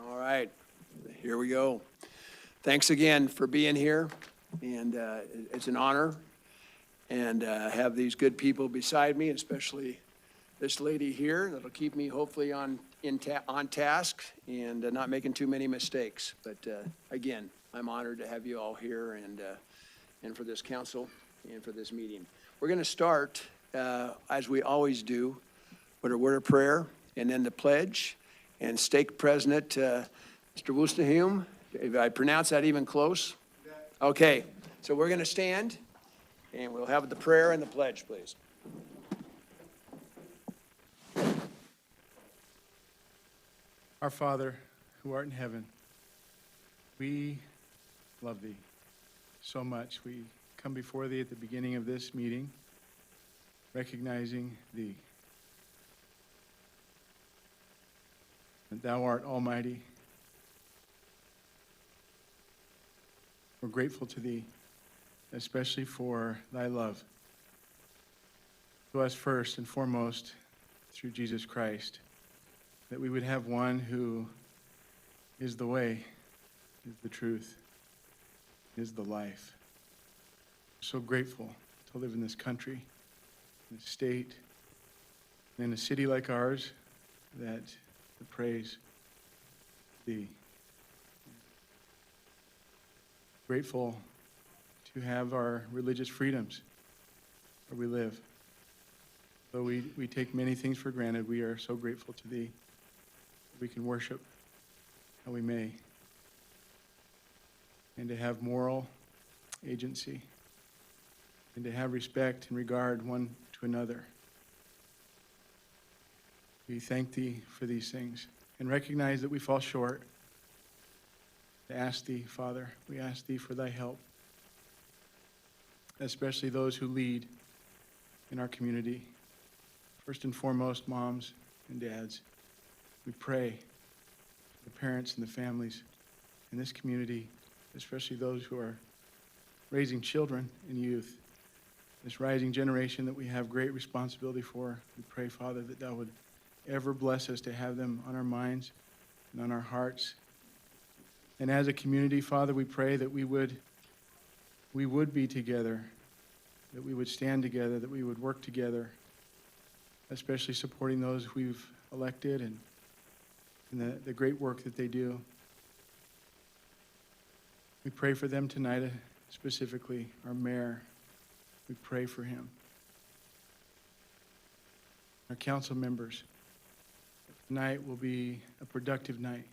All right, here we go. Thanks again for being here, and it's an honor, and have these good people beside me, especially this lady here that'll keep me hopefully on task and not making too many mistakes. But again, I'm honored to have you all here, and for this council and for this meeting. We're going to start, as we always do, with a word of prayer and then the pledge. And Stake President, Mr. Wolstenhume, if I pronounce that even close? Okay, so we're going to stand, and we'll have the prayer and the pledge, please. Our Father, who art in heaven, we love thee so much. We come before thee at the beginning of this meeting, recognizing thee, that thou art almighty. We're grateful to thee, especially for thy love to us first and foremost through Jesus Christ, that we would have one who is the way, is the truth, is the life. We're so grateful to live in this country, in this state, and in a city like ours that praise thee. Grateful to have our religious freedoms where we live. Though we take many things for granted, we are so grateful to thee that we can worship how we may, and to have moral agency, and to have respect and regard one to another. We thank thee for these things and recognize that we fall short. To ask thee, Father, we ask thee for thy help, especially those who lead in our community. First and foremost, moms and dads. We pray for the parents and the families in this community, especially those who are raising children and youth. This rising generation that we have great responsibility for. We pray, Father, that thou would ever bless us to have them on our minds and on our hearts. And as a community, Father, we pray that we would be together, that we would stand together, that we would work together, especially supporting those we've elected and the great work that they do. We pray for them tonight, specifically our mayor. We pray for him. Our council members. Tonight will be a productive night,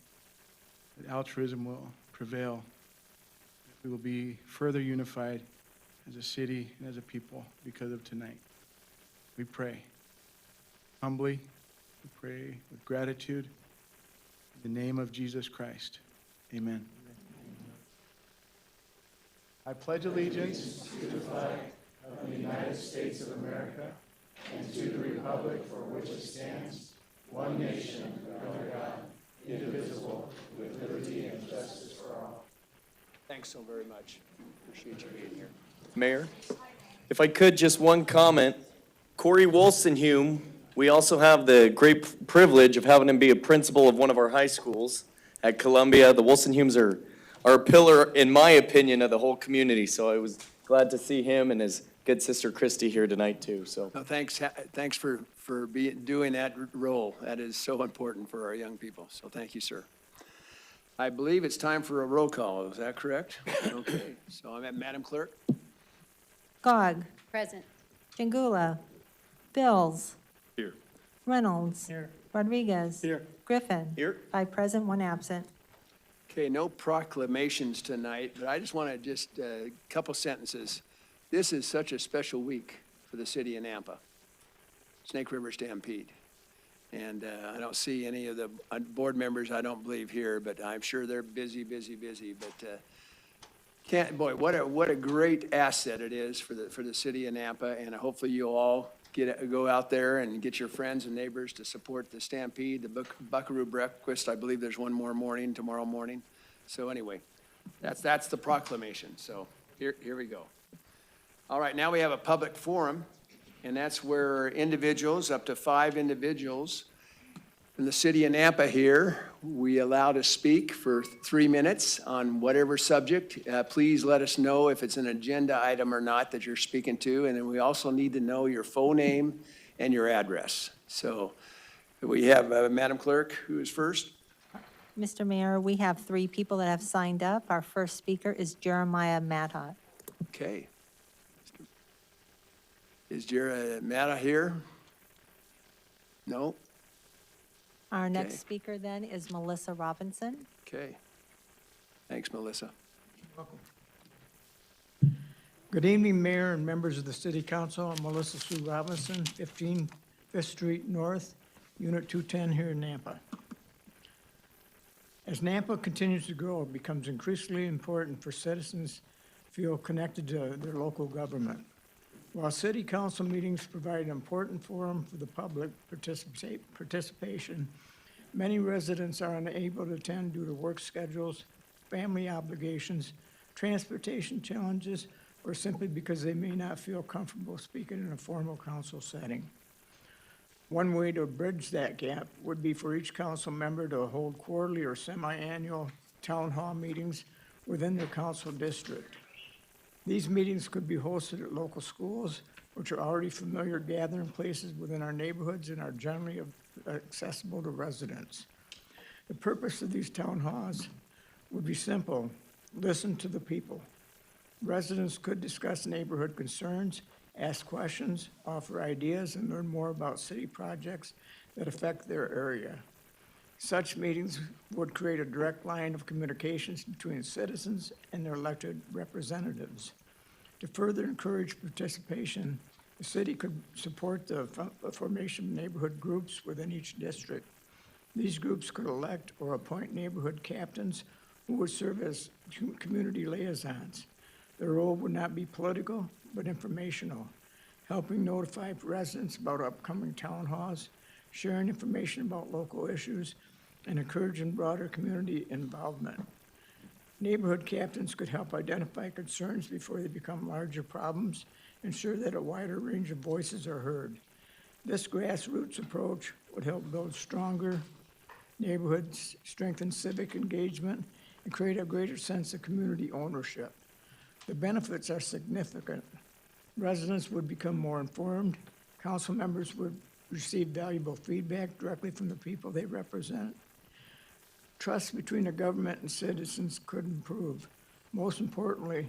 that altruism will prevail, that we will be further unified as a city and as a people because of tonight. We pray humbly, we pray with gratitude, in the name of Jesus Christ. Amen. I pledge allegiance to the flag of the United States of America and to the republic for which it stands, one nation, under God, indivisible, with liberty and justice for all. Thanks so very much. Appreciate you being here. Mayor, if I could, just one comment. Corey Wolstenhume, we also have the great privilege of having him be a principal of one of our high schools at Columbia. The Wolstenhumes are a pillar, in my opinion, of the whole community, so I was glad to see him and his good sister Christy here tonight too. So No, thanks for doing that role. That is so important for our young people. So thank you, sir. I believe it's time for a roll call. Is that correct? Okay. So I'm at Madam Clerk. Gog. Present. Jangula. Bills. Here. Reynolds. Here. Rodriguez. Here. Griffin. Here. 5 present, 1 absent. Okay, no proclamations tonight, but I just want to a couple sentences. This is such a special week for the city of Nampa. Snake River Stampede. And I don't see any of the board members, I don't believe, here, but I'm sure they're busy. But what a great asset it is for the city of Nampa, and hopefully you'll all go out there and get your friends and neighbors to support the Stampede, the Buckaroo Breakfast. I believe there's one more tomorrow morning. So anyway, that's the proclamation. So here we go. All right, now we have a public forum, and that's where individuals, up to 5 individuals, from the city of Nampa here. We allow to speak for 3 minutes on whatever subject. Please let us know if it's an agenda item or not that you're speaking to, and then we also need to know your full name and your address. So we have Madam Clerk, who is first. Mr. Mayor, we have 3 people that have signed up. Our first speaker is Jeremiah Madhott. Okay. Is Jeremiah here? No? Our next Okay. speaker then is Melissa Robinson. Okay. Thanks, Melissa. Good evening, Mayor and members of the City Council. I'm Melissa Sue Robinson, 15 Fifth Street North, Unit 210 here in Nampa. As Nampa continues to grow, it becomes increasingly important for citizens to feel connected to their local government. While city council meetings provide an important forum for the public participation, many residents are unable to attend due to work schedules, family obligations, transportation challenges, or simply because they may not feel comfortable speaking in a formal council setting. One way to bridge that gap would be for each council member to hold quarterly or semi-annual town hall meetings within their council district. These meetings could be hosted at local schools, which are already familiar gathering places within our neighborhoods and are generally accessible to residents. The purpose of these town halls would be simple: listen to the people. Residents could discuss neighborhood concerns, ask questions, offer ideas, and learn more about city projects that affect their area. Such meetings would create a direct line of communications between citizens and their elected representatives. To further encourage participation, the city could support the formation of neighborhood groups within each district. These groups could elect or appoint neighborhood captains who would serve as community liaisons. Their role would not be political, but informational, helping notify residents about upcoming town halls, sharing information about local issues, and encouraging broader community involvement. Neighborhood captains could help identify concerns before they become larger problems, ensure that a wider range of voices are heard. This grassroots approach would help build stronger neighborhoods, strengthen civic engagement, and create a greater sense of community ownership. The benefits are significant. Residents would become more informed, council members would receive valuable feedback directly from the people they represent. Trust between the government and citizens could improve. Most importantly,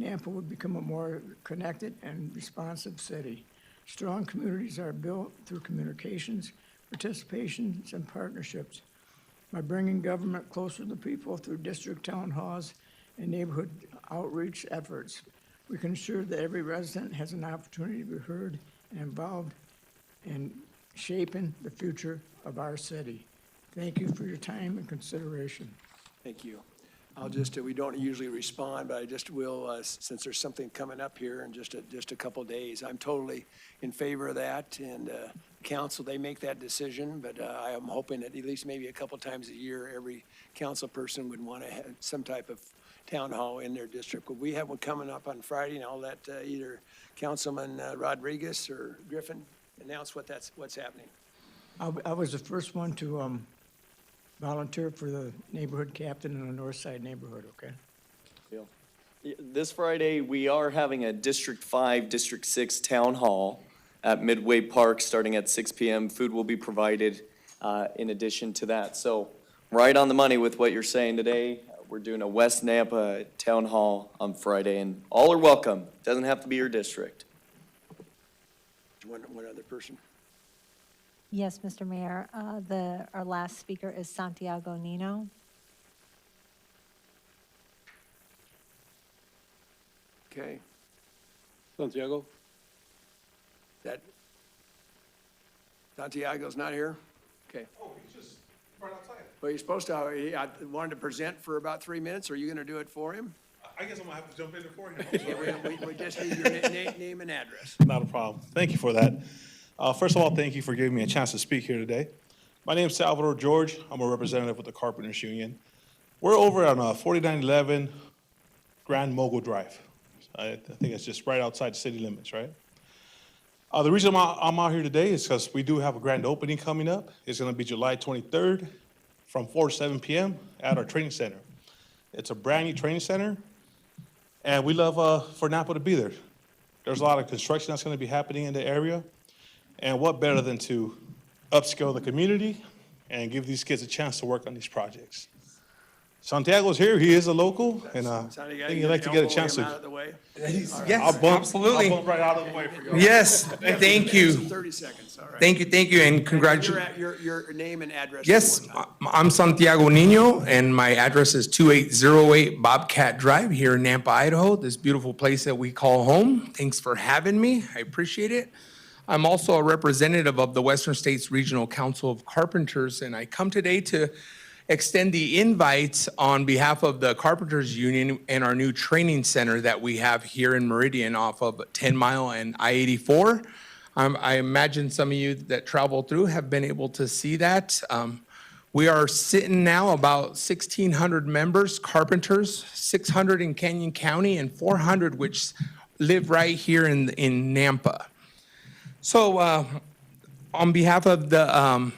Nampa would become a more connected and responsive city. Strong communities are built through communications, participations, and partnerships. By bringing government closer to the people through district town halls and neighborhood outreach efforts, we can ensure that every resident has an opportunity to be heard and involved in shaping the future of our city. Thank you for your time and consideration. Thank you. I'll just, we don't usually respond, but I just will, since there's something coming up here in just a couple days. I'm totally in favor of that, and council, they make that decision, but I am hoping that at least maybe a couple times a year, every council person would want to have some type of town hall in their district. We have one coming up on Friday, and I'll let either Councilman Rodriguez or Griffin announce what's happening. I was the first one to volunteer for the neighborhood captain in the North Side neighborhood, okay? This Friday, we are having a District 5, District 6 Town Hall at Midway Park, starting at 6 p.m. Food will be provided in addition to that. So right on the money with what you're saying today. We're doing a West Nampa Town Hall on Friday, and all are welcome. Doesn't have to be your district. One other person. Yes, Mr. Mayor, our last speaker is Santiago Nino. Okay. Santiago? Santiago's not here? Okay. Oh, he's just right outside. Well, you're supposed to, I wanted to present for about 3 minutes. Are you going to do it for him? I guess I'm gonna have to jump in before him. I'm sorry. We just need your name and address. Not a problem. Thank you for that. First of all, thank you for giving me a chance to speak here today. My name's Salvador George. I'm a representative with the Carpenters Union. We're over on 4911 Grand Mogul Drive. I think it's just right outside the city limits, right? The reason I'm out here today is because we do have a grand opening coming up. It's going to be July 23rd from 4 to 7 p.m. at our training center. It's a brand-new training center, and we love for Napa to be there. There's a lot of construction that's going to be happening in the area, and what better than to upscale the community and give these kids a chance to work on these projects. Santiago's here. He is a local, and I Sounded think he'd like to get a chance Out to. of the way. Yes, absolutely. I'll bump right out of the way for you. Yes, thank you. 30 seconds, all right. Thank you, and congratulations. Your name and address. Yes, one more time. I'm Santiago Nino, and my address is 2808 Bobcat Drive here in Nampa, Idaho, this beautiful place that we call home. Thanks for having me. I appreciate it. I'm also a representative of the Western States Regional Council of Carpenters, and I come today to extend the invite on behalf of the Carpenters Union and our new training center that we have here in Meridian off of 10 Mile and I-84. I imagine some of you that travel through have been able to see that. We are sitting now about 1,600 members, carpenters, 600 in Canyon County and 400 which live right here in Nampa. So on behalf of the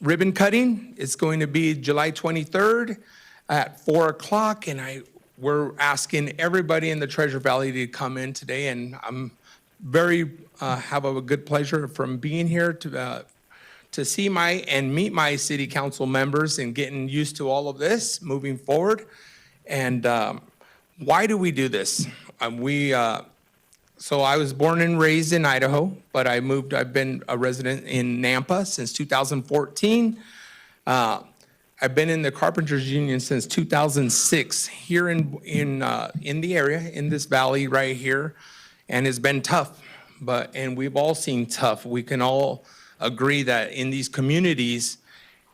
ribbon cutting, it's going to be July 23rd at 4 o'clock, and we're asking everybody in the Treasure Valley to come in today, and I'm have a good pleasure from being here to see and meet my city council members and getting used to all of this moving forward. And why do we do this? So I was born and raised in Idaho, but I've been a resident in Nampa since 2014. I've been in the Carpenters Union since 2006 here in the area, in this valley right here, and it's been tough, and we've all seen tough. We can all agree that in these communities,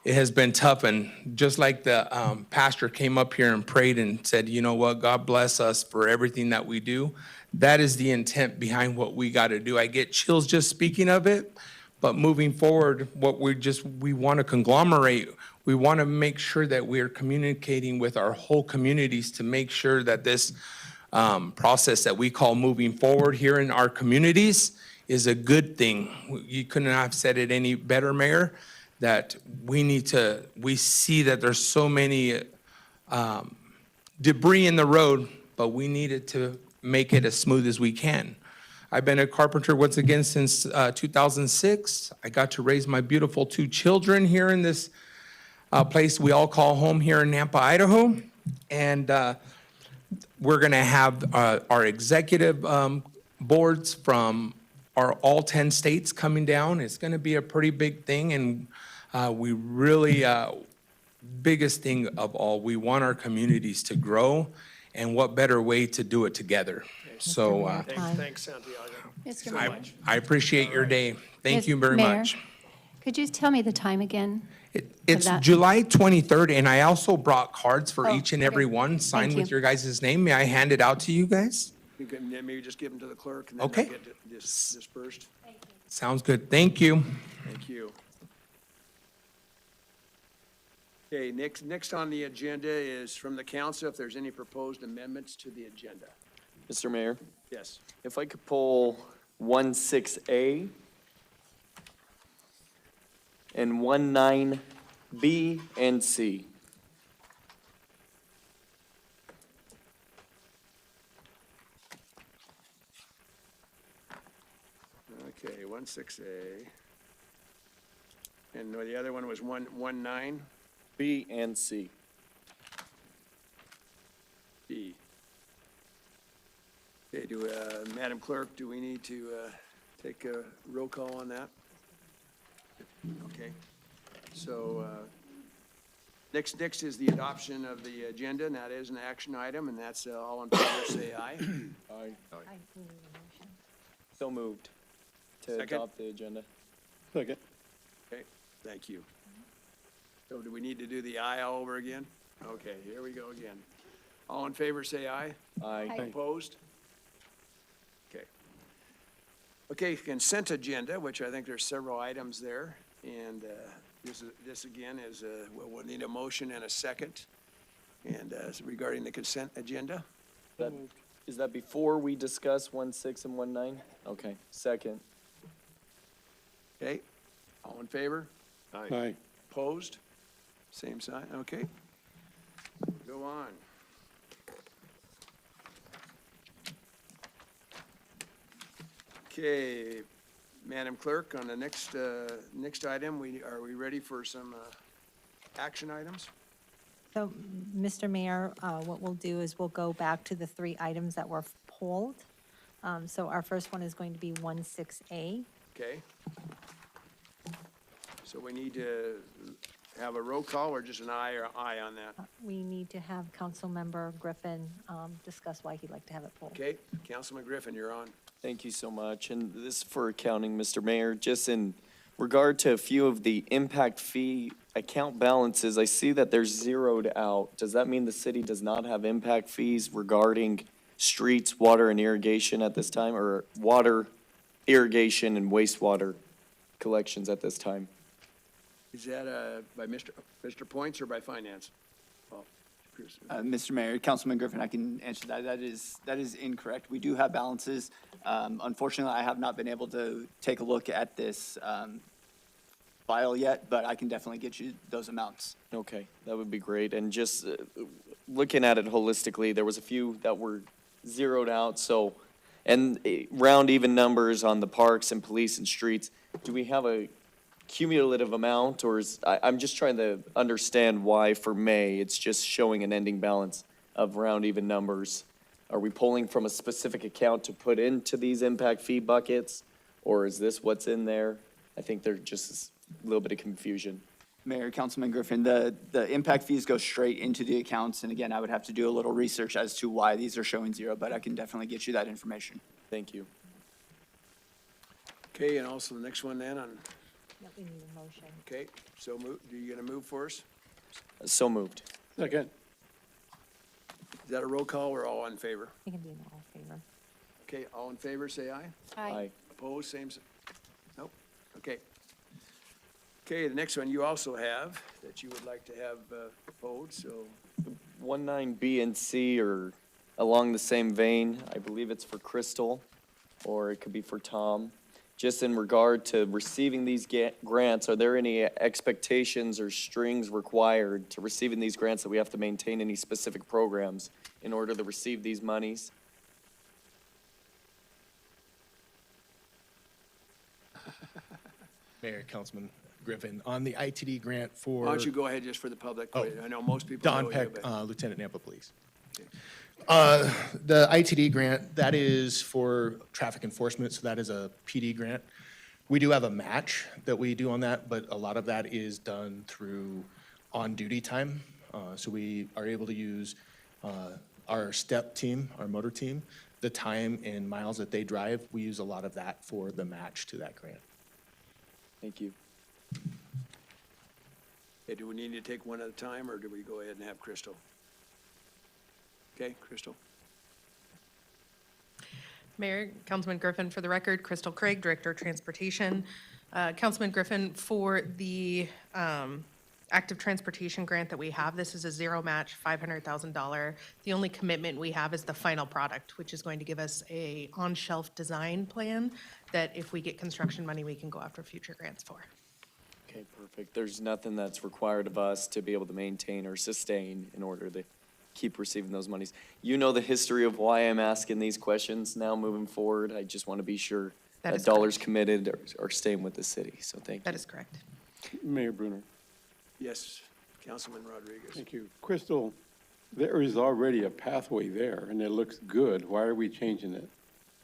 it has been tough, and just like the pastor came up here and prayed and said, you know what, God bless us for everything that we do. That is the intent behind what we got to do. I get chills just speaking of it, but moving forward, we want to conglomerate. We want to make sure that we're communicating with our whole communities to make sure that this process that we call moving forward here in our communities is a good thing. You couldn't have said it any better, Mayor, that we see that there's so many debris in the road, but we needed to make it as smooth as we can. I've been a carpenter once again since 2006. I got to raise my beautiful 2 children here in this place we all call home here in Nampa, Idaho. And we're gonna have our executive boards from all 10 states coming down. It's gonna be a pretty big thing, and we really, biggest thing of all, we want our communities to grow, and what better way to do it together? So Thanks, Santiago. Mr. Mayor. I appreciate your day. Thank you very Mayor, much. Could you tell me the time again? It's that. July 23rd, and I also brought cards for Oh, each and okay. every one, signed Thank with you. your guys' name. May I hand it out to you guys? You can maybe just give them to the clerk and then Okay. they'll get dispersed. Sounds good. Thank you. Thank you. Okay, next on the agenda is from the council, if there's any proposed amendments to the agenda. Mr. Mayor, Yes. if I could pull 16A and 19B and C. Okay, 16A. And the other one was 19B. B and C. Okay, Madam Clerk, do we need to take a roll call on that? Okay, so next is the adoption of the agenda, and that is an action item, and that's all in favor, say aye. So moved to Second. adopt the agenda. Second. Okay, thank you. So do we need to do the aye all over again? Okay, here we go again. All in favor, say aye. Aye. Opposed? Okay. Okay, consent agenda, which I think there's several items there, and this again is, we'll need a motion and a second, and regarding the consent agenda. Is that before we discuss 16 and 19? Okay, second. Okay, all in favor? Aye. Opposed? Same sign, okay. Go on. Okay, Madam Clerk, on the next item, are we ready for some action items? So, Mr. Mayor, what we'll do is we'll go back to the 3 items that were pulled. So our first one is going to be 16A. Okay. So we need to have a roll call or just an aye or aye on that? We need to have Councilmember Griffin discuss why he'd like to have it pulled. Okay, Councilman Griffin, you're on. Thank you so much. And this is for accounting, Mr. Mayor. Just in regard to a few of the impact fee account balances, I see that they're zeroed out. Does that mean the city does not have impact fees regarding streets, water, and irrigation at this time, or water, irrigation, and wastewater collections at this time? Is that by Mr. Points or by Finance? Oh, Chris. Mr. Mayor, Councilman Griffin, I can answer that. That is incorrect. We do have balances. Unfortunately, I have not been able to take a look at this file yet, but I can definitely get you those amounts. Okay, that would be great. And just looking at it holistically, there was a few that were zeroed out, so, and round even numbers on the parks and police and streets. Do we have a cumulative amount, or I'm just trying to understand why for May, it's just showing an ending balance of round even numbers. Are we pulling from a specific account to put into these impact fee buckets, or is this what's in there? I think there's just a little bit of confusion. Mayor, Councilman Griffin, the impact fees go straight into the accounts. And again, I would have to do a little research as to why these are showing zero, but I can definitely get you that information. Thank you. Okay, and also the next one then on, Yep, we need a motion. okay, so move, are you gonna move for us? So moved. Second. Is that a roll call or all in favor? We can do an all favor. Okay, all in favor, say aye. Aye. Opposed, same, nope, okay. Okay, the next one you also have that you would like to have pulled, so, 19B and C are along the same vein. I believe it's for Crystal, or it could be for Tom. Just in regard to receiving these grants, are there any expectations or strings required to receiving these grants that we have to maintain any specific programs in order to receive these monies? Mayor, Councilman Griffin, on the ITD grant why don't you for go ahead just for the public? Oh. I know most people Don know you, Peck, but. Lieutenant Nampa Police. Okay. The ITD grant, that is for traffic enforcement, so that is a PD grant. We do have a match that we do on that, but a lot of that is done through on-duty time. So we are able to use our STEP team, our motor team, the time and miles that they drive. We use a lot of that for the match to that grant. Thank you. Okay, do we need to take one at a time, or do we go ahead and have Crystal? Okay, Crystal? Mayor, Councilman Griffin, for the record, Crystal Craig, Director of Transportation. Councilman Griffin, for the active transportation grant that we have, this is a zero match, $500,000. The only commitment we have is the final product, which is going to give us a on-shelf design plan that if we get construction money, we can go after future grants for. Okay, perfect. There's nothing that's required of us to be able to maintain or sustain in order to keep receiving those monies. You know the history of why I'm asking these questions now moving forward. I just want to be sure That that is dollars committed are staying with the city, so thank you. That is correct. Mayor Brunner. Yes, Councilman Rodriguez. Thank you. Crystal, there is already a pathway there, and it looks good. Why are we changing it?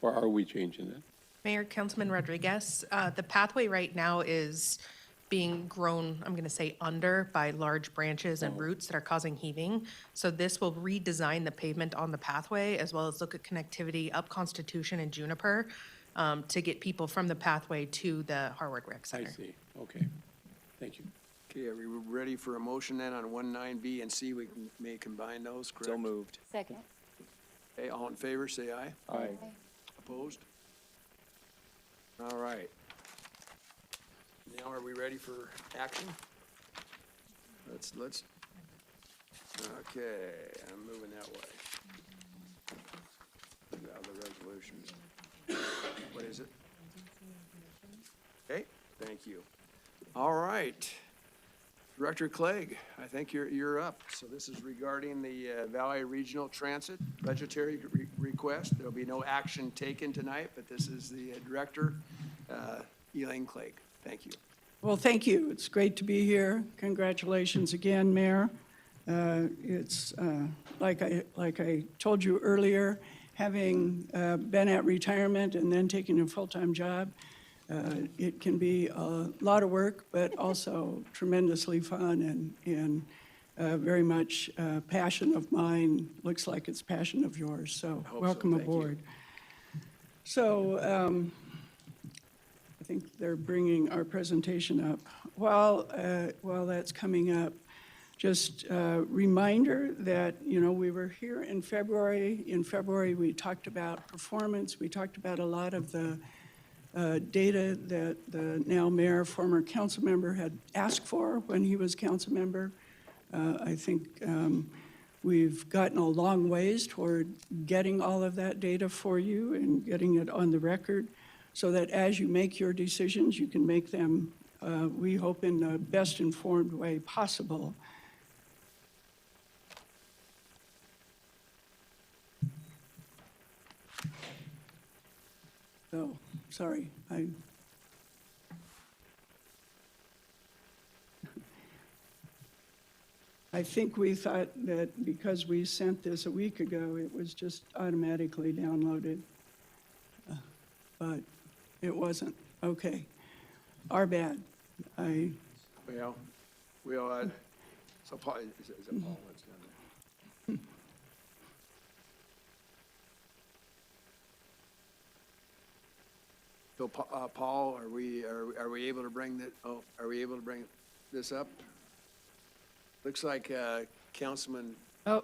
Or are we changing it? Mayor, Councilman Rodriguez, the pathway right now is being grown, I'm going to say under, by large branches and roots that are causing heaving. So this will redesign the pavement on the pathway as well as look at connectivity up Constitution and Juniper to get people from the pathway to the Harvard Rec I Center. see. Okay. Thank you. Okay, are we ready for a motion then on 19B and C? We may combine those, correct? So moved. Second. Okay, all in favor, say aye. Aye. Opposed? All right. Now are we ready for action? Let's, okay, I'm moving that way. Now the resolutions. What is it? Okay, thank Thank you. All right. Director Clegg, I think you're up. So this is regarding the Valley Regional Transit budgetary request. There'll be no action taken tonight, but this is the director, Elaine Clegg. Thank you. Well, thank you. It's great to be here. Congratulations again, Mayor. It's like I told you earlier, having been at retirement and then taking a full-time job, it can be a lot of work, but also tremendously fun and very much passion of mine. Looks like it's passion of yours, so I hope so. welcome Thank you. aboard. So I think they're bringing our presentation up. While that's coming up, just a reminder that, you know, we were here in February. In February, we talked about performance. We talked about a lot of the data that the now mayor, former council member, had asked for when he was council member. I think we've gotten a long ways toward getting all of that data for you and getting it on the record so that as you make your decisions, you can make them, we hope, in the best informed way possible. So, sorry, I think we thought that because we sent this a week ago, it was just automatically downloaded. But it wasn't. Okay. Our bad. Well, we'll, so Paul, is it Paul that's done that? So, Paul, are we able to bring that, are we able to bring this up? Looks like Councilman Oh,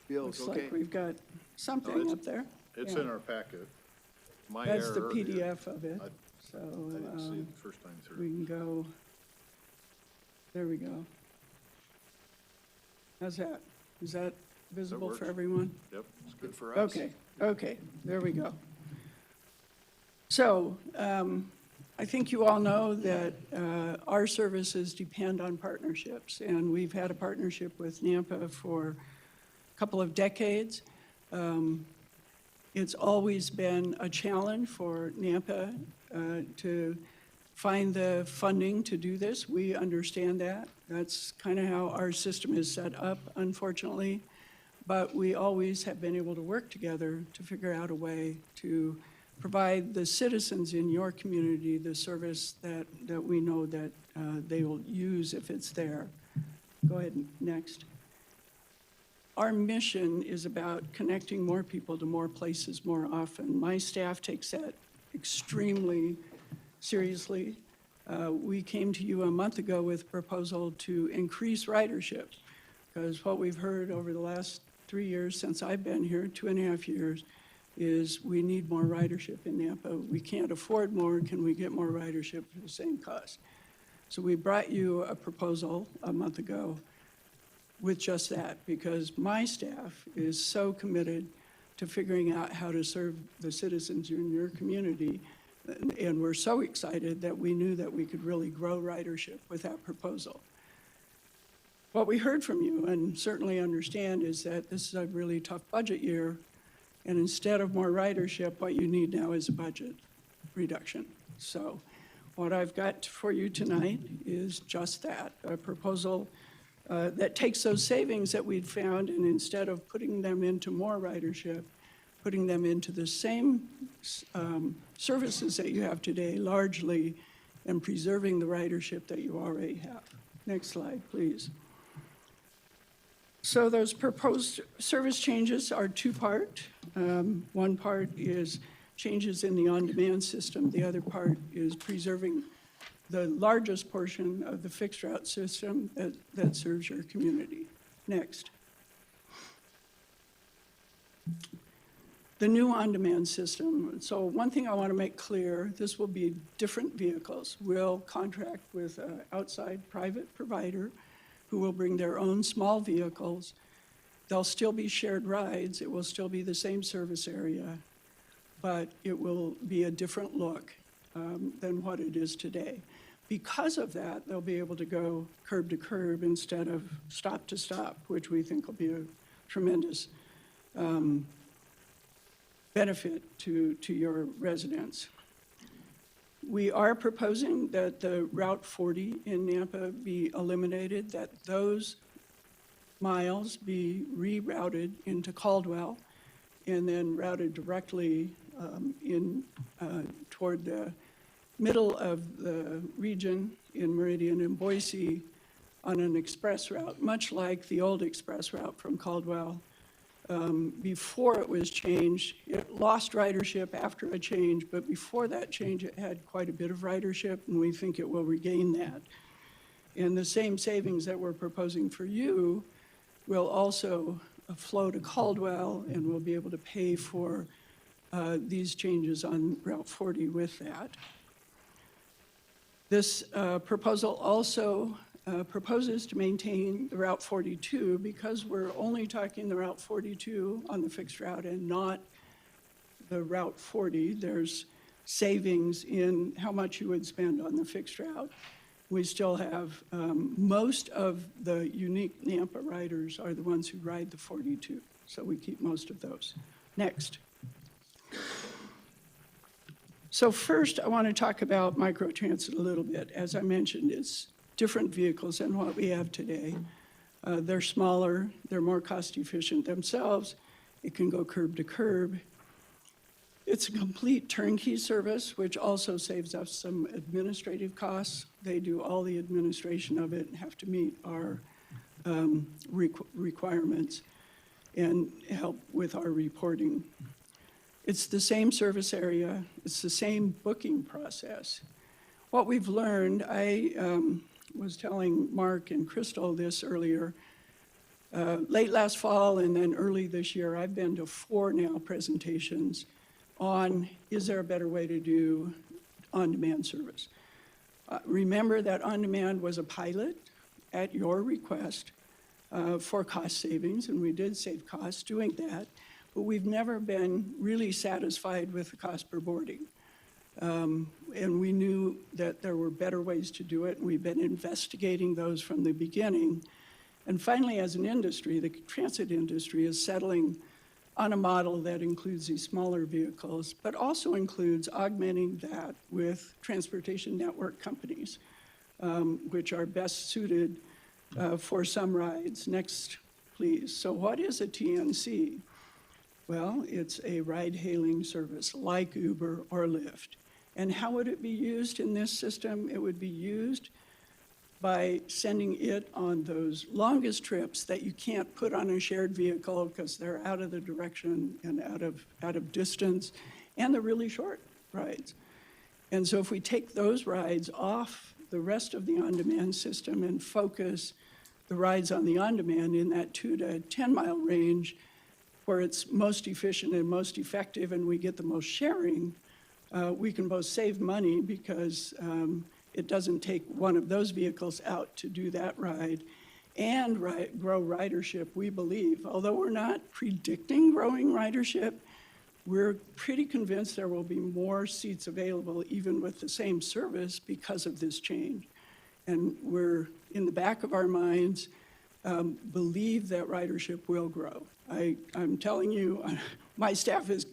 Fields, looks okay? like we've got something up there. It's Yeah. in our packet. My That's the error. PDF of it. I So didn't see it the first time we through. can go, there we go. How's that? Is that visible for works. everyone? Yep. Good for us. Okay, there we go. So, I think you all know that our services depend on partnerships, and we've had a partnership with NAMPA for a couple of decades. It's always been a challenge for NAMPA to find the funding to do this. We understand that. That's kind of how our system is set up, unfortunately. But we always have been able to work together to figure out a way to provide the citizens in your community the service that we know that they will use if it's there. Go ahead, next. Our mission is about connecting more people to more places more often. My staff takes that extremely seriously. We came to you a month ago with a proposal to increase ridership, because what we've heard over the last 3 years since I've been here, 2.5 years, is we need more ridership in Nampa. We can't afford more. Can we get more ridership for the same cost? So we brought you a proposal a month ago with just that, because my staff is so committed to figuring out how to serve the citizens in your community. And we're so excited that we knew that we could really grow ridership with that proposal. What we heard from you, and certainly understand, is that this is a really tough budget year, and instead of more ridership, what you need now is a budget reduction. So what I've got for you tonight is just that, a proposal that takes those savings that we'd found, and instead of putting them into more ridership, putting them into the same services that you have today largely, and preserving the ridership that you already have. Next slide, please. So those proposed service changes are two-part. One part is changes in the on-demand system. The other part is preserving the largest portion of the fixed route system that serves your community. Next. The new on-demand system. So one thing I want to make clear, this will be different vehicles. We'll contract with an outside private provider who will bring their own small vehicles. They'll still be shared rides. It will still be the same service area, but it will be a different look than what it is today. Because of that, they'll be able to go curb to curb instead of stop to stop, which we think will be a tremendous benefit to your residents. We are proposing that the Route 40 in Nampa be eliminated, that those miles be rerouted into Caldwell and then routed directly toward the middle of the region in Meridian and Boise on an express route, much like the old express route from Caldwell. Before it was changed, it lost ridership after a change, but before that change, it had quite a bit of ridership, and we think it will regain that. And the same savings that we're proposing for you will also flow to Caldwell, and we'll be able to pay for these changes on Route 40 with that. This proposal also proposes to maintain the Route 42 because we're only talking the Route 42 on the fixed route and not the Route 40. There's savings in how much you would spend on the fixed route. We still have most of the unique Nampa riders are the ones who ride the 42, so we keep most of those. Next. So first, I want to talk about microtransit a little bit. As I mentioned, it's different vehicles than what we have today. They're smaller, they're more cost efficient themselves. It can go curb to curb. It's a complete turnkey service, which also saves us some administrative costs. They do all the administration of it and have to meet our requirements and help with our reporting. It's the same service area, it's the same booking process. What we've learned, I was telling Mark and Crystal this earlier, late last fall and then early this year, I've been to 4 now presentations on is there a better way to do on-demand service. Remember that on-demand was a pilot at your request for cost savings, and we did save costs doing that, but we've never been really satisfied with the cost per boarding. And we knew that there were better ways to do it, and we've been investigating those from the beginning. And finally, as an industry, the transit industry is settling on a model that includes these smaller vehicles, but also includes augmenting that with transportation network companies, which are best suited for some rides. Next, please. So what is a TNC? Well, it's a ride-hailing service like Uber or Lyft. And how would it be used in this system? It would be used by sending it on those longest trips that you can't put on a shared vehicle because they're out of the direction and out of distance, and the really short rides. And so if we take those rides off the rest of the on-demand system and focus the rides on the on-demand in that 2 to 10 mile range where it's most efficient and most effective and we get the most sharing, we can both save money because it doesn't take one of those vehicles out to do that ride and grow ridership, we believe. Although we're not predicting growing ridership, we're pretty convinced there will be more seats available even with the same service because of this change. And we're, in the back of our minds, believe that ridership will grow. I'm telling you, my staff is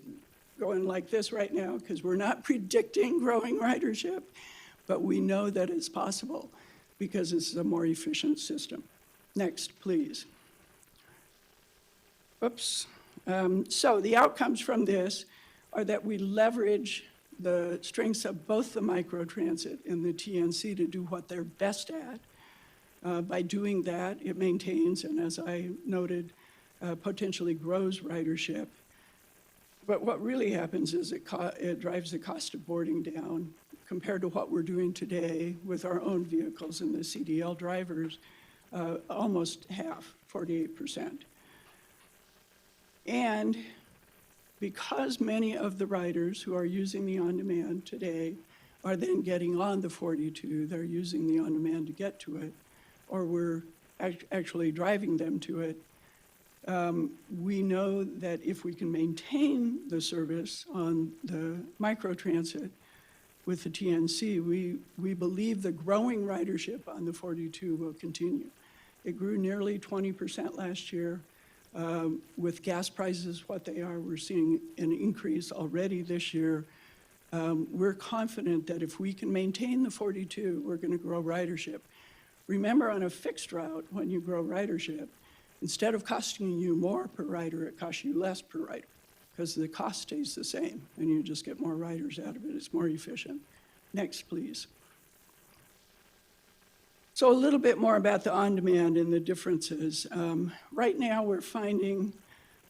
going like this right now because we're not predicting growing ridership, but we know that it's possible because it's a more efficient system. Next, please. Oops. So the outcomes from this are that we leverage the strengths of both the microtransit and the TNC to do what they're best at. By doing that, it maintains, and as I noted, potentially grows ridership. But what really happens is it drives the cost of boarding down compared to what we're doing today with our own vehicles and the CDL drivers, almost half, 48%. And because many of the riders who are using the on-demand today are then getting on the 42, they're using the on-demand to get to it, or we're actually driving them to it, we know that if we can maintain the service on the microtransit, with the TNC, we believe the growing ridership on the 42 will continue. It grew nearly 20% last year. With gas prices what they are, we're seeing an increase already this year. We're confident that if we can maintain the 42, we're going to grow ridership. Remember, on a fixed route, when you grow ridership, instead of costing you more per rider, it costs you less per rider because the cost stays the same and you just get more riders out of it. It's more efficient. Next, please. So a little bit more about the on-demand and the differences. Right now, we're finding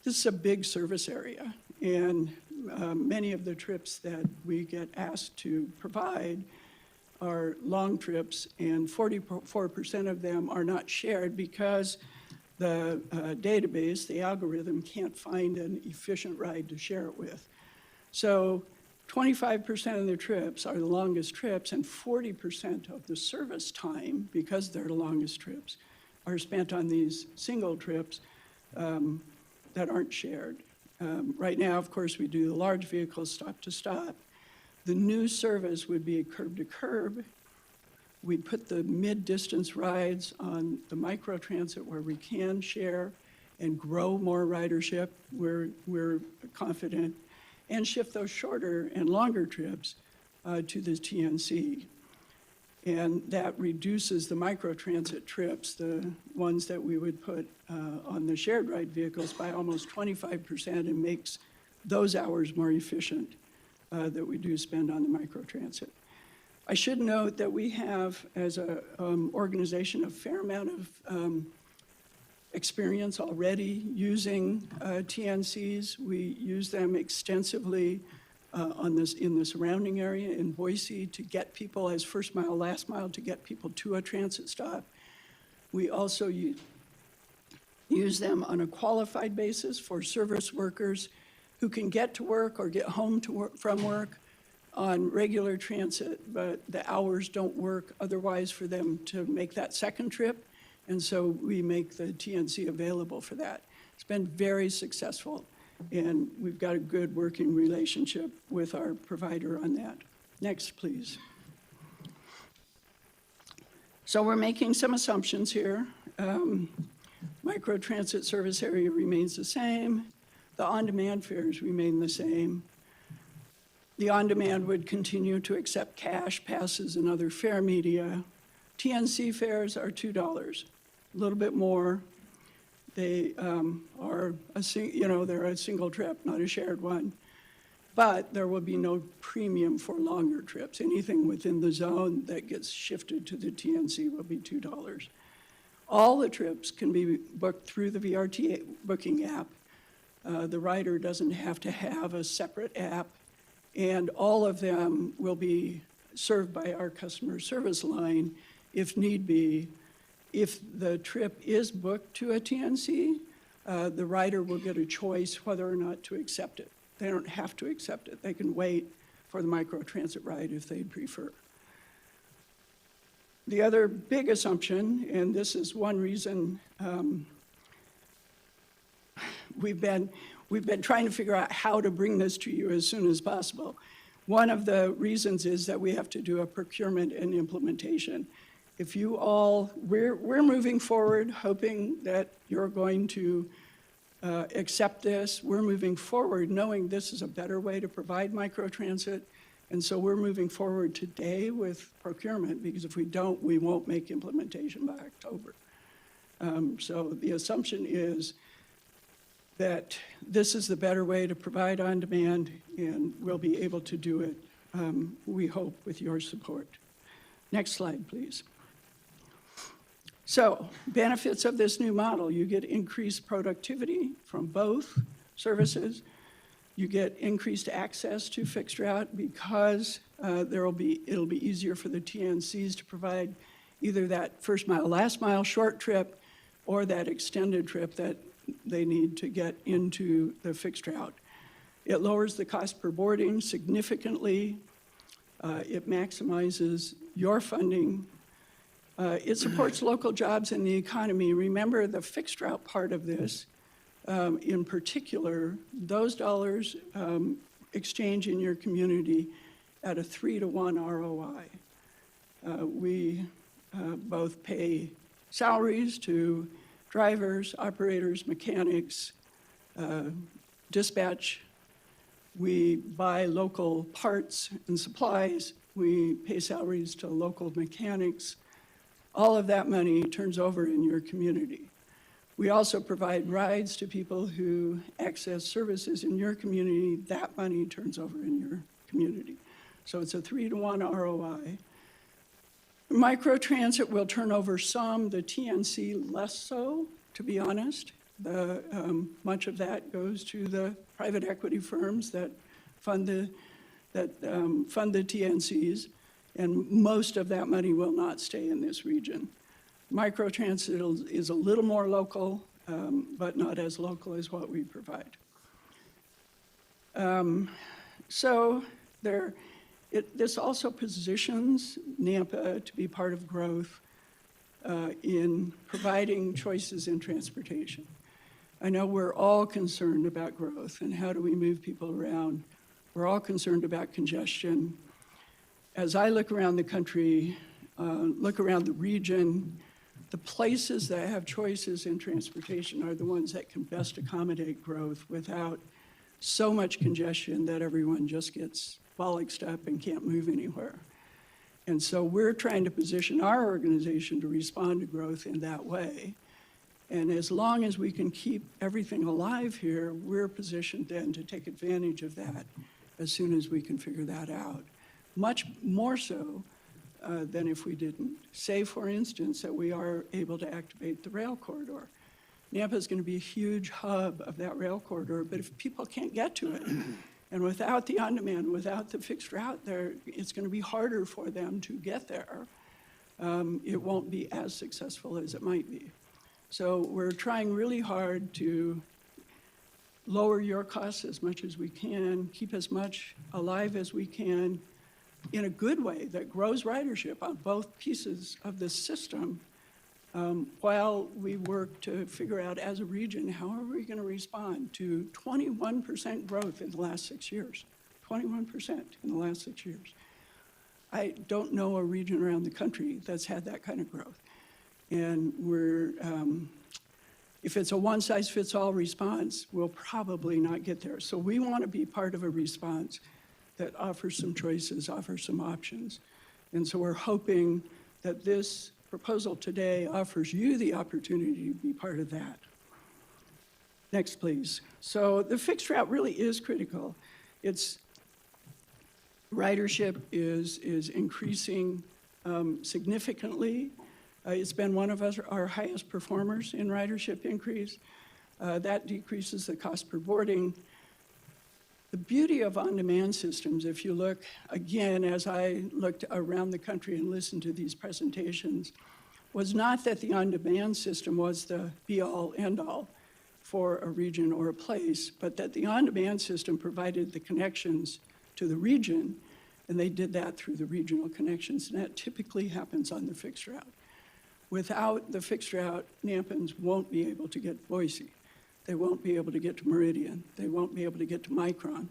this is a big service area, and many of the trips that we get asked to provide are long trips, and 44% of them are not shared because the database, the algorithm, can't find an efficient ride to share it with. So 25% of the trips are the longest trips, and 40% of the service time, because they're the longest trips, are spent on these single trips that aren't shared. Right now, of course, we do the large vehicles stop to stop. The new service would be a curb to curb. We put the mid-distance rides on the microtransit where we can share and grow more ridership. We're confident, and shift those shorter and longer trips to the TNC. And that reduces the microtransit trips, the ones that we would put on the shared ride vehicles, by almost 25% and makes those hours more efficient that we do spend on the microtransit. I should note that we have, as an organization, a fair amount of experience already using TNCs. We use them extensively in the surrounding area in Boise to get people as first mile, last mile, to get people to a transit stop. We also use them on a qualified basis for service workers who can get to work or get home from work on regular transit, but the hours don't work otherwise for them to make that second trip. And so we make the TNC available for that. It's been very successful, and we've got a good working relationship with our provider on that. Next, please. So we're making some assumptions here. Microtransit service area remains the same. The on-demand fares remain the same. The on-demand would continue to accept cash, passes, and other fare media. TNC fares are $2, a little bit more. They are they're a single trip, not a shared one. But there will be no premium for longer trips. Anything within the zone that gets shifted to the TNC will be $2. All the trips can be booked through the VRT booking app. The rider doesn't have to have a separate app, and all of them will be served by our customer service line if need be. If the trip is booked to a TNC, the rider will get a choice whether or not to accept it. They don't have to accept it. They can wait for the microtransit ride if they'd prefer. The other big assumption, and this is one reason we've been trying to figure out how to bring this to you as soon as possible. One of the reasons is that we have to do a procurement and implementation. If you all, we're moving forward hoping that you're going to accept this. We're moving forward knowing this is a better way to provide microtransit. And so we're moving forward today with procurement, because if we don't, we won't make implementation by October. So the assumption is that this is the better way to provide on-demand, and we'll be able to do it, we hope, with your support. Next slide, please. So, benefits of this new model: you get increased productivity from both services. You get increased access to fixed route because it'll be easier for the TNCs to provide either that first mile, last mile short trip or that extended trip that they need to get into the fixed route. It lowers the cost per boarding significantly. It maximizes your funding. It supports local jobs and the economy. Remember the fixed route part of this, in particular, those dollars exchange in your community at a 3-to-1 ROI. We both pay salaries to drivers, operators, mechanics, dispatch. We buy local parts and supplies. We pay salaries to local mechanics. All of that money turns over in your community. We also provide rides to people who access services in your community. That money turns over in your community. So it's a 3-to-1 ROI. Microtransit will turn over some, the TNC less so, to be honest. Much of that goes to the private equity firms that fund the TNCs, and most of that money will not stay in this region. Microtransit is a little more local, but not as local as what we provide. This also positions Nampa to be part of growth in providing choices in transportation. I know we're all concerned about growth and how do we move people around. We're all concerned about congestion. As I look around the country, look around the region, the places that have choices in transportation are the ones that can best accommodate growth without so much congestion that everyone just gets bollocksed up and can't move anywhere. And so we're trying to position our organization to respond to growth in that way. And as long as we can keep everything alive here, we're positioned then to take advantage of that as soon as we can figure that out. Much more so than if we didn't. Say, for instance, that we are able to activate the rail corridor. Nampa is going to be a huge hub of that rail corridor, but if people can't get to it, and without the on-demand, without the fixed route there, it's going to be harder for them to get there. It won't be as successful as it might be. So we're trying really hard to lower your costs as much as we can, keep as much alive as we can in a good way that grows ridership on both pieces of the system, while we work to figure out as a region, how are we going to respond to 21% growth in the last 6 years? 21% in the last 6 years. I don't know a region around the country that's had that kind of growth. And if it's a one-size-fits-all response, we'll probably not get there. So we want to be part of a response that offers some choices, offers some options. And so we're hoping that this proposal today offers you the opportunity to be part of that. Next, please. So the fixed route really is critical. Ridership is increasing significantly. It's been one of our highest performers in ridership increase. That decreases the cost per boarding. The beauty of on-demand systems, if you look, again, as I looked around the country and listened to these presentations, was not that the on-demand system was the be-all, end-all for a region or a place, but that the on-demand system provided the connections to the region, and they did that through the regional connections, and that typically happens on the fixed route. Without the fixed route, Nampans won't be able to get Boise. They won't be able to get to Meridian. They won't be able to get to Micron.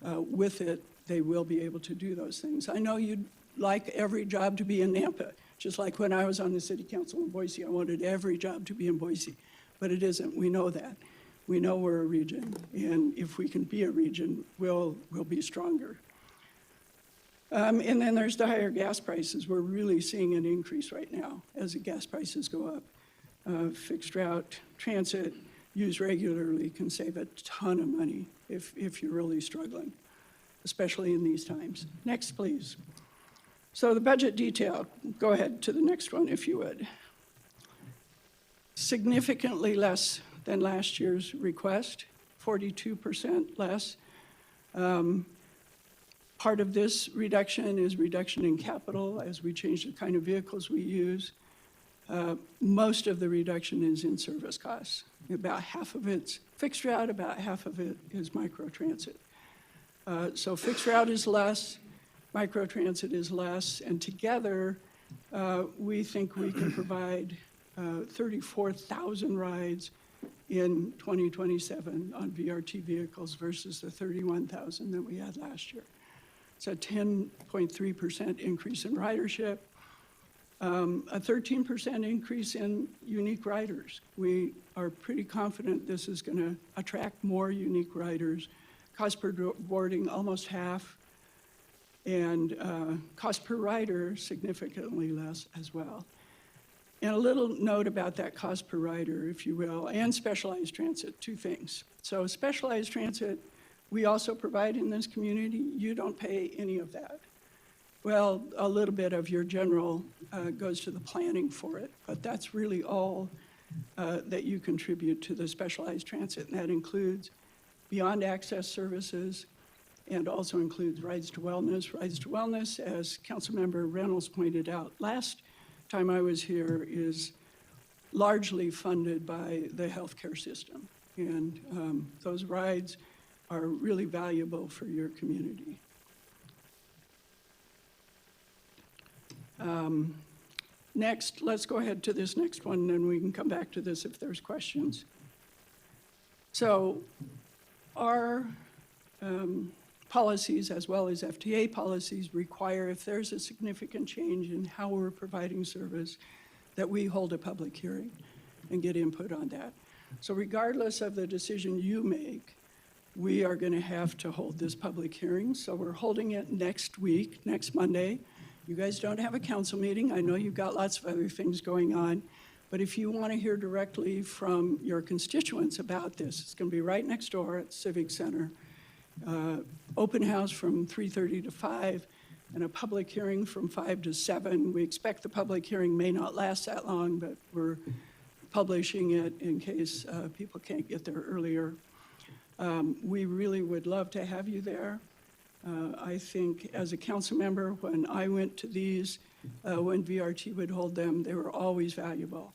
With it, they will be able to do those things. I know you'd like every job to be in Nampa, just like when I was on the city council in Boise, I wanted every job to be in Boise, but it isn't. We know that. We know we're a region, and if we can be a region, we'll be stronger. And then there's the higher gas prices. We're really seeing an increase right now as the gas prices go up. Fixed route transit used regularly can save a ton of money if you're really struggling, especially in these times. Next, please. So the budget detail, go ahead to the next one if you would. Significantly less than last year's request, 42% less. Part of this reduction is reduction in capital as we change the kind of vehicles we use. Most of the reduction is in service costs. About half of it's fixed route, about half of it is microtransit. So fixed route is less, microtransit is less, and together we think we can provide 34,000 rides in 2027 on VRT vehicles versus the 31,000 that we had last year. It's a 10.3% increase in ridership, a 13% increase in unique riders. We are pretty confident this is going to attract more unique riders. Cost per boarding almost half, and cost per rider significantly less as well. And a little note about that cost per rider, if you will, and specialized transit, two things. So specialized transit, we also provide in this community. You don't pay any of that. Well, a little bit of your general goes to the planning for it, but that's really all that you contribute to the specialized transit, and that includes beyond access services and also includes Rides to Wellness. Rides to Wellness, as Councilmember Reynolds pointed out last time I was here, is largely funded by the healthcare system. And those rides are really valuable for your community. Next, let's go ahead to this next one, and then we can come back to this if there's questions. So our policies, as well as FTA policies, require if there's a significant change in how we're providing service, that we hold a public hearing and get input on that. So regardless of the decision you make, we are going to have to hold this public hearing. So we're holding it next week, next Monday. You guys don't have a council meeting. I know you've got lots of other things going on. But if you want to hear directly from your constituents about this, it's going to be right next door at Civic Center. Open house from 3:30 to 5, and a public hearing from 5 to 7. We expect the public hearing may not last that long, but we're publishing it in case people can't get there earlier. We really would love to have you there. I think as a council member, when I went to these, when VRT would hold them, they were always valuable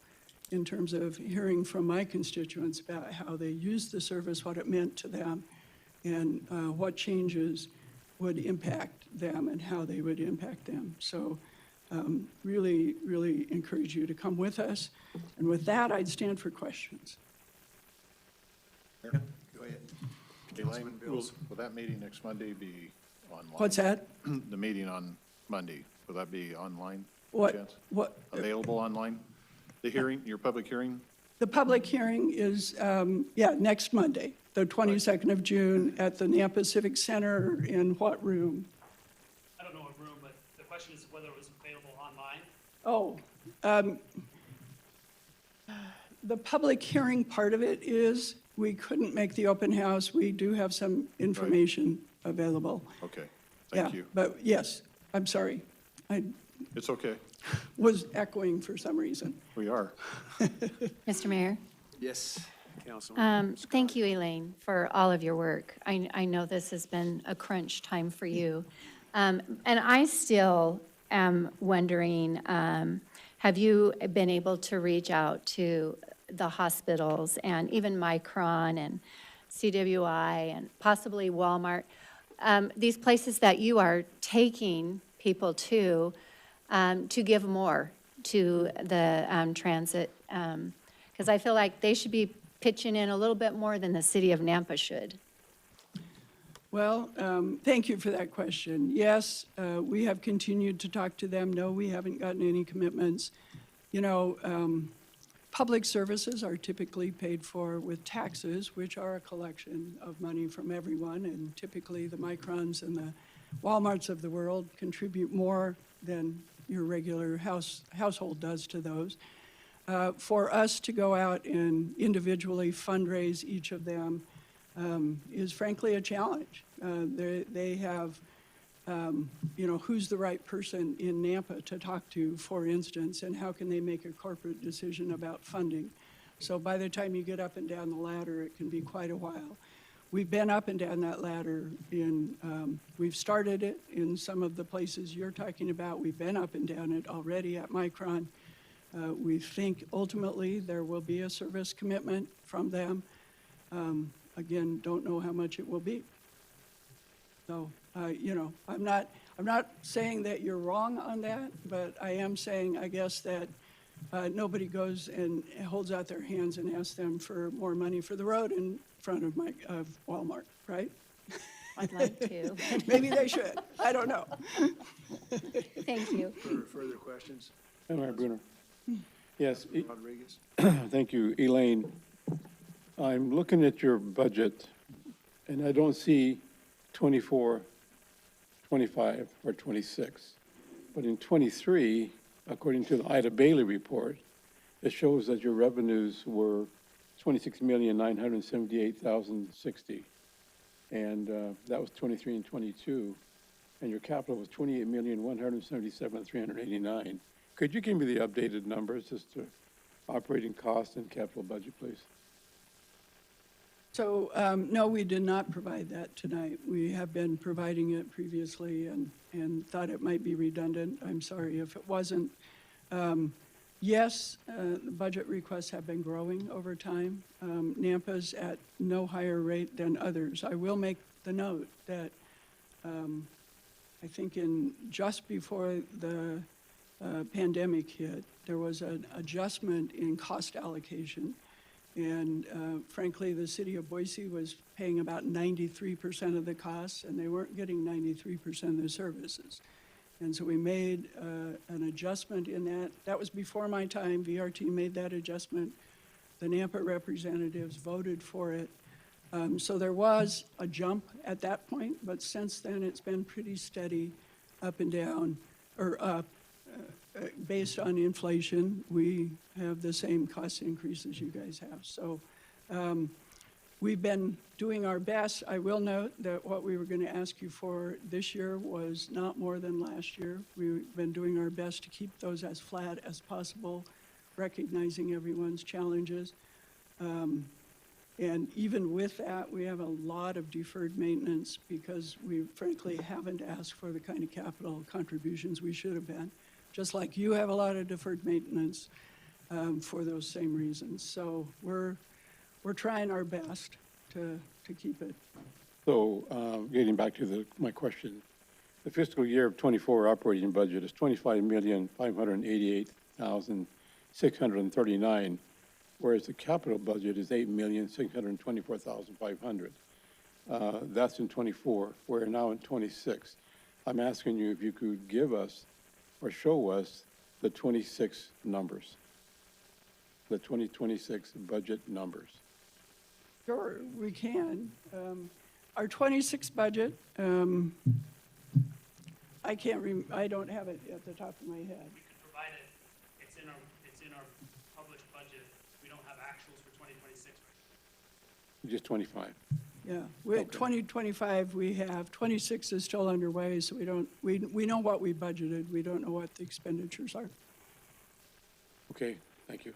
in terms of hearing from my constituents about how they used the service, what it meant to them, and what changes would impact them and how they would impact them. So really, really encourage you to come with us. And with that, I'd stand for questions. Go ahead. Elaine, will that meeting next Monday be online? What's that? The meeting on Monday, will that be online? What? Chance? What? Available online? The hearing, your public hearing? The public hearing is, next Monday, the 22nd of June at the Nampa Civic Center. In what room? I don't know what room, but the question is whether it was available online. Oh, the public hearing part of it is, we couldn't make the open house. We do have some information available. Okay, thank you. But yes, I'm sorry. I It's okay, was echoing for some reason. we are. Mr. Mayor, Yes, Councilman. thank you, Elaine, for all of your work. I know this has been a crunch time for you. And I still am wondering, have you been able to reach out to the hospitals and even Micron and CWI and possibly Walmart, these places that you are taking people to give more to the transit? Because I feel like they should be pitching in a little bit more than the city of Nampa should. Well, thank you for that question. Yes, we have continued to talk to them. No, we haven't gotten any commitments. You know, public services are typically paid for with taxes, which are a collection of money from everyone, and typically the Microns and the Walmarts of the world contribute more than your regular household does to those. For us to go out and individually fundraise each of them is frankly a challenge. They have, who's the right person in Nampa to talk to, for instance, and how can they make a corporate decision about funding? So by the time you get up and down the ladder, it can be quite a while. We've been up and down that ladder we've started it in some of the places you're talking about. We've been up and down it already at Micron. We think ultimately there will be a service commitment from them. Again, don't know how much it will be. So, I'm not saying that you're wrong on that, but I am saying, I guess, that nobody goes and holds out their hands and asks them for more money for the road in front of Walmart, right? I'd like to. Maybe they should. I don't know. Thank you. Further questions? Member Bruner. Yes, Rodriguez? thank you, Elaine. I'm looking at your budget, and I don't see 24, 25, or 26. But in 23, according to the Ida Bailey report, it shows that your revenues were 26,978,060. And that was 23 and 22. And your capital was 28,177,389. Could you give me the updated numbers as to operating costs and capital budget, please? So, no, we did not provide that tonight. We have been providing it previously and thought it might be redundant. I'm sorry if it wasn't. Yes, the budget requests have been growing over time. Nampa's at no higher rate than others. I will make the note that I think just before the pandemic hit, there was an adjustment in cost allocation. And frankly, the city of Boise was paying about 93% of the costs, and they weren't getting 93% of the services. And so we made an adjustment in that. That was before my time. VRT made that adjustment. The Nampa representatives voted for it. So there was a jump at that point, but since then it's been pretty steady up and down, or up. Based on inflation, we have the same cost increases you guys have. So we've been doing our best. I will note that what we were going to ask you for this year was not more than last year. We've been doing our best to keep those as flat as possible, recognizing everyone's challenges. And even with that, we have a lot of deferred maintenance because we frankly haven't asked for the kind of capital contributions we should have been. Just like you have a lot of deferred maintenance for those same reasons. So we're trying our best to keep it. So getting back to my question, the fiscal year of 24 operating budget is 25,588,639, whereas the capital budget is 8,624,500. That's in 24. We're now in 26. I'm asking you if you could give us or show us the 26 numbers, the 2026 budget numbers. Sure, we can. Our 26 budget, I don't have it at the top of my head. We can provide it, it's in our published budget. We don't have actuals for 2026 right now. Just 25. Yeah, we're at 2025, we have, 26 is still underway, so we know what we budgeted, we don't know what the expenditures are. Okay, thank you.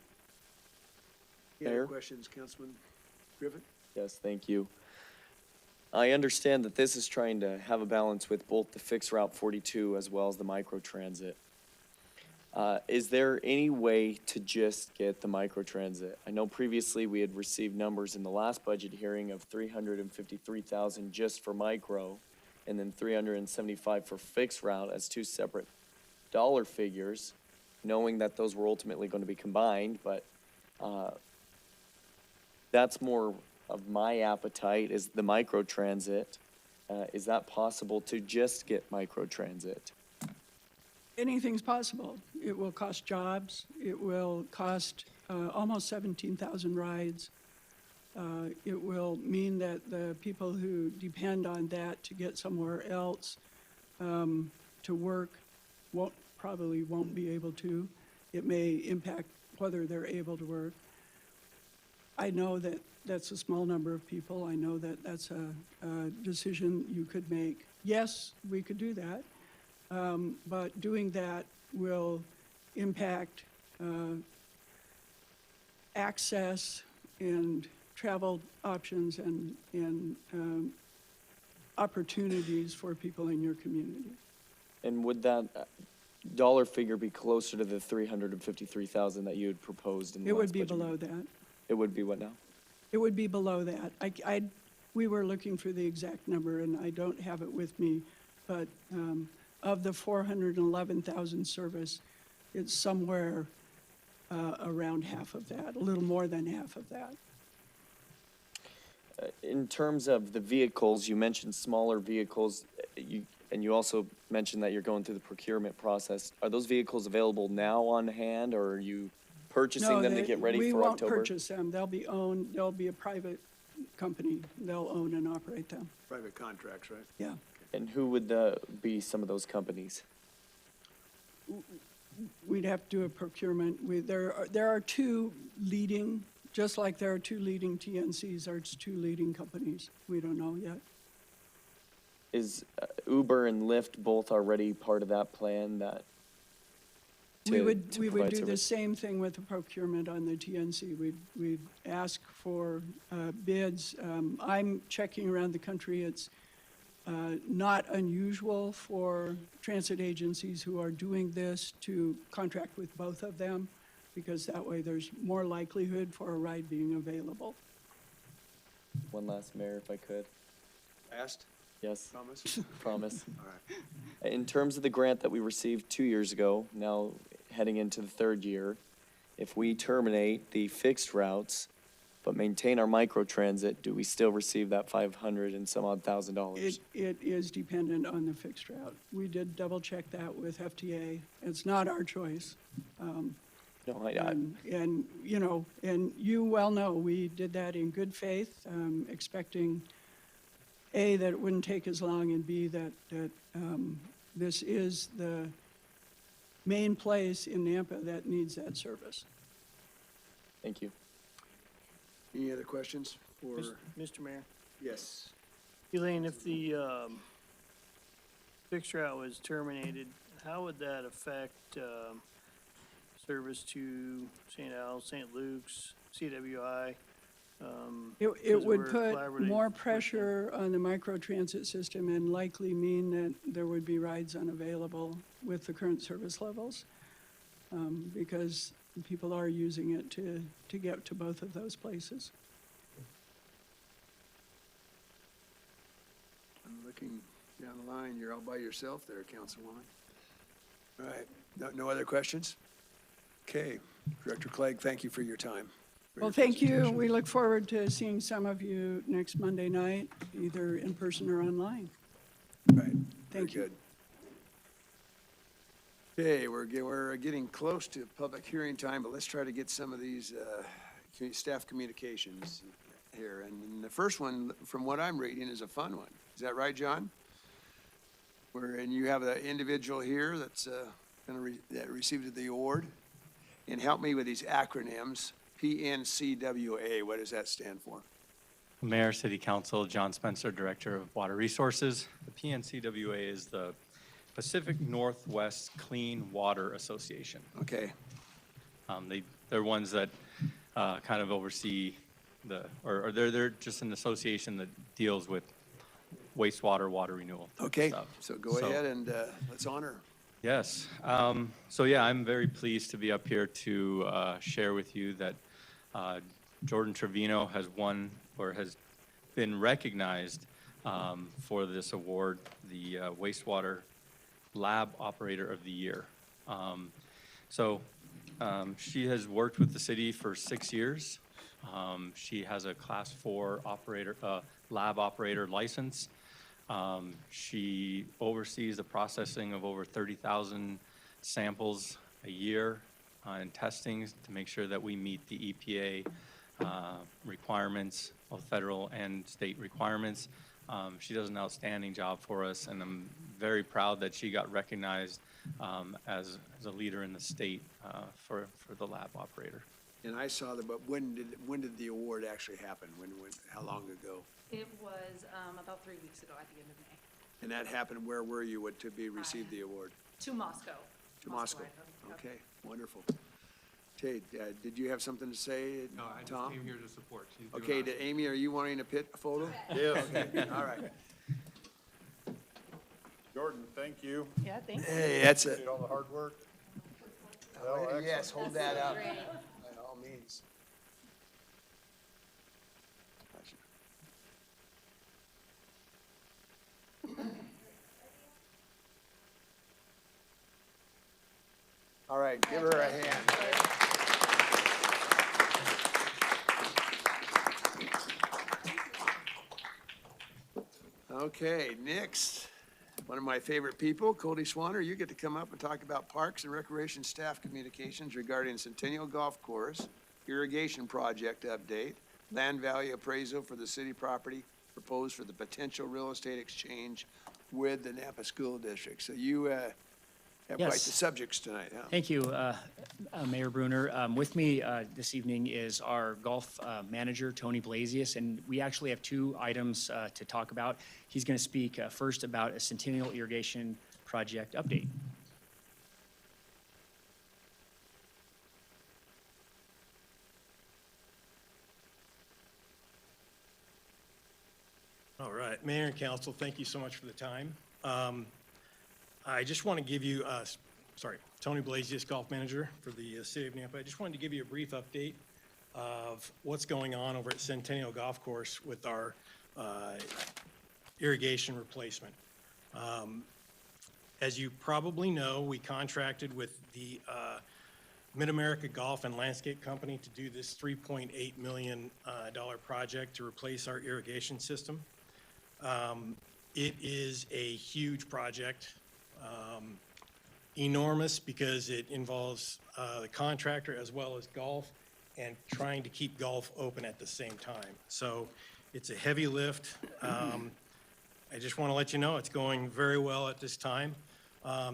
Any other Mayor? questions, Councilman Griffin? Yes, thank you. I understand that this is trying to have a balance with both the fixed Route 42 as well as the microtransit. Is there any way to just get the microtransit? I know previously we had received numbers in the last budget hearing of 353,000 just for micro, and then 375 for fixed route as two separate dollar figures, knowing that those were ultimately going to be combined, but that's more of my appetite is the microtransit. Is that possible to just get microtransit? Anything's possible. It will cost jobs, it will cost almost 17,000 rides. It will mean that the people who depend on that to get somewhere else to work probably won't be able to. It may impact whether they're able to work. I know that that's a small number of people. I know that that's a decision you could make. Yes, we could do that, but doing that will impact access and travel options and opportunities for people in your community. And would that dollar figure be closer to the 353,000 that you had proposed in the It last would be budget below meeting? that. It would be what now? It would be below that. We were looking for the exact number, and I don't have it with me, but of the 411,000 service, it's somewhere around half of that, a little more than half of that. In terms of the vehicles, you mentioned smaller vehicles, and you also mentioned that you're going through the procurement process. Are those vehicles available now on hand, or are you purchasing No, them to they- get ready for We won't October? purchase them. They'll be owned, they'll be a private company. They'll own and operate them. Private contracts, right? Yeah. And who would be some of those companies? We'd have to do a procurement. There are two leading, just like there are two leading TNCs, there's two leading companies. We don't know yet. Is Uber and Lyft both already part of that plan that? We to- would, to we would provide do the service? same thing with the procurement on the TNC. We'd ask for bids. I'm checking around the country. It's not unusual for transit agencies who are doing this to contract with both of them, because that way there's more likelihood for a ride being available. One last, Mayor, if I could. Asked? Yes, Promise? promise. All right. In terms of the grant that we received 2 years ago, now heading into the third year, if we terminate the fixed routes but maintain our microtransit, do we still receive that 500 and some odd $1,000? It is dependent on the fixed route. We did double check that with FTA. It's not our choice. No, And, you know, and you well know, we did that in good faith, expecting, A, that it wouldn't take as long, and B, that this is the main place in Nampa that needs that service. Thank you. Any other questions for, Mr. Mayor, yes? Elaine, if the fixed route was terminated, how would that affect service to St. Al, St. Luke's, CWI? It because would we're put collaborating more with them? pressure on the microtransit system and likely mean that there would be rides unavailable with the current service levels, because people are using it to get to both of those places. I'm looking down the line, you're all by yourself there, Councilwoman. All right, no other questions? Okay, Director Clegg, thank you for your time. for Well, your thank you. presentation. We look forward to seeing some of you next Monday night, either in person or online. Right, very Thank you. good. Okay, we're getting close to public hearing time, but let's try to get some of these staff communications here. And the first one, from what I'm reading, is a fun one. Is that right, John? And you have an individual here that's that received the award. And help me with these acronyms. PNCWA, what does that stand for? Mayor, City Council, John Spencer, Director of Water Resources. The PNCWA is the Pacific Northwest Clean Water Association. Okay, They're ones that kind of oversee or they're just an association that deals with wastewater, water renewal. okay, stuff. so go ahead and let's honor. Yes. So yeah, I'm very pleased to be up here to share with you that Jordan Trevino has won or has been recognized for this award, the Wastewater Lab Operator of the Year. She has worked with the city for 6 years. She has a Class 4 lab operator license. She oversees the processing of over 30,000 samples a year and testings to make sure that we meet the EPA requirements, both federal and state requirements. She does an outstanding job for us, and I'm very proud that she got recognized as a leader in the state for the lab operator. And I saw that, but when did the award actually happen? How long ago? It was about 3 weeks ago at the end of May, And that happened, where were you to be received the award? to Moscow. To Moscow? Idaho. Okay, wonderful. Okay, did you have something to say, No, I just Tom? came here to support. She's doing Okay, awesome. Amy, are you wanting a photo? Yes. Okay, all right. Jordan, thank you. Yeah, thank you. Hey, that's it. Appreciate all the hard work. Yes, hold that up, by all means. All right, give her a hand. Okay, next, one of my favorite people, Cody Swanner, you get to come up and talk about Parks and Recreation staff communications regarding Centennial Golf Course, irrigation project update, land value appraisal for the city property proposed for the potential real estate exchange with the Napa School District. So you have quite the Yes. subjects tonight, huh? Thank you, Mayor Bruner. With me this evening is our golf manager, Tony Blasius, and we actually have two items to talk about. He's going to speak first about a Centennial Irrigation Project update. All right, Mayor and Council, thank you so much for the time. I just want to give you, Tony Blasius, Golf Manager for the City of Nampa. I just wanted to give you a brief update of what's going on over at Centennial Golf Course with our irrigation replacement. As you probably know, we contracted with the Mid-America Golf and Landscape Company to do this $3.8 million project to replace our irrigation system. It is a huge project, enormous because it involves the contractor as well as golf and trying to keep golf open at the same time. So it's a heavy lift. I just want to let you know it's going very well at this time.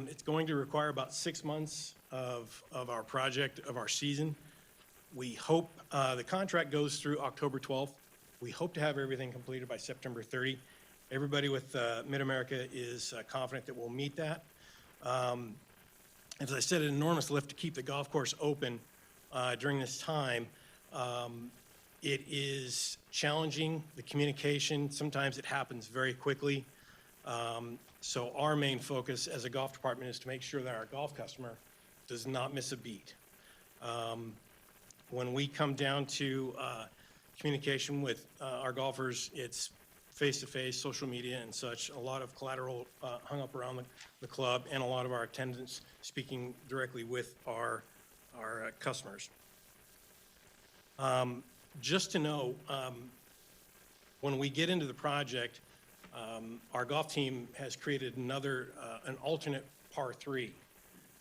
It's going to require about 6 months of our project, of our season. We hope, the contract goes through October 12th. We hope to have everything completed by September 30. Everybody with Mid-America is confident that we'll meet that. As I said, an enormous lift to keep the golf course open during this time. It is challenging, the communication. Sometimes it happens very quickly. So our main focus as a golf department is to make sure that our golf customer does not miss a beat. When we come down to communication with our golfers, it's face-to-face, social media and such, a lot of collateral hung up around the club, and a lot of our attendants speaking directly with our customers. Just to know, when we get into the project, our golf team has created an alternate par 3.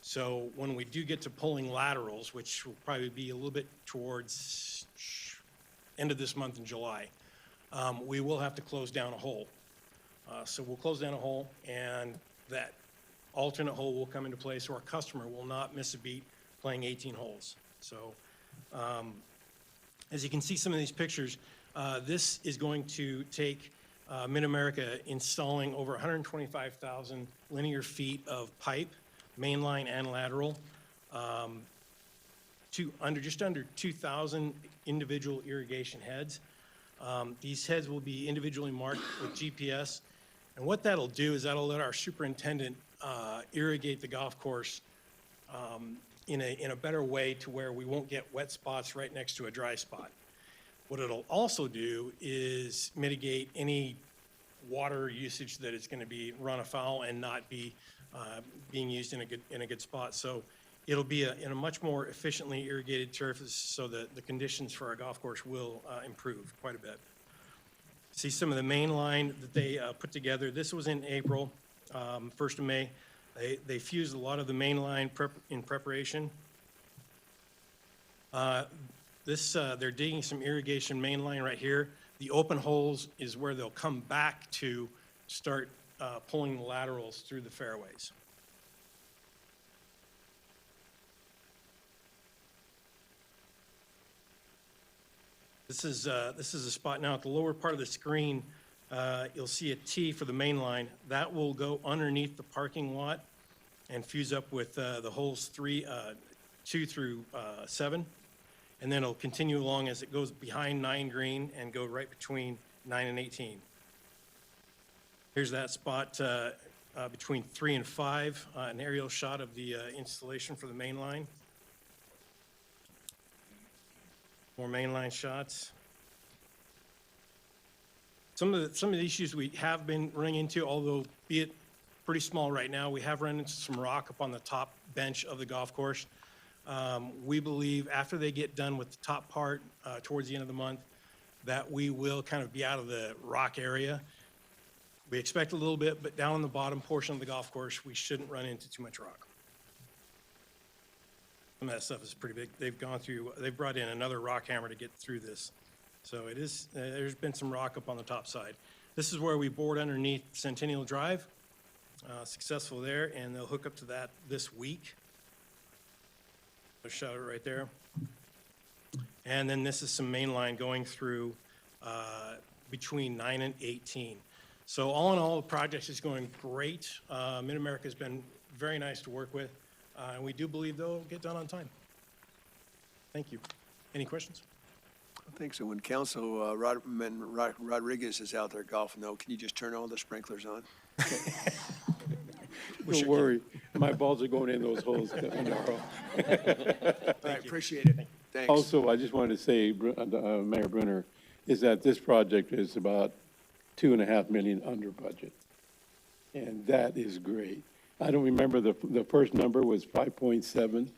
So when we do get to pulling laterals, which will probably be a little bit towards end of this month in July, we will have to close down a hole. So we'll close down a hole, and that alternate hole will come into place, so our customer will not miss a beat playing 18 holes. So as you can see some of these pictures, this is going to take Mid-America installing over 125,000 linear feet of pipe, mainline and lateral, just under 2,000 individual irrigation heads. These heads will be individually marked with GPS, and what that'll do is that'll let our superintendent irrigate the golf course in a better way to where we won't get wet spots right next to a dry spot. What it'll also do is mitigate any water usage that is going to be run afoul and not be being used in a good spot. So it'll be in a much more efficiently irrigated surface, so that the conditions for our golf course will improve quite a bit. See some of the main line that they put together. This was in April, 1st of May. They fused a lot of the main line in preparation. They're digging some irrigation main line right here. The open holes is where they'll come back to start pulling the laterals through the fairways. This is a spot now at the lower part of the screen. You'll see a T for the main line. That will go underneath the parking lot and fuse up with the holes 2 through 7. And then it'll continue along as it goes behind 9 green and go right between 9 and 18. Here's that spot between 3 and 5, an aerial shot of the installation for the main line. More mainline shots. Some of the issues we have been running into, although be it pretty small right now, we have run into some rock up on the top bench of the golf course. We believe after they get done with the top part towards the end of the month, that we will kind of be out of the rock area. We expect a little bit, but down on the bottom portion of the golf course, we shouldn't run into too much rock. Some of that stuff is pretty big. They've brought in another rock hammer to get through this. So it is, there's been some rock up on the top side. This is where we bored underneath Centennial Drive, successful there, and they'll hook up to that this week. I'll show it right there. And then this is some main line going through between 9 and 18. So all in all, the project is going great. Mid-America's been very nice to work with, and we do believe they'll get done on time. Thank you. Any questions? I think so. When Councilman Rodriguez is out there golfing, though, can you just turn all the sprinklers on? Don't worry, my balls are going in those holes tomorrow. I appreciate it. Thanks. Also, I just wanted to say, Mayor Brunner, is that this project is about $2.5 million under budget. And that is great. I don't remember, the first number was 5.7?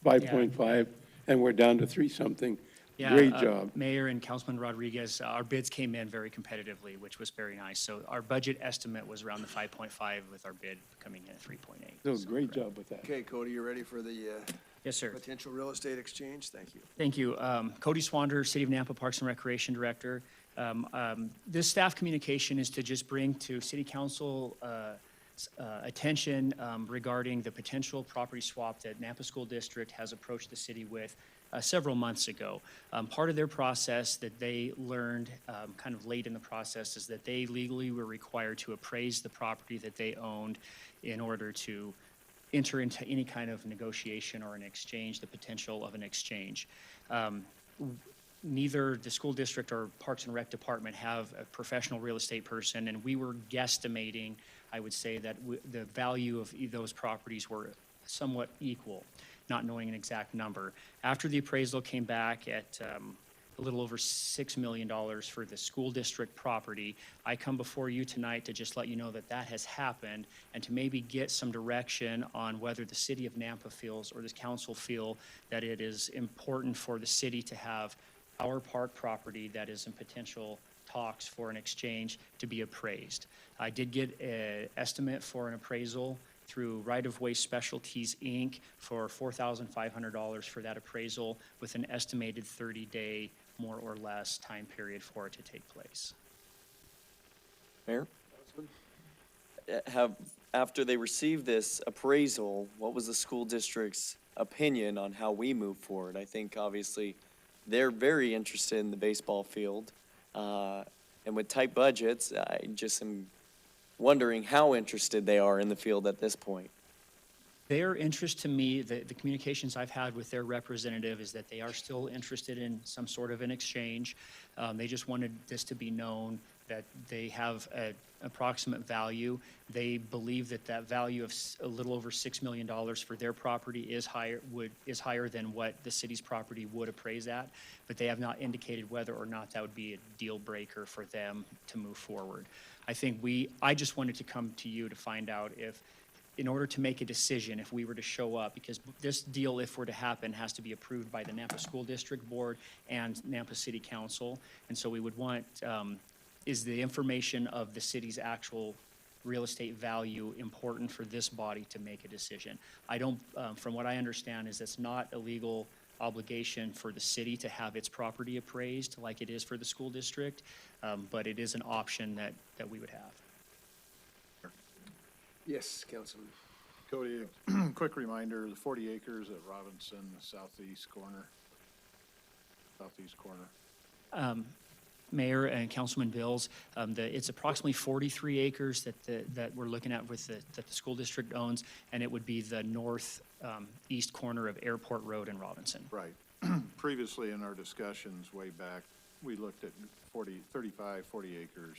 5.5, and we're down to 3-something. Yeah, Great job. Mayor and Councilman Rodriguez, our bids came in very competitively, which was very nice. So our budget estimate was around the 5.5 with our bid coming in at 3.8. So great job with that. Okay, Cody, you ready for the Yes, sir. potential real estate exchange? Thank you. Thank you. Cody Swander, City of Nampa Parks and Recreation Director. This staff communication is to just bring to City Council attention regarding the potential property swap that Nampa School District has approached the city with several months ago. Part of their process that they learned kind of late in the process is that they legally were required to appraise the property that they owned in order to enter into any kind of negotiation or an exchange, the potential of an exchange. Neither the school district or Parks and Rec Department have a professional real estate person, and we were guesstimating, I would say, that the value of those properties were somewhat equal, not knowing an exact number. After the appraisal came back at a little over $6 million for the school district property, I come before you tonight to just let you know that that has happened and to maybe get some direction on whether the city of Nampa feels or this council feel that it is important for the city to have our park property that is in potential talks for an exchange to be appraised. I did get an estimate for an appraisal through Right of Way Specialties, Inc. for $4,500 for that appraisal with an estimated 30-day, more or less, time period for it to take place. Mayor? After they received this appraisal, what was the school district's opinion on how we move forward? I think obviously they're very interested in the baseball field. And with tight budgets, I just am wondering how interested they are in the field at this point. Their interest to me, the communications I've had with their representative is that they are still interested in some sort of an exchange. They just wanted this to be known that they have an approximate value. They believe that that value of a little over $6 million for their property is higher than what the city's property would appraise at, but they have not indicated whether or not that would be a deal breaker for them to move forward. I just wanted to come to you to find out if, in order to make a decision, if we were to show up, because this deal, if were to happen, has to be approved by the Nampa School District Board and Nampa City Council. And so we would want, is the information of the city's actual real estate value important for this body to make a decision? I don't, from what I understand, is it's not a legal obligation for the city to have its property appraised like it is for the school district, but it is an option that we would have. Yes, Councilman. Cody, quick reminder, the 40 acres at Robinson, the southeast corner. Mayor and Councilman Bills, it's approximately 43 acres that we're looking at that the school district owns, and it would be the north east corner of Airport Road in Robinson. Right. Previously in our discussions way back, we looked at 40 acres.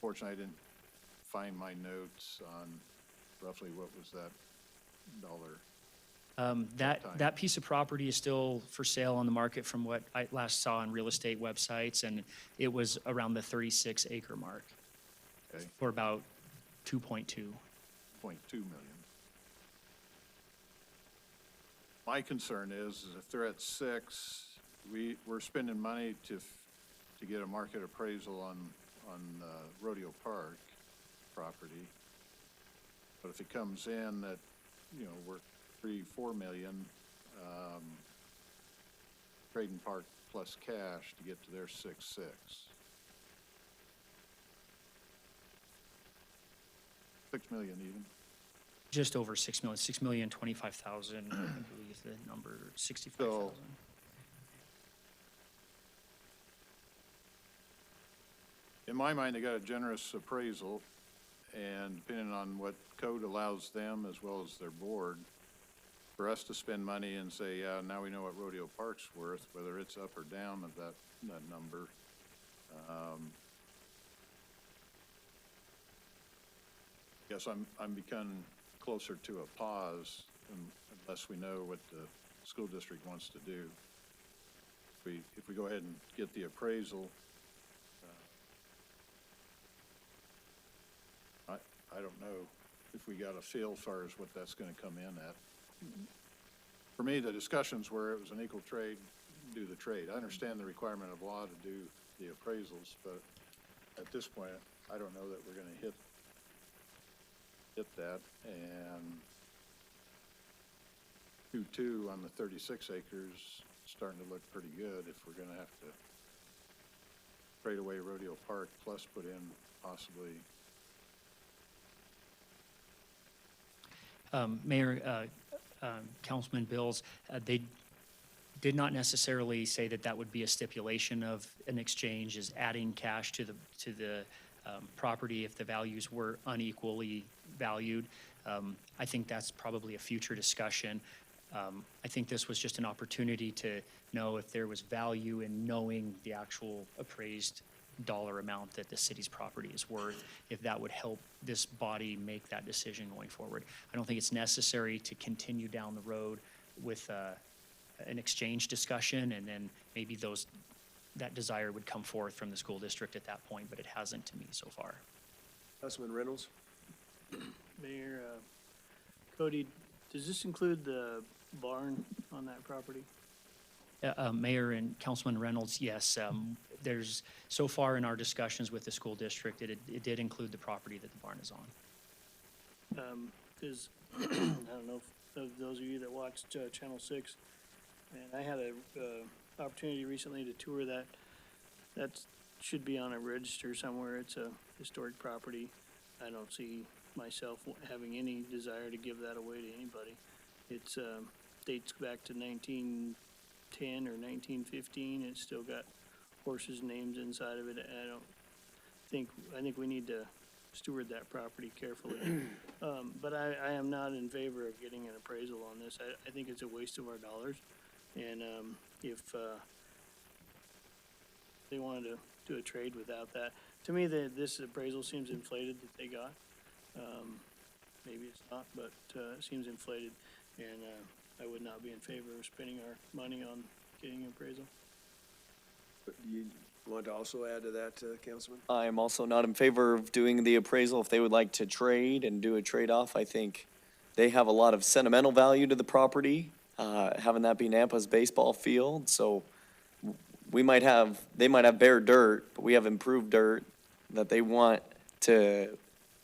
Fortunately, I didn't find my notes on roughly what was that dollar. That piece of property is still for sale on the market from what I last saw on real estate websites, and it was around the 36 acre mark. Okay. For about 2.2. 2.2 million. My concern is if they're at 6, we're spending money to get a market appraisal on Rodeo Park property. But if it comes in that, we're 3-4 million, Trading Park plus cash to get to their 6.6. $6 million even. Just over 6 million, 6,025,000, I believe the number, 65,000. In my mind, they got a generous appraisal, and depending on what code allows them as well as their board, for us to spend money and say, yeah, now we know what Rodeo Park's worth, whether it's up or down of that number. Guess I'm becoming closer to a pause unless we know what the school district wants to do. If we go ahead and get the appraisal, I don't know if we got a feel as far as what that's going to come in at. For me, the discussions where it was an equal trade, do the trade. I understand the requirement of law to do the appraisals, but at this point, I don't know that we're going to hit that. And 2.2 on the 36 acres starting to look pretty good if we're going to have to trade away Rodeo Park plus put in possibly. Mayor, Councilman Bills, they did not necessarily say that that would be a stipulation of an exchange, is adding cash to the property if the values were unequally valued. I think that's probably a future discussion. I think this was just an opportunity to know if there was value in knowing the actual appraised dollar amount that the city's property is worth, if that would help this body make that decision going forward. I don't think it's necessary to continue down the road with an exchange discussion, and then maybe that desire would come forth from the school district at that point, but it hasn't to me so far. Councilman Reynolds? Mayor, Cody, does this include the barn on that property? Mayor and Councilman Reynolds, yes. There's, so far in our discussions with the school district, it did include the property that the barn is on. Because, I don't know if those of you that watched Channel 6, and I had a opportunity recently to tour that. That should be on a register somewhere. It's a historic property. I don't see myself having any desire to give that away to anybody. It's dates back to 1910 or 1915. It's still got horses' names inside of it. I think we need to steward that property carefully. But I am not in favor of getting an appraisal on this. I think it's a waste of our dollars. And if they wanted to do a trade without that, to me, this appraisal seems inflated that they got. Maybe it's not, but it seems inflated. And I would not be in favor of spending our money on getting an appraisal. Do you want to also add to that, Councilman? I'm also not in favor of doing the appraisal. If they would like to trade and do a trade-off, I think they have a lot of sentimental value to the property, having that be Nampa's baseball field. So they might have bare dirt, but we have improved dirt that they want to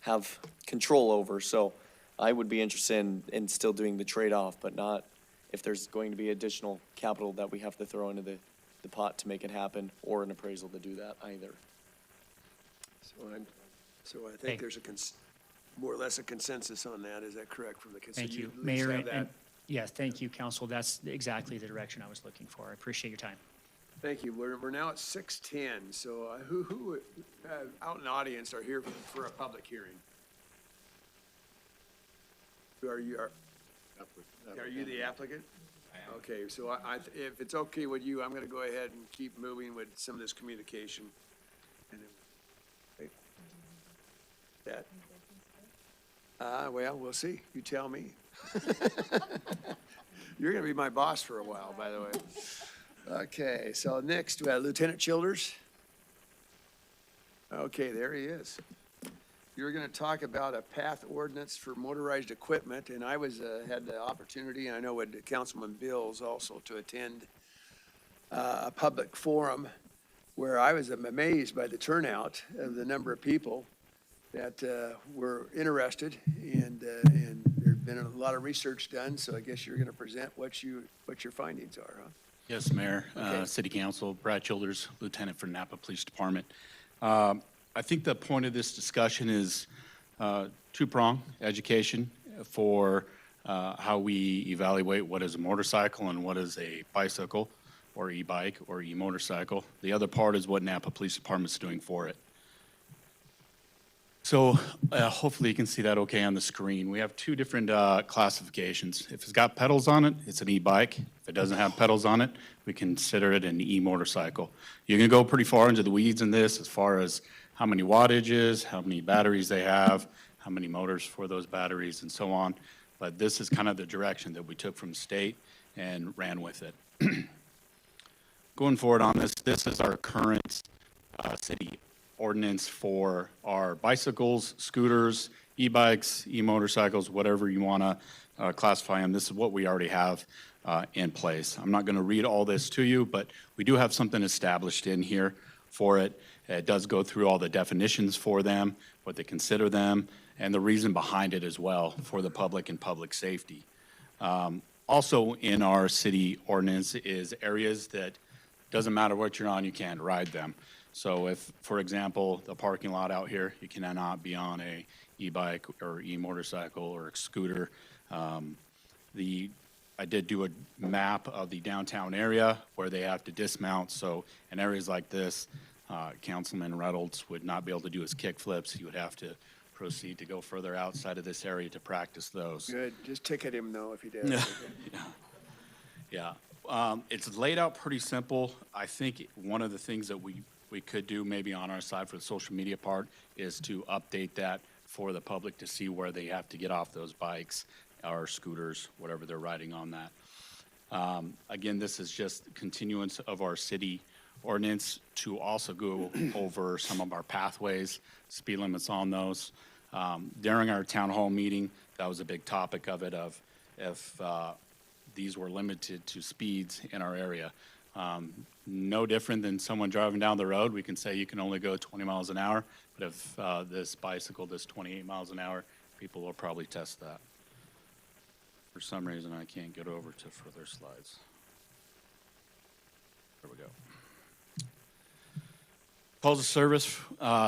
have control over. So I would be interested in still doing the trade-off, but not if there's going to be additional capital that we have to throw into the pot to make it happen, or an appraisal to do that either. So I think there's more or less a consensus on that. Is that correct from the? Thank you, Mayor. And yes, thank you, Council. That's exactly the direction I was looking for. I appreciate your time. Thank you. We're now at 6:10. So who out in the audience are here for a public hearing? Are you the applicant? Okay, so if it's okay with you, I'm going to go ahead and keep moving with some of this communication. Well, we'll see. You tell me. You're going to be my boss for a while, by the way. Okay, so next we have Lieutenant Childers. Okay, there he is. You're going to talk about a path ordinance for motorized equipment, and I had the opportunity, and I know with Councilman Bills also, to attend a public forum where I was amazed by the turnout of the number of people that were interested, and there's been a lot of research done, so I guess you're going to present what your findings are, huh? Yes, Mayor, Okay. City Council, Brad Childers, Lieutenant for Napa Police Department. I think the point of this discussion is two-prong education for how we evaluate what is a motorcycle and what is a bicycle or e-bike or e-motorcycle. The other part is what Napa Police Department's doing for it. So hopefully you can see that okay on the screen. We have two different classifications. If it's got pedals on it, it's an e-bike. If it doesn't have pedals on it, we consider it an e-motorcycle. You can go pretty far into the weeds in this as far as how many wattages, how many batteries they have, how many motors for those batteries, and so on. But this is kind of the direction that we took from state and ran with it. Going forward on this, this is our current city ordinance for our bicycles, scooters, e-bikes, e-motorcycles, whatever you want to classify them. This is what we already have in place. I'm not going to read all this to you, but we do have something established in here for it. It does go through all the definitions for them, what they consider them, and the reason behind it as well for the public and public safety. Also in our city ordinance is areas that doesn't matter what you're on, you can't ride them. So if, for example, the parking lot out here, you cannot be on a e-bike or e-motorcycle or a scooter. I did do a map of the downtown area where they have to dismount. So in areas like this, Councilman Reynolds would not be able to do his kick flips. He would have to proceed to go further outside of this area to practice those. Good, just ticket him though if he does. Yeah, it's laid out pretty simple. I think one of the things that we could do maybe on our side for the social media part is to update that for the public to see where they have to get off those bikes or scooters, whatever they're riding on that. Again, this is just continuance of our city ordinance to also go over some of our pathways, speed limits on those. During our town hall meeting, that was a big topic of it, of if these were limited to speeds in our area. No different than someone driving down the road. We can say you can only go 20 miles an hour, but if this bicycle does 28 miles an hour, people will probably test that. For some reason, I can't get over to further slides. There we go. Calls of service,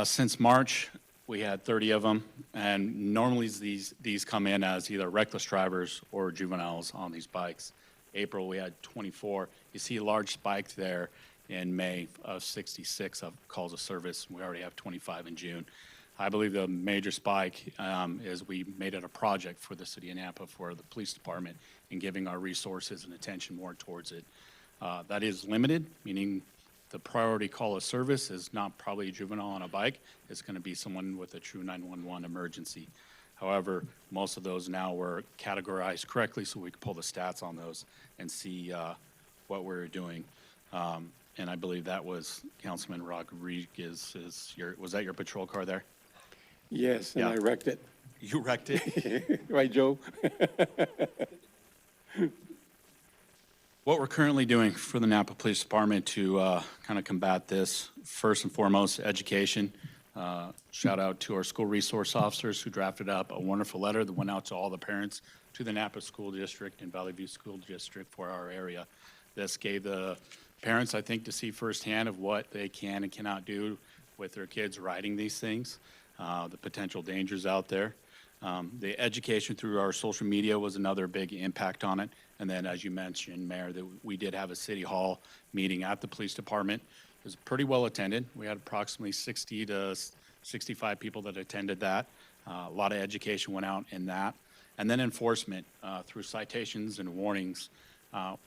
since March, we had 30 of them, and normally these come in as either reckless drivers or juveniles on these bikes. April, we had 24. You see a large spike there in May of 66 of calls of service. We already have 25 in June. I believe the major spike is we made it a project for the city of Napa for the police department in giving our resources and attention more towards it. That is limited, meaning the priority call of service is not probably a juvenile on a bike. It's going to be someone with a true 911 emergency. However, most of those now were categorized correctly, so we could pull the stats on those and see what we're doing. And I believe that was Councilman Rodriguez. Was that your patrol car there? Yes, and Yeah. I wrecked it. You wrecked it? Right, Joe? What we're currently doing for the Napa Police Department to kind of combat this, first and foremost, education. Shout out to our school resource officers who drafted up a wonderful letter that went out to all the parents to the Napa School District and Valley View School District for our area. This gave the parents, I think, to see firsthand of what they can and cannot do with their kids riding these things, the potential dangers out there. The education through our social media was another big impact on it. And then, as you mentioned, Mayor, that we did have a City Hall meeting at the police department. It was pretty well attended. We had approximately 60 to 65 people that attended that. A lot of education went out in that. And then enforcement through citations and warnings.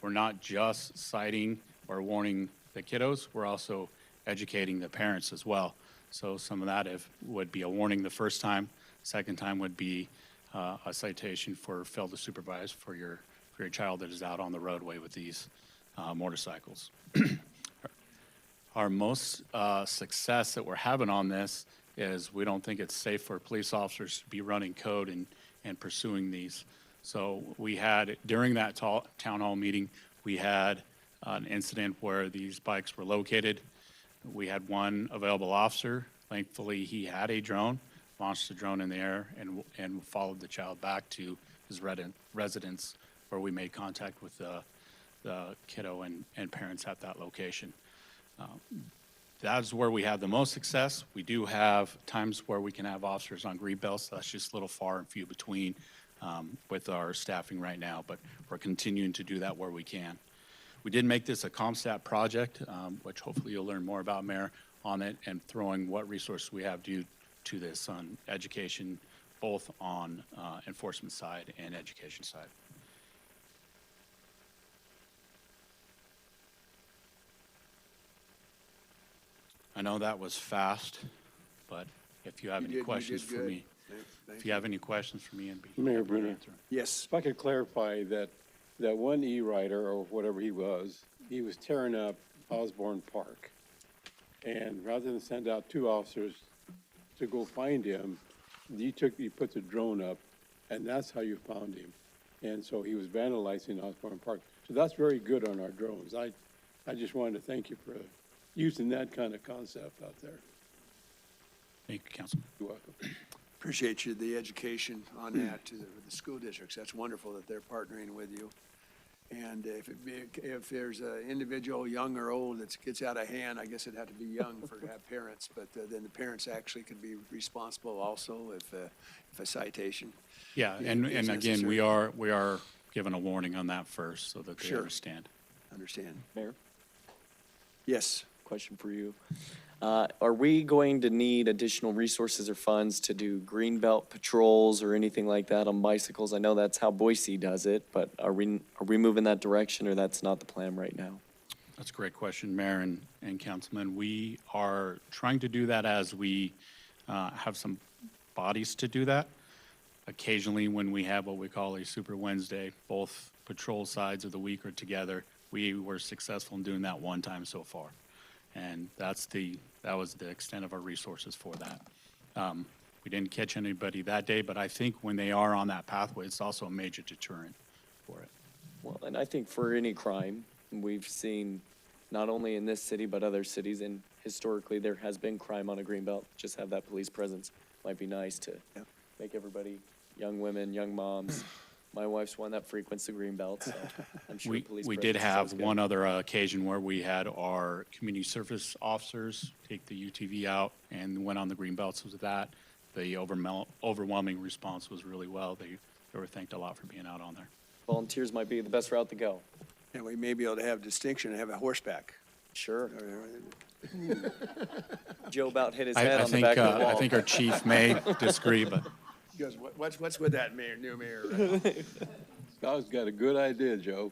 We're not just citing or warning the kiddos, we're also educating the parents as well. So some of that would be a warning the first time. Second time would be a citation for fail to supervise for your child that is out on the roadway with these motorcycles. Our most success that we're having on this is we don't think it's safe for police officers to be running code and pursuing these. So we had, during that town hall meeting, we had an incident where these bikes were located. We had one available officer. Thankfully, he had a drone, launched the drone in the air, and followed the child back to his residence, where we made contact with the kiddo and parents at that location. That's where we have the most success. We do have times where we can have officers on green belts. That's just a little far and few between with our staffing right now, but we're continuing to do that where we can. We did make this a CompStat project, which hopefully you'll learn more about, Mayor, on it, and throwing what resources we have due to this on education, both on enforcement side and education side. I know that was fast, but if you have any questions for me, if you have any questions for me, I'd be Mayor happy to Bruner. answer. Yes. If I could clarify that one E-rider, or whatever he was tearing up Osborne Park. And rather than send out 2 officers to go find him, you put the drone up, and that's how you found him. And so he was vandalizing Osborne Park. So that's very good on our drones. I just wanted to thank you for using that kind of concept out there. Thank you, Councilman. You're welcome. Appreciate you, the education on that to the school districts. That's wonderful that they're partnering with you. And if there's an individual, young or old, that gets out of hand, I guess it'd have to be young to have parents, but then the parents actually could be responsible also if a citation. Yeah, is and again, necessary. we are given a warning on that first so that they Sure. understand. Understand. Mayor, Yes. question for you. Are we going to need additional resources or funds to do greenbelt patrols or anything like that on bicycles? I know that's how Boise does it, but are we moving that direction, or that's not the plan right now? That's a great question, Mayor and Councilman. We are trying to do that as we have some bodies to do that. Occasionally, when we have what we call a Super Wednesday, both patrol sides of the week are together. We were successful in doing that one time so far. And that was the extent of our resources for that. We didn't catch anybody that day, but I think when they are on that pathway, it's also a major deterrent for it. Well, and I think for any crime, we've seen not only in this city, but other cities, and historically, there has been crime on a greenbelt. Just have that police presence might be nice to make everybody, young women, young moms. My wife's one that frequents the greenbelt, so I'm sure police We presence did is have always good. one other occasion where we had our community service officers take the UTV out and went on the green belts with that. The overwhelming response was really well. They were thanked a lot for being out on there. Volunteers might be the best route to go. And we may be able to have distinction and have a horseback. Sure. Joe about hit his I head on the think, back of the wall. I think our chief may disagree, but He goes, what's with that new mayor? Scott's got a good idea, Joe.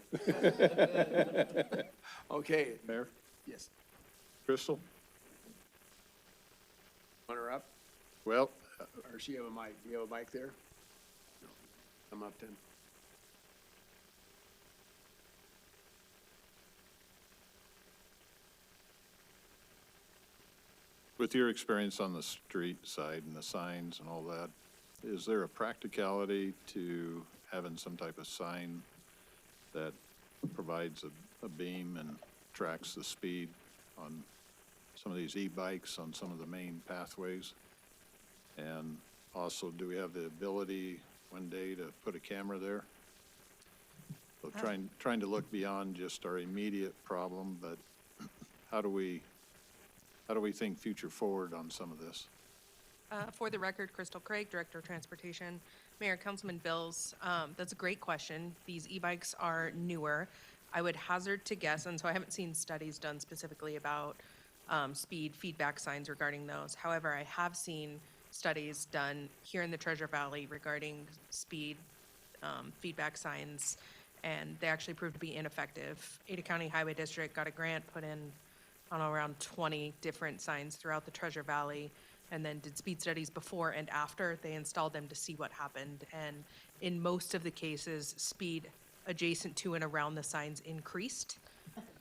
Okay. Mayor? Yes. Crystal? Want her up? Well, Or she have a mic? You have a mic there? No. Come up then. with your experience on the street side and the signs and all that, is there a practicality to having some type of sign that provides a beam and tracks the speed on some of these e-bikes on some of the main pathways? And also, do we have the ability one day to put a camera there? So trying to look beyond just our immediate problem, but how do we think future forward on some of this? For the record, Crystal Craig, Director of Transportation. Mayor, Councilman Bills, that's a great question. These e-bikes are newer. I would hazard to guess, and so I haven't seen studies done specifically about speed feedback signs regarding those. However, I have seen studies done here in the Treasure Valley regarding speed feedback signs, and they actually proved to be ineffective. Ada County Highway District got a grant, put in, I don't know, around 20 different signs throughout the Treasure Valley, and then did speed studies before and after. They installed them to see what happened. And in most of the cases, speed adjacent to and around the signs increased.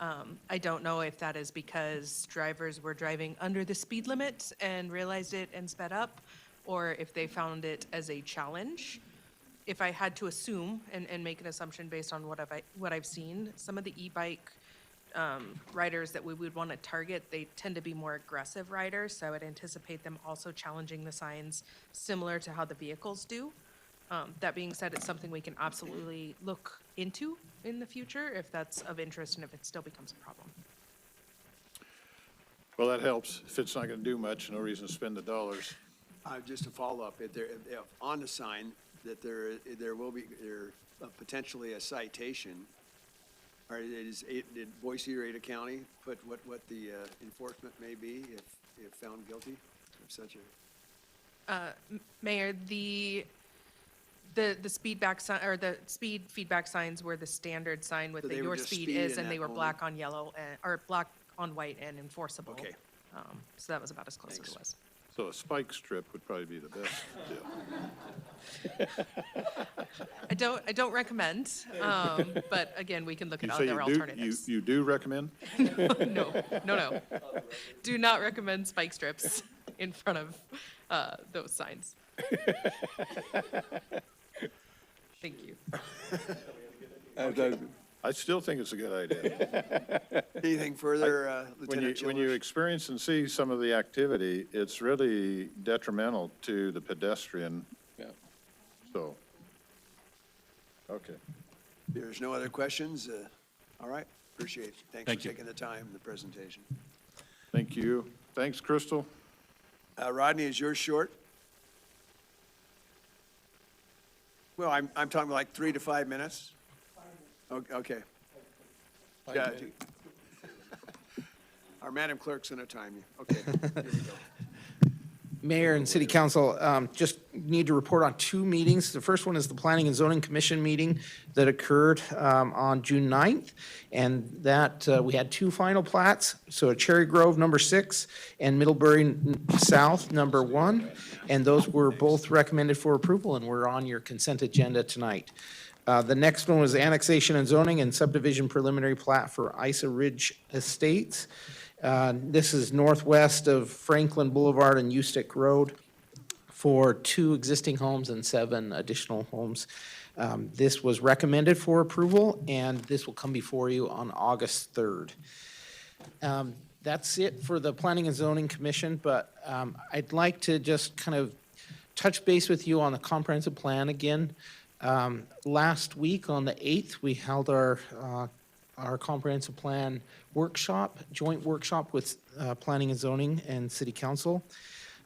I don't know if that is because drivers were driving under the speed limit and realized it and sped up, or if they found it as a challenge. If I had to assume and make an assumption based on what I've seen, some of the e-bike riders that we would want to target, they tend to be more aggressive riders, so I would anticipate them also challenging the signs similar to how the vehicles do. That being said, it's something we can absolutely look into in the future if that's of interest and if it still becomes a problem. Well, that helps. If it's not going to do much, no reason to spend the dollars. Just a follow-up, if on the sign, that there will be, potentially a citation, or did Boise or Ada County put what the enforcement may be if found guilty of such a? Mayor, the speed feedback signs were the standard sign with So the they were your just speed speed is, in and they that were only? black on yellow, or black on white and enforceable. Okay. So that was about as close as it Thanks. was. So a spike strip would probably be the best deal. I don't recommend, but again, we can look at You say other you do, alternatives. you do recommend? No. Do not recommend spike strips in front of those signs. Thank you. I still think it's a good idea. Anything further, When Lieutenant you Childers? experience and see some of the activity, it's really detrimental to the pedestrian. Yeah. So, okay. There's no other questions? All right, appreciate it. Thanks Thank for you. taking the time, the presentation. Thank you. Thanks, Crystal. Rodney, is yours short? Well, I'm talking like 3 to 5 minutes? Okay. Yeah. Our Madam Clerk's gonna time you. Okay, here we go. Mayor and City Council, just need to report on two meetings. The first one is the Planning and Zoning Commission meeting that occurred on June 9th. And that, we had two final plats, so Cherry Grove, number 6, and Middlebury South, number 1. And those were both recommended for approval and were on your consent agenda tonight. The next one was annexation and zoning and subdivision preliminary plat for Isa Ridge Estates. This is northwest of Franklin Boulevard and Ustick Road for 2 existing homes and 7 additional homes. This was recommended for approval, and this will come before you on August 3rd. That's it for the Planning and Zoning Commission, but I'd like to just kind of touch base with you on the comprehensive plan again. Last week, on the 8th, we held our comprehensive plan workshop, joint workshop with Planning and Zoning and City Council.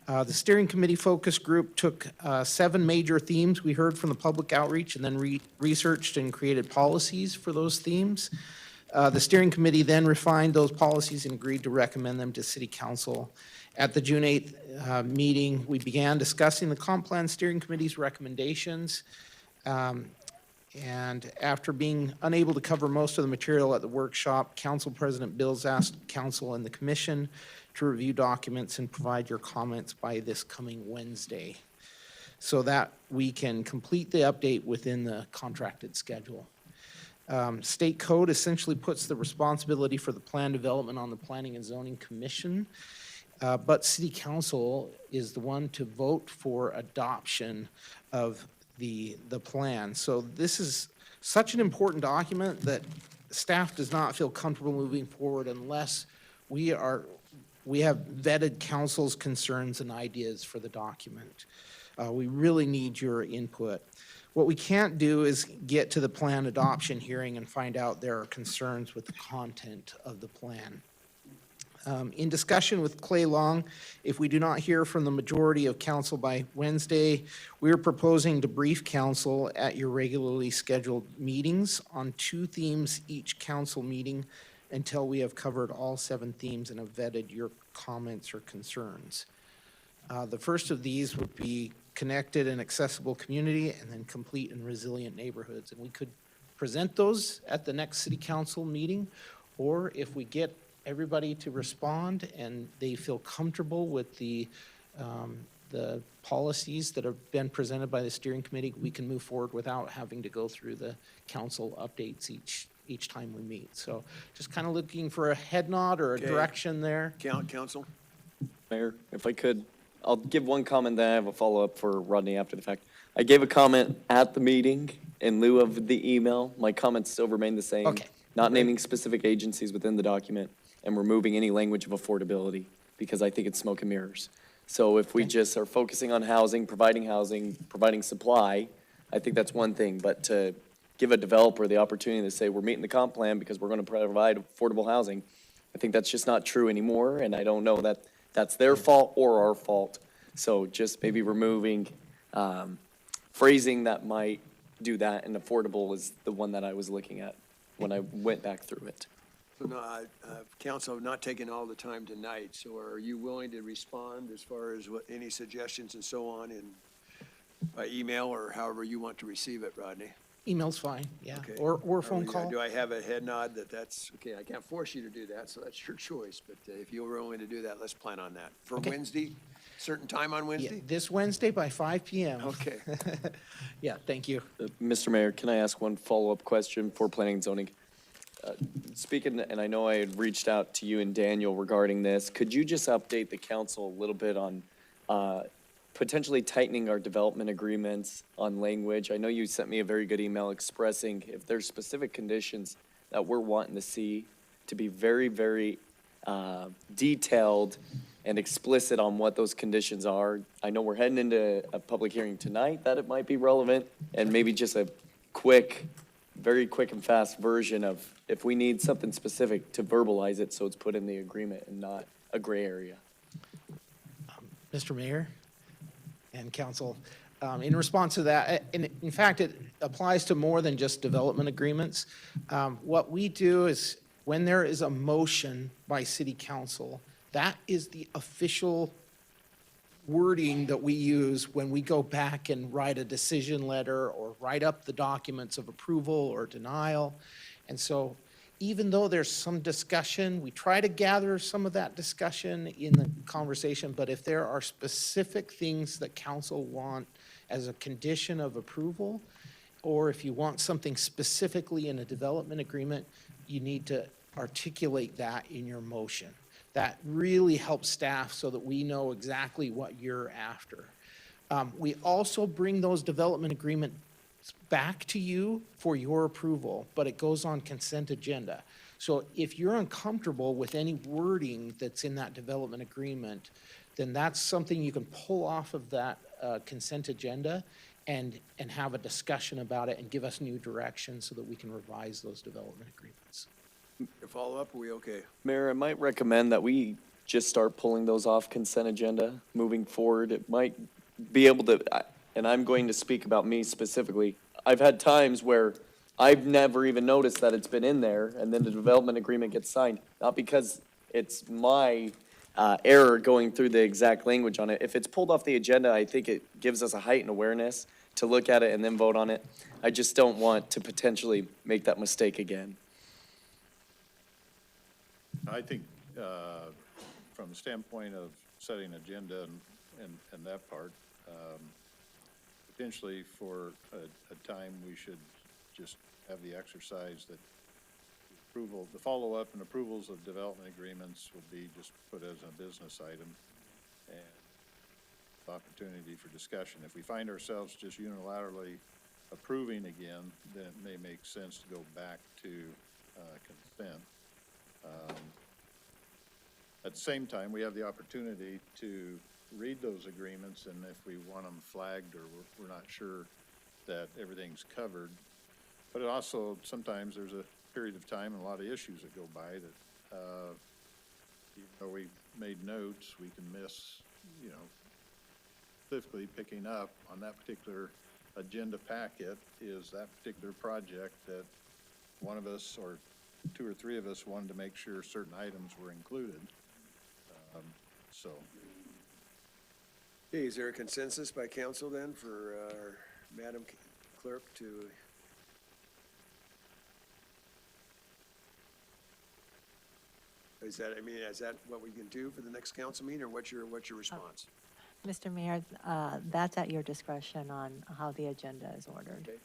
The steering committee focus group took 7 major themes we heard from the public outreach and then researched and created policies for those themes. The steering committee then refined those policies and agreed to recommend them to City Council. At the June 8th meeting, we began discussing the comp plan steering committee's recommendations. And after being unable to cover most of the material at the workshop, Council President Bills asked Council and the Commission to review documents and provide your comments by this coming Wednesday, so that we can complete the update within the contracted schedule. State code essentially puts the responsibility for the plan development on the Planning and Zoning Commission, but City Council is the one to vote for adoption of the plan. So this is such an important document that staff does not feel comfortable moving forward unless we have vetted council's concerns and ideas for the document. We really need your input. What we can't do is get to the plan adoption hearing and find out there are concerns with the content of the plan. In discussion with Clay Long, if we do not hear from the majority of council by Wednesday, we are proposing to brief council at your regularly scheduled meetings on 2 themes each council meeting until we have covered all 7 themes and have vetted your comments or concerns. The first of these would be connected and accessible community, and then complete and resilient neighborhoods. And we could present those at the next city council meeting, or if we get everybody to respond and they feel comfortable with the policies that have been presented by the steering committee, we can move forward without having to go through the council updates each time we meet. So just kind of looking for a head nod or a Okay. direction there. Council? Mayor, if I could, I'll give one comment, then I have a follow-up for Rodney after the fact. I gave a comment at the meeting in lieu of the email. My comments still remain the same. Okay. not naming specific agencies within the document, and removing any language of affordability, because I think it's smoke and mirrors. So if we just are focusing on housing, providing supply, I think that's one thing, but to give a developer the opportunity to say, we're meeting the comp plan because we're gonna provide affordable housing, I think that's just not true anymore, and I don't know that that's their fault or our fault. So just maybe removing, phrasing that might do that, and affordable is the one that I was looking at when I went back through it. So no, council, have not taken all the time tonight, so are you willing to respond as far as what, any suggestions and so on in, by email or however you want to receive it, Rodney? Email's fine, yeah, Okay. or phone call. Do I have a head nod that that's, okay, I can't force you to do that, so that's your choice, but if you're willing to do that, let's plan on that. For Okay. Wednesday, certain time on Yeah, Wednesday? this Wednesday by 5 PM. Okay. Yeah, thank you. Mr. Mayor, can I ask one follow-up question for planning and zoning? Speaking, and I know I had reached out to you and Daniel regarding this, could you just update the council a little bit on potentially tightening our development agreements on language? I know you sent me a very good email expressing if there's specific conditions that we're wanting to see to be very, very detailed and explicit on what those conditions are. I know we're heading into a public hearing tonight that it might be relevant, and maybe just a quick, very quick and fast version of if we need something specific to verbalize it so it's put in the agreement and not a gray area. Mr. Mayor and council, in response to that, and in fact, it applies to more than just development agreements. What we do is when there is a motion by city council, that is the official wording that we use when we go back and write a decision letter or write up the documents of approval or denial. And so even though there's some discussion, we try to gather some of that discussion in the conversation, but if there are specific things that council want as a condition of approval, or if you want something specifically in a development agreement, you need to articulate that in your motion. That really helps staff so that we know exactly what you're after. We also bring those development agreements back to you for your approval, but it goes on consent agenda. So if you're uncomfortable with any wording that's in that development agreement, then that's something you can pull off of that consent agenda and have a discussion about it and give us new direction so that we can revise those development agreements. Follow up, are we okay? Mayor, I might recommend that we just start pulling those off consent agenda moving forward. It might be able to, and I'm going to speak about me specifically. I've had times where I've never even noticed that it's been in there, and then the development agreement gets signed, not because it's my error going through the exact language on it. If it's pulled off the agenda, I think it gives us a heightened awareness to look at it and then vote on it. I just don't want to potentially make that mistake again. I think, from the standpoint of setting agenda and that part, potentially for a time, we should just have the exercise that the follow-up and approvals of development agreements would be just put as a business item and opportunity for discussion. If we find ourselves just unilaterally approving again, then it may make sense to go back to consent. At the same time, we have the opportunity to read those agreements, and if we want them flagged or we're not sure that everything's covered. But it also, sometimes there's a period of time and a lot of issues that go by that, even though we've made notes, we can miss, specifically picking up on that particular agenda packet is that particular project that one of us or two or three of us wanted to make sure certain items were included. So. Okay, is there a consensus by council then for our Madam Clerk to? Is that what we can do for the next council meeting, or what's your response? Mr. Mayor, that's at your discretion on how the agenda is ordered. Okay.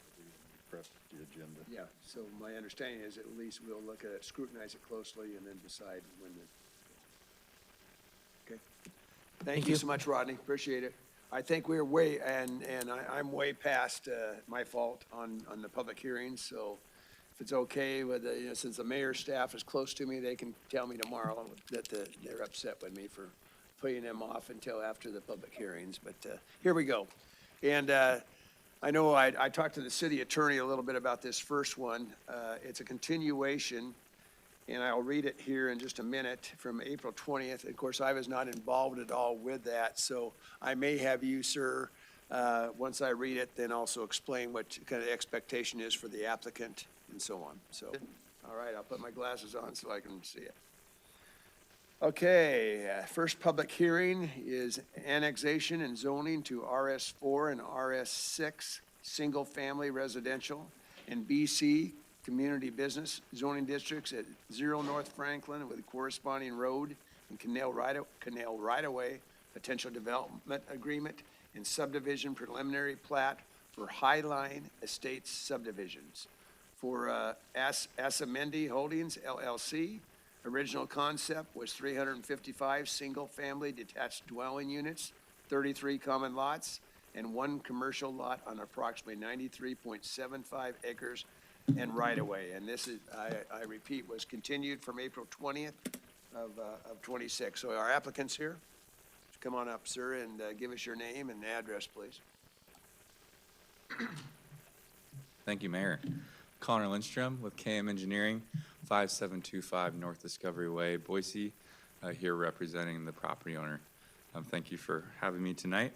Prep the agenda. Yeah, so my understanding is at least we'll look at it, scrutinize it closely, and then decide when the. Okay. Thank you so much, Rodney. Appreciate it. I think we're way, and I'm way past my fault on the public hearings, so if it's okay with, since the mayor's staff is close to me, they can tell me tomorrow that they're upset with me for putting them off until after the public hearings, but here we go. And I know I talked to the city attorney a little bit about this first one. It's a continuation, and I'll read it here in just a minute, from April 20th. Of course, I was not involved at all with that, so I may have you, sir, once I read it, then also explain what kind of expectation is for the applicant and so on. So, all right, I'll put my glasses on so I can see it. Okay, first public hearing is annexation and zoning to RS4 and RS6, single-family residential, and BC community business zoning districts at 0 North Franklin with corresponding road and canal right-of-way, potential development agreement, and subdivision preliminary plat for Highline Estates subdivisions. For Asamendi Holdings LLC, original concept was 355 single-family detached dwelling units, 33 common lots, and 1 commercial lot on approximately 93.75 acres and right-of-way. And this is, I repeat, was continued from April 20th of 26. So our applicants here, come on up, sir, and give us your name and address, please. Thank you, Mayor. Connor Lindstrom with KM Engineering, 5725 North Discovery Way, Boise, here representing the property owner. Thank you for having me tonight.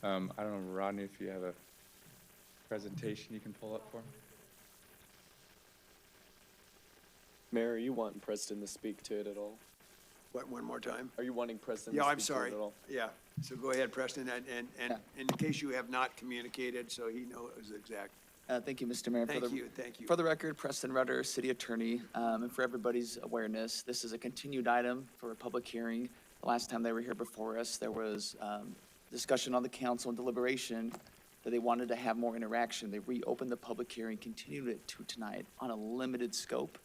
I don't know, Rodney, if you have a presentation you can pull up for me. Mayor, are you wanting Preston to speak to it at all? What, one more time? Are you wanting Preston Yeah, to I'm speak to sorry. it at all? Yeah, so go ahead, Preston, and in case you have not communicated, so he knows exact. Thank you, Mr. Mayor. Thank you. For the record, Preston Rudder, City Attorney, and for everybody's awareness, this is a continued item for a public hearing. The last time they were here before us, there was discussion on the council and deliberation that they wanted to have more interaction. They reopened the public hearing, continued it to tonight on a limited scope,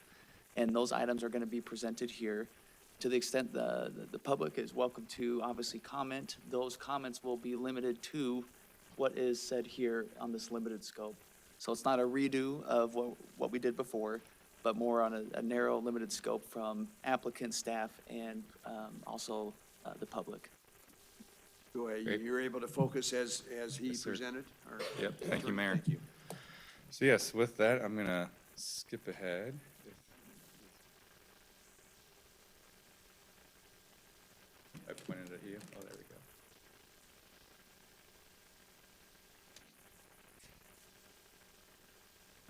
and those items are going to be presented here. To the extent the public is welcome to obviously comment, those comments will be limited to what is said here on this limited scope. So it's not a redo of what we did before, but more on a narrow, limited scope from applicant, staff, and also the public. Go ahead, Great. you're able to focus as he Yes, sir. presented? Or- Yep, thank you, Mayor. Thank you. So yes, with that, I'm gonna skip ahead. I pointed at you. Oh, there we go.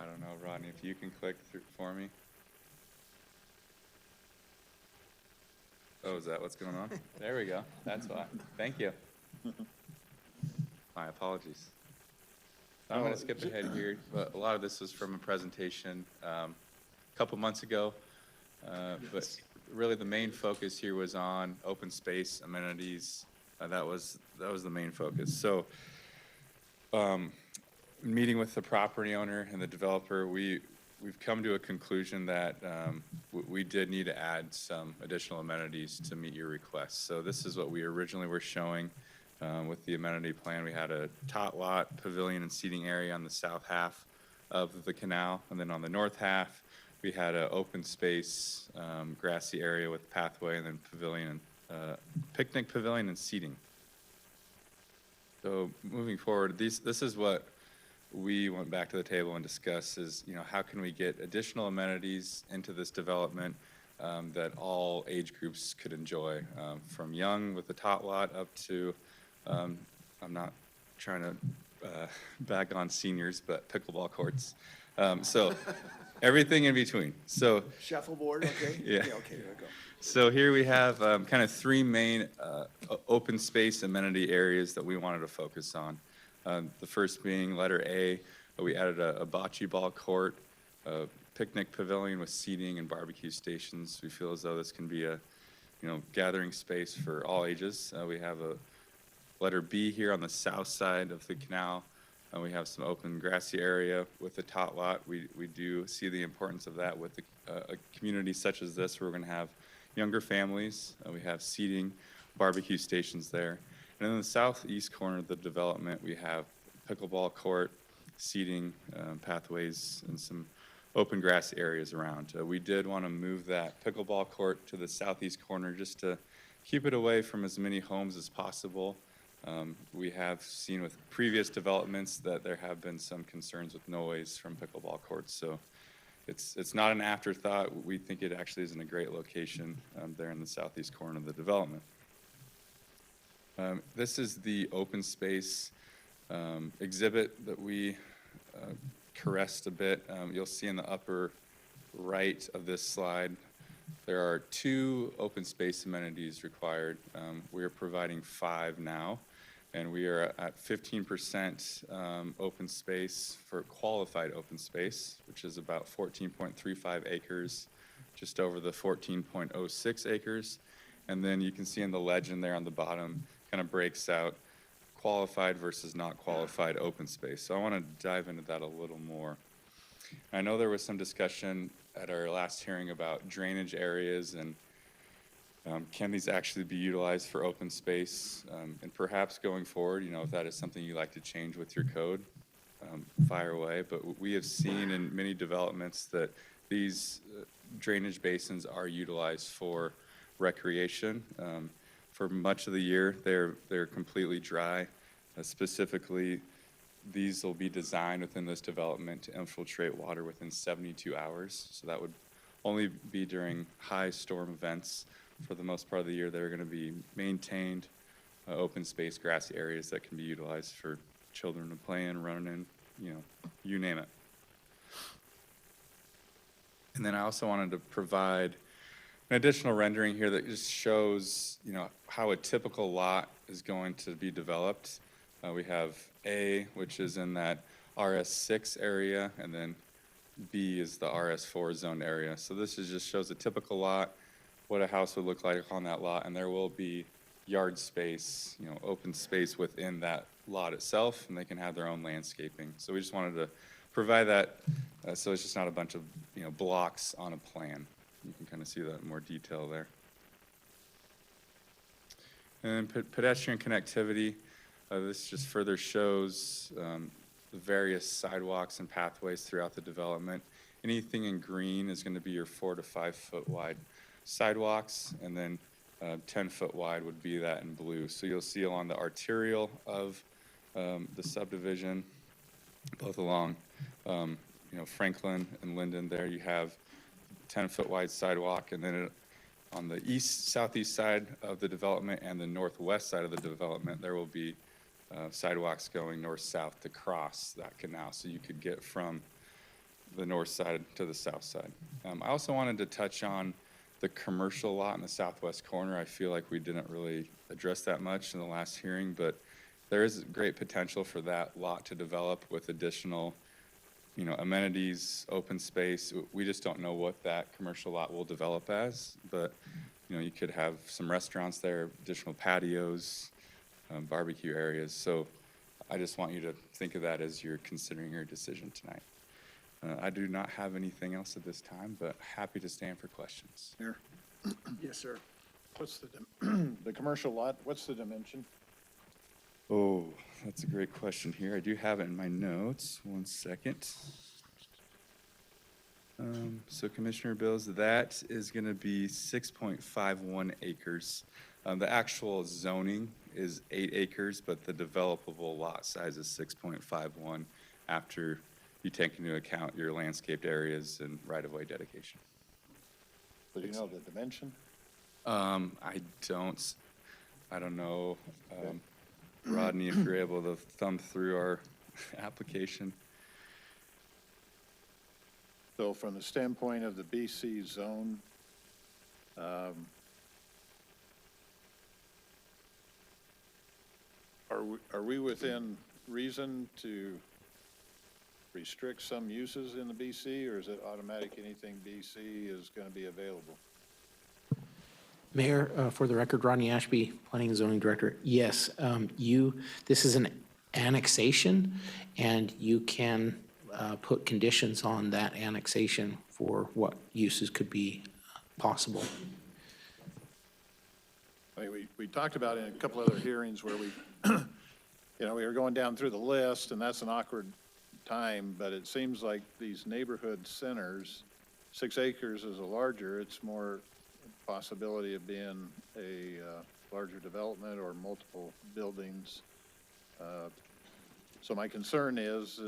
I don't know, Rodney, if you can click through for me. Oh, is that what's going on? There we go. That's why. Thank you. My apologies. I'm going to skip ahead here, but a lot of this was from a presentation a couple months ago. But really, the main focus here was on open space amenities. That was the main focus. So, meeting with the property owner and the developer, we've come to a conclusion that we did need to add some additional amenities to meet your request. So this is what we originally were showing with the amenity plan. We had a tot lot, pavilion, and seating area on the south half of the canal, and then on the north half, we had an open space, grassy area with pathway, and then pavilion, picnic pavilion, and seating. So moving forward, this is what we went back to the table and discussed is, how can we get additional amenities into this development that all age groups could enjoy, from young with the tot lot up to, I'm not trying to bag on seniors, but pickleball courts. So everything in between. So Shuffleboard, okay? Yeah. Okay, there we go. so here we have kind of three main open space amenity areas that we wanted to focus on. The first being letter A, we added a bocce ball court, a picnic pavilion with seating and barbecue stations. We feel as though this can be a, gathering space for all ages. We have a letter B here on the south side of the canal. We have some open grassy area with the tot lot. We do see the importance of that with a community such as this, where we're going to have younger families. We have seating, barbecue stations there. And in the southeast corner of the development, we have pickleball court, seating, pathways, and some open grass areas around. We did want to move that pickleball court to the southeast corner just to keep it away from as many homes as possible. We have seen with previous developments that there have been some concerns with noise from pickleball courts, so it's not an afterthought. We think it actually is in a great location there in the southeast corner of the development. This is the open space exhibit that we caressed a bit. You'll see in the upper right of this slide, there are 2 open space amenities required. We are providing 5 now, and we are at 15% open space for qualified open space, which is about 14.35 acres, just over the 14.06 acres. And then you can see in the legend there on the bottom, kind of breaks out qualified versus not qualified open space. So I want to dive into that a little more. I know there was some discussion at our last hearing about drainage areas and can these actually be utilized for open space? And perhaps going forward, if that is something you like to change with your code, fire away. But we have seen in many developments that these drainage basins are utilized for recreation. For much of the year, they're completely dry. Specifically, these will be designed within this development to infiltrate water within 72 hours. So that would only be during high storm events. For the most part of the year, they're going to be maintained open space grassy areas that can be utilized for children to play in, run in, you name it. And then I also wanted to provide an additional rendering here that just shows, how a typical lot is going to be developed. We have A, which is in that RS6 area, and then B is the RS4 zone area. So this just shows a typical lot, what a house would look like on that lot, and there will be yard space, open space within that lot itself, and they can have their own landscaping. So we just wanted to provide that, so it's just not a bunch of, blocks on a plan. You can kind of see that in more detail there. And pedestrian connectivity, this just further shows the various sidewalks and pathways throughout the development. Anything in green is going to be your 4 to 5 foot wide sidewalks, and then 10 foot wide would be that in blue. So you'll see along the arterial of the subdivision, both along Franklin and Linden there, you have 10 foot wide sidewalk, and then on the southeast side of the development and the northwest side of the development, there will be sidewalks going north-south to cross that canal, so you could get from the north side to the south side. I also wanted to touch on the commercial lot in the southwest corner. I feel like we didn't really address that much in the last hearing, but there is great potential for that lot to develop with additional amenities, open space. We just don't know what that commercial lot will develop as, but, you could have some restaurants there, additional patios, barbecue areas. So I just want you to think of that as you're considering your decision tonight. I do not have anything else at this time, but happy to stand for questions. Mayor? Yes, sir. What's the commercial lot, what's the dimension? Oh, that's a great question here. I do have it in my notes. One second. So Commissioner Bills, that is going to be 6.51 acres. The actual zoning is 8 acres, but the developable lot size is 6.51 after you take into account your landscaped areas and right-of-way dedication. Do you know the dimension? I don't know. Rodney, if you're able to thumb through our application. So from the standpoint of the BC zone, are we within reason to restrict some uses in the BC, or is it automatic anything BC is going to be available? Mayor, for the record, Rodney Ashby, Planning and Zoning Director. Yes, this is an annexation, and you can put conditions on that annexation for what uses could be possible. I mean, we talked about it in a couple other hearings where we, we were going down through the list, and that's an awkward time, but it seems like these neighborhood centers, 6 acres is a larger, it's more possibility of being a larger development or multiple buildings. So my concern is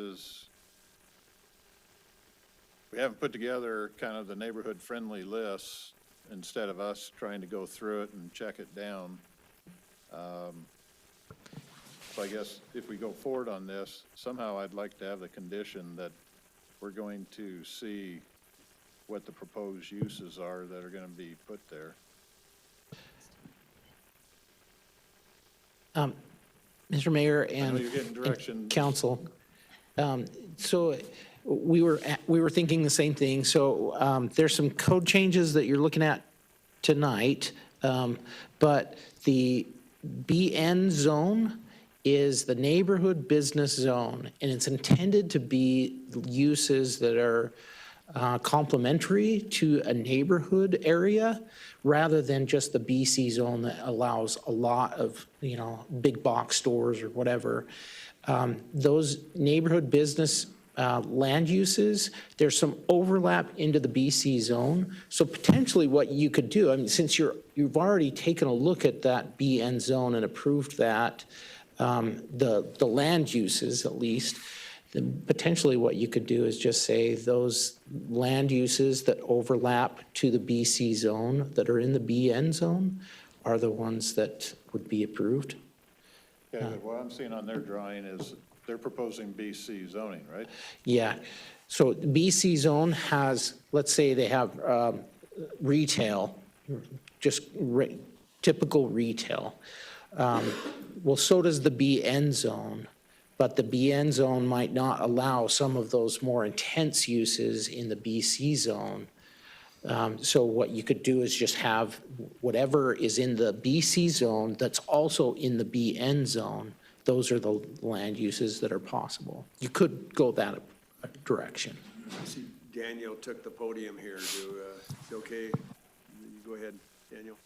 we haven't put together kind of the neighborhood-friendly list instead of us trying to go through it and check it down. So I guess if we go forward on this, somehow I'd like to have the condition that we're going to see what the proposed uses are that are going to be put there. Mr. Mayor I know and you're getting direction. and council, so we were thinking the same thing. So there's some code changes that you're looking at tonight, but the BN zone is the neighborhood business zone, and it's intended to be uses that are complementary to a neighborhood area rather than just the BC zone that allows a lot of, big box stores or whatever. Those neighborhood business land uses, there's some overlap into the BC zone. So potentially what you could do, I mean, since you've already taken a look at that BN zone and approved that, the land uses at least, then potentially what you could do is just say those land uses that overlap to the BC zone that are in the BN zone are the ones that would be approved. Okay, but what I'm seeing on their drawing is they're proposing BC zoning, right? Yeah, so the BC zone has, let's say they have retail, just typical retail. Well, so does the BN zone, but the BN zone might not allow some of those more intense uses in the BC zone. So what you could do is just have whatever is in the BC zone that's also in the BN zone. Those are the land uses that are possible. You could go that direction. I see Daniel took the podium here. Okay, you go ahead, Daniel.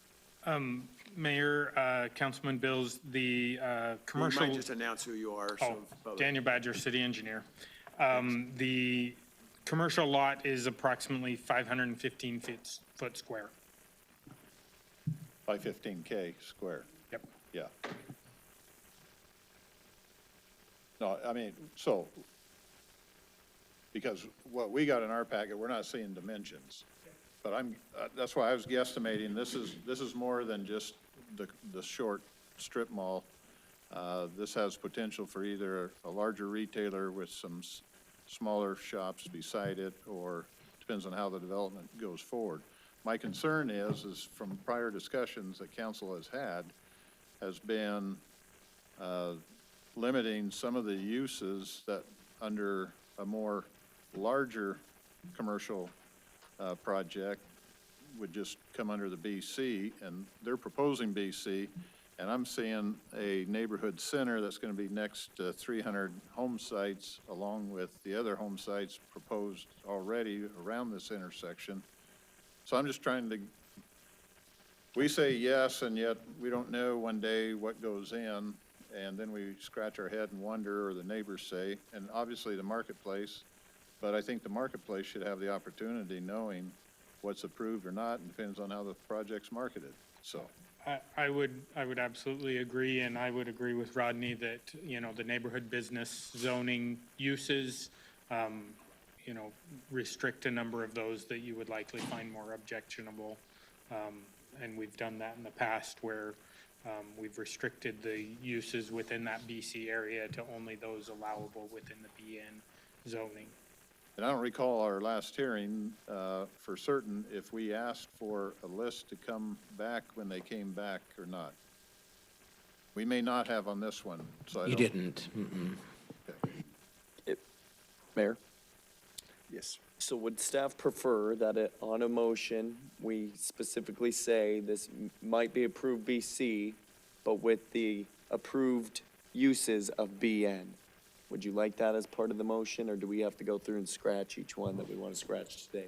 Mayor, Councilman Bills, the commercial. You might just announce who you are. Daniel Badger, city engineer. The commercial lot is approximately 515 foot square. 515K square. Yep. Yeah. No, I mean, so, because what we got in our packet, we're not seeing dimensions. But that's why I was guesstimating, this is more than just the short strip mall. This has potential for either a larger retailer with some smaller shops beside it, or depends on how the development goes forward. My concern is from prior discussions that council has been limiting some of the uses that under a more larger commercial project would just come under the BC, and they're proposing BC, and I'm seeing a neighborhood center that's going to be next to 300 home sites, along with the other home sites proposed already around this intersection. So I'm just trying to, we say yes, and yet we don't know one day what goes in, and then we scratch our head and wonder, or the neighbors say, and obviously the marketplace, but I think the marketplace should have the opportunity, knowing what's approved or not, and depends on how the project's marketed, so. I would absolutely agree, and I would agree with Rodney that, the neighborhood business zoning uses, restrict a number of those that you would likely find more objectionable. And we've done that in the past where we've restricted the uses within that BC area to only those allowable within the BN zoning. And I don't recall our last hearing for certain if we asked for a list to come back when they came back or not. We may not have on this one, so I don't. You didn't. Mayor? Yes. So would staff prefer that on a motion, we specifically say this might be approved BC, but with the approved uses of BN? Would you like that as part of the motion, or do we have to go through and scratch each one that we want to scratch today?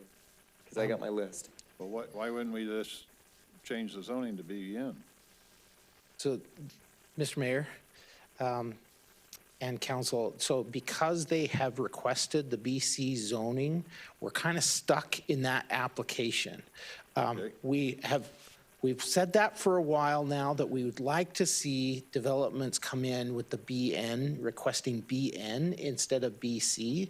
Because I got my list. Well, why wouldn't we just change the zoning to BN? So, Mr. Mayor, and council, so because they have requested the BC zoning, we're kind of stuck in that application. We've said that for a while now, that we would like to see developments come in with the BN, requesting BN instead of BC.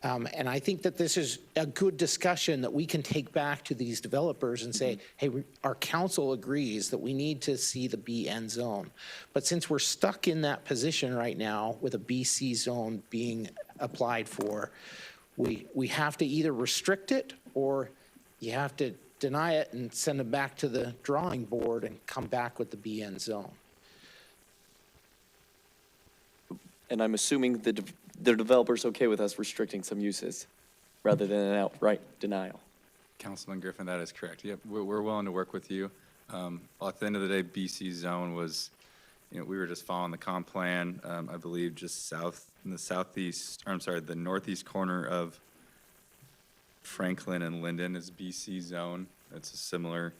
And I think that this is a good discussion that we can take back to these developers and say, hey, our council agrees that we need to see the BN zone. But since we're stuck in that position right now with a BC zone being applied for, we have to either restrict it, or you have to deny it and send it back to the drawing board and come back with the BN zone. And I'm assuming the developer's okay with us restricting some uses rather than an outright denial. Councilman Griffin, that is correct. Yep, we're willing to work with you. At the end of the day, BC zone was, we were just following the comp plan, I believe just south, in the southeast, or I'm sorry, the northeast corner of Franklin and Linden is BC zone. It's a similar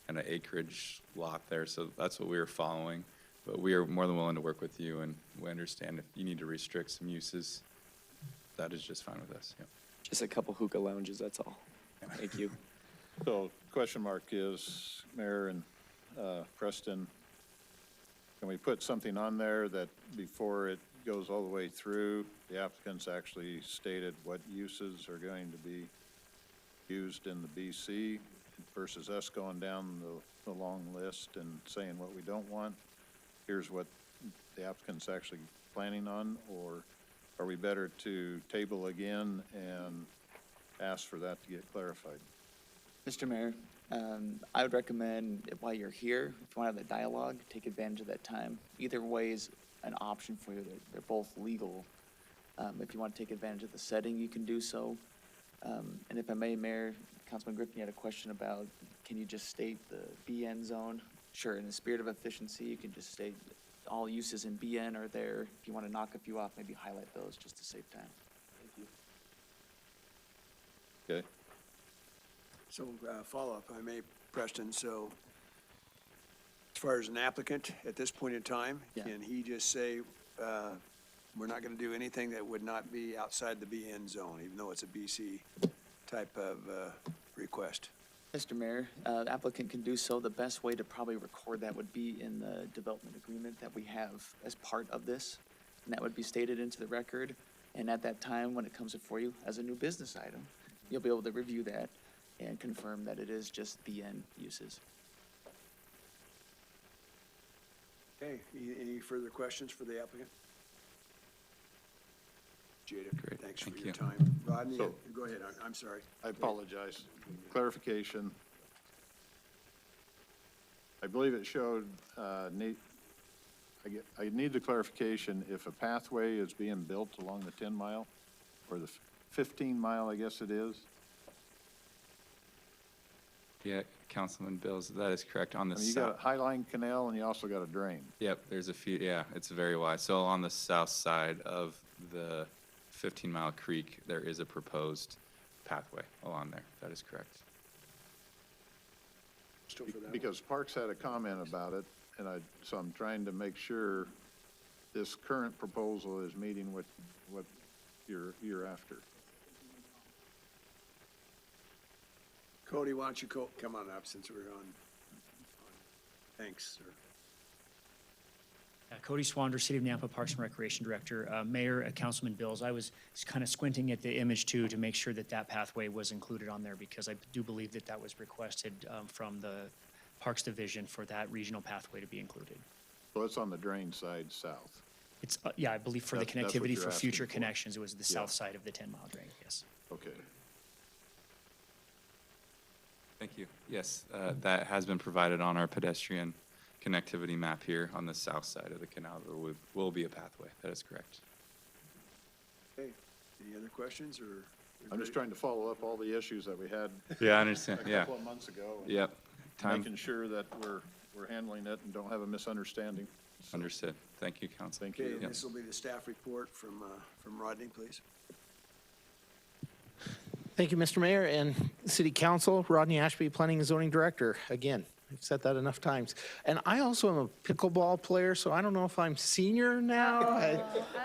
kind of acreage lot there, so that's what we were following. But we are more than willing to work with you, and we understand if you need to restrict some uses, that is just fine with us. Yep. Just a couple hookah lounges, that's all. Thank you. So question mark is, Mayor and Preston, can we put something on there that before it goes all the way through, the applicants actually stated what uses are going to be used in the BC versus us going down the long list and saying what we don't want? Here's what the applicant's actually planning on, or are we better to table again and ask for that to get clarified? Mr. Mayor, I would recommend while you're here, if you want to have the dialogue, take advantage of that time. Either way is an option for you. They're both legal. If you want to take advantage of the setting, you can do so. And if I may, Mayor, Councilman Griffin, you had a question about, can you just state the BN zone? Sure, in the spirit of efficiency, you can just state all uses in BN are there. If you want to knock a few off, maybe highlight those just to save time. Thank you. Okay. So follow-up, if I may, Preston, so as far as an applicant at this point in time, Yeah. can he just say, we're not going to do anything that would not be outside the BN zone, even though it's a BC type of request? Mr. Mayor, the applicant can do so. The best way to probably record that would be in the development agreement that we have as part of this. And that would be stated into the record. And at that time, when it comes before you as a new business item, you'll be able to review that and confirm that it is just BN uses. Okay, any further questions for the applicant? Jada, Great, thanks for thank your you. time. Rodney, So- go ahead, I'm sorry. I apologize. Clarification. I believe it showed, I need the clarification if a pathway is being built along the 10 mile or the 15 mile, I guess it is. Yeah, Councilman Bills, that is correct. On the I mean, you got a south, Highline Canal and you also got a drain. yep, there's a few, yeah, it's very wide. So on the south side of the 15-mile creek, there is a proposed pathway along there. That is correct. Still for that one. Because Parks had a comment about it, and so I'm trying to make sure this current proposal is meeting what you're after. Cody, why don't you come on up since we're on. Thanks, sir. Cody Swander, City of Nampa Parks and Recreation Director. Mayor, Councilman Bills, I was kind of squinting at the image too to make sure that that pathway was included on there, because I do believe that that was requested from the Parks Division for that regional pathway to be included. So it's on the drain side south. It's, yeah, I believe for the That's what connectivity you're for asking future for. connections, it was the Yeah. south side of the 10-mile drain, yes. Okay. Thank you. Yes, that has been provided on our pedestrian connectivity map here on the south side of the canal. There will be a pathway. That is correct. Okay, any other questions, or? I'm just trying to follow up all the issues that we had. Yeah, I understand. A Yeah. couple of months ago. and Yep. Time Making sure that we're handling it and don't have a misunderstanding. understood. Thank you, Council. Thank Okay, you. and this will be the staff report from Rodney, please. Thank you, Mr. Mayor and City Council. Rodney Ashby, Planning and Zoning Director, again. I've said that enough times. And I also am a pickleball player, so I don't know if I'm senior now.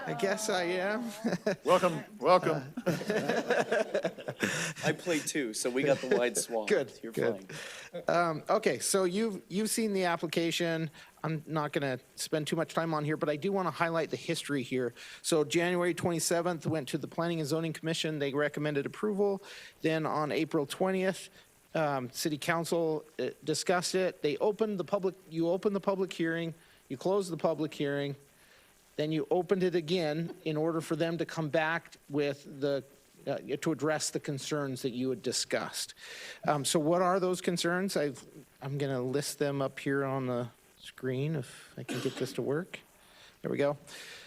I guess I am. Welcome, welcome. I play too, so we got the wide swath. Good, You're good. fine. Okay, so you've seen the application. I'm not going to spend too much time on here, but I do want to highlight the history here. So January 27th, went to the Planning and Zoning Commission. They recommended approval. Then on April 20th, City Council discussed it. You opened the public hearing, you closed the public hearing, then you opened it again in order for them to come back with to address the concerns that you had discussed. So what are those concerns? I'm going to list them up here on the screen if I can get this to work. There we go.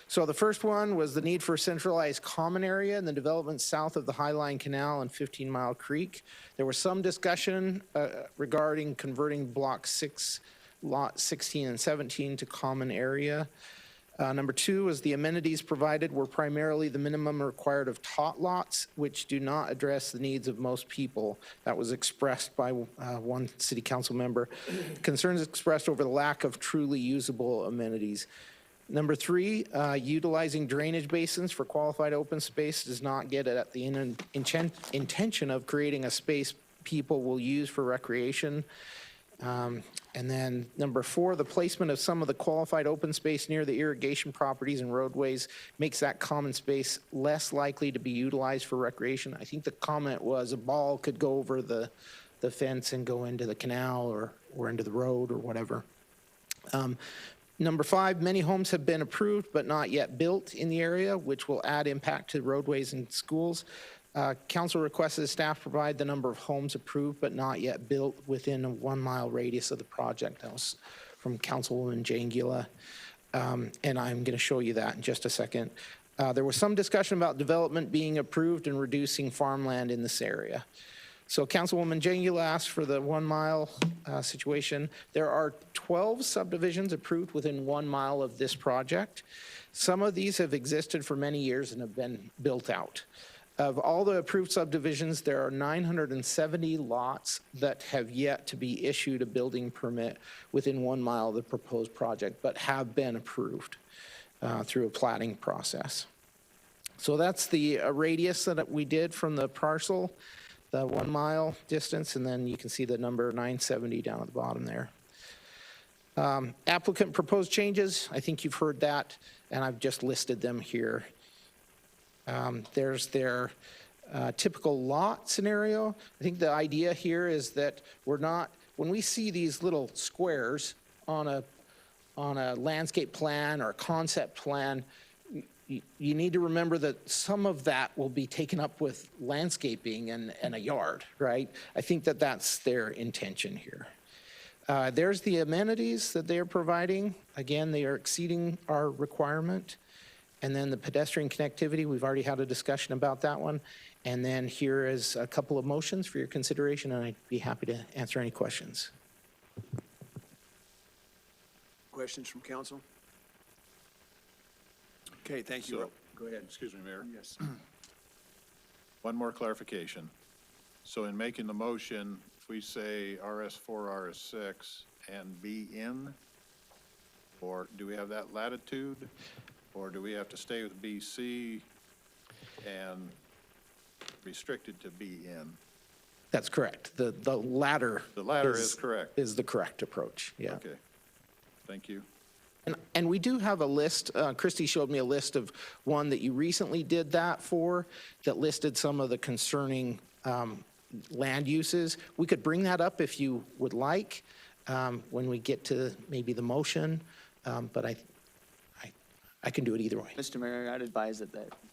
So the first one was the need for a centralized common area in the development south of the Highline Canal and 15 Mile Creek. There was some discussion regarding converting Block 6, Lot 16 and 17 to common area. Number two was the amenities provided were primarily the minimum required of tot lots, which do not address the needs of most people. That was expressed by one city council member. Concerns expressed over the lack of truly usable amenities. Number three, utilizing drainage basins for qualified open space does not get at the intention of creating a space people will use for recreation. And then number four, the placement of some of the qualified open space near the irrigation properties and roadways makes that common space less likely to be utilized for recreation. I think the comment was a ball could go over the fence and go into the canal or into the road or whatever. Number five, many homes have been approved but not yet built in the area, which will add impact to roadways and schools. Council requested staff provide the number of homes approved but not yet built within a 1 mile radius of the project. That was from Councilwoman Jane Gila. And I'm going to show you that in just a second. There was some discussion about development being approved and reducing farmland in this area. So Councilwoman Jane Gila asked for the 1 mile situation. There are 12 subdivisions approved within 1 mile of this project. Some of these have existed for many years and have been built out. Of all the approved subdivisions, there are 970 lots that have yet to be issued a building permit within 1 mile of the proposed project, but have been approved through a platting process. So that's the radius that we did from the parcel, the 1 mile distance, and then you can see the number 970 down at the bottom there. Applicant proposed changes, I think you've heard that, and I've just listed them here. There's their typical lot scenario. I think the idea here is that we're not, when we see these little squares on a landscape plan or a concept plan, you need to remember that some of that will be taken up with landscaping and a yard, right? I think that that's their intention here. There's the amenities that they are providing. Again, they are exceeding our requirement. And then the pedestrian connectivity, we've already had a discussion about that one. And then here is a couple of motions for your consideration, and I'd be happy to answer any questions. Questions from council? Okay, thank you. So- Go ahead. Excuse me, Mayor. Yes. One more clarification. So in making the motion, if we say RS4, RS6, and be in, or do we have that latitude? Or do we have to stay with BC and restricted to be in? That's correct. The latter. The latter is correct. Is the correct approach, yeah. Okay. Thank you. And we do have a list, Christy showed me a list of one that you recently did that for, that listed some of the concerning land uses. We could bring that up if you would like when we get to maybe the motion, but I can do it either way. Mr. Mayor, I'd advise that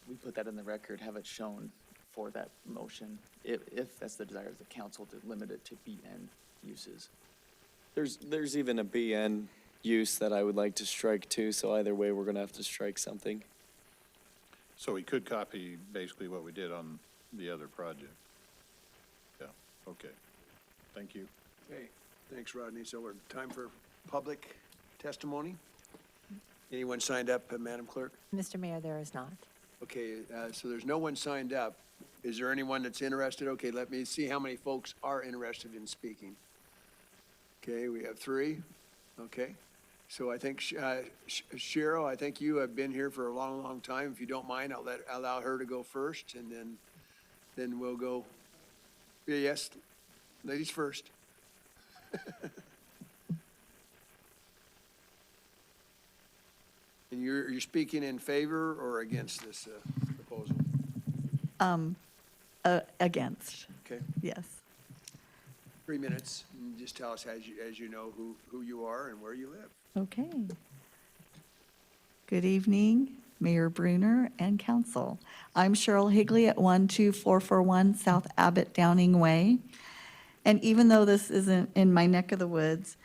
we put that in the record, have it shown for that motion, if that's the desire of the council to limit it to BN uses. There's even a BN use that I would like to strike too, so either way, we're gonna have to strike something. So we could copy basically what we did on the other project. Yeah, okay. Thank you. Okay, thanks, Rodney. So we're time for public testimony. Anyone signed up, Madam Clerk? Mr. Mayor, there is not. Okay, so there's no one signed up. Is there anyone that's interested? Okay, let me see how many folks are interested in speaking. Okay, we have 3. Okay. So I think, Cheryl, I think you have been here for a long, long time. If you don't mind, allow her to go first, and then we'll go. Yeah, yes, ladies first. And you're speaking in favor or against this proposal? Against, Okay, yes. 3 minutes, and just tell us as you know who you are and where you live. Okay. Good evening, Mayor Bruner and council. I'm Cheryl Higley at 12441 South Abbott Downing Way. And even though this isn't in my neck of the woods,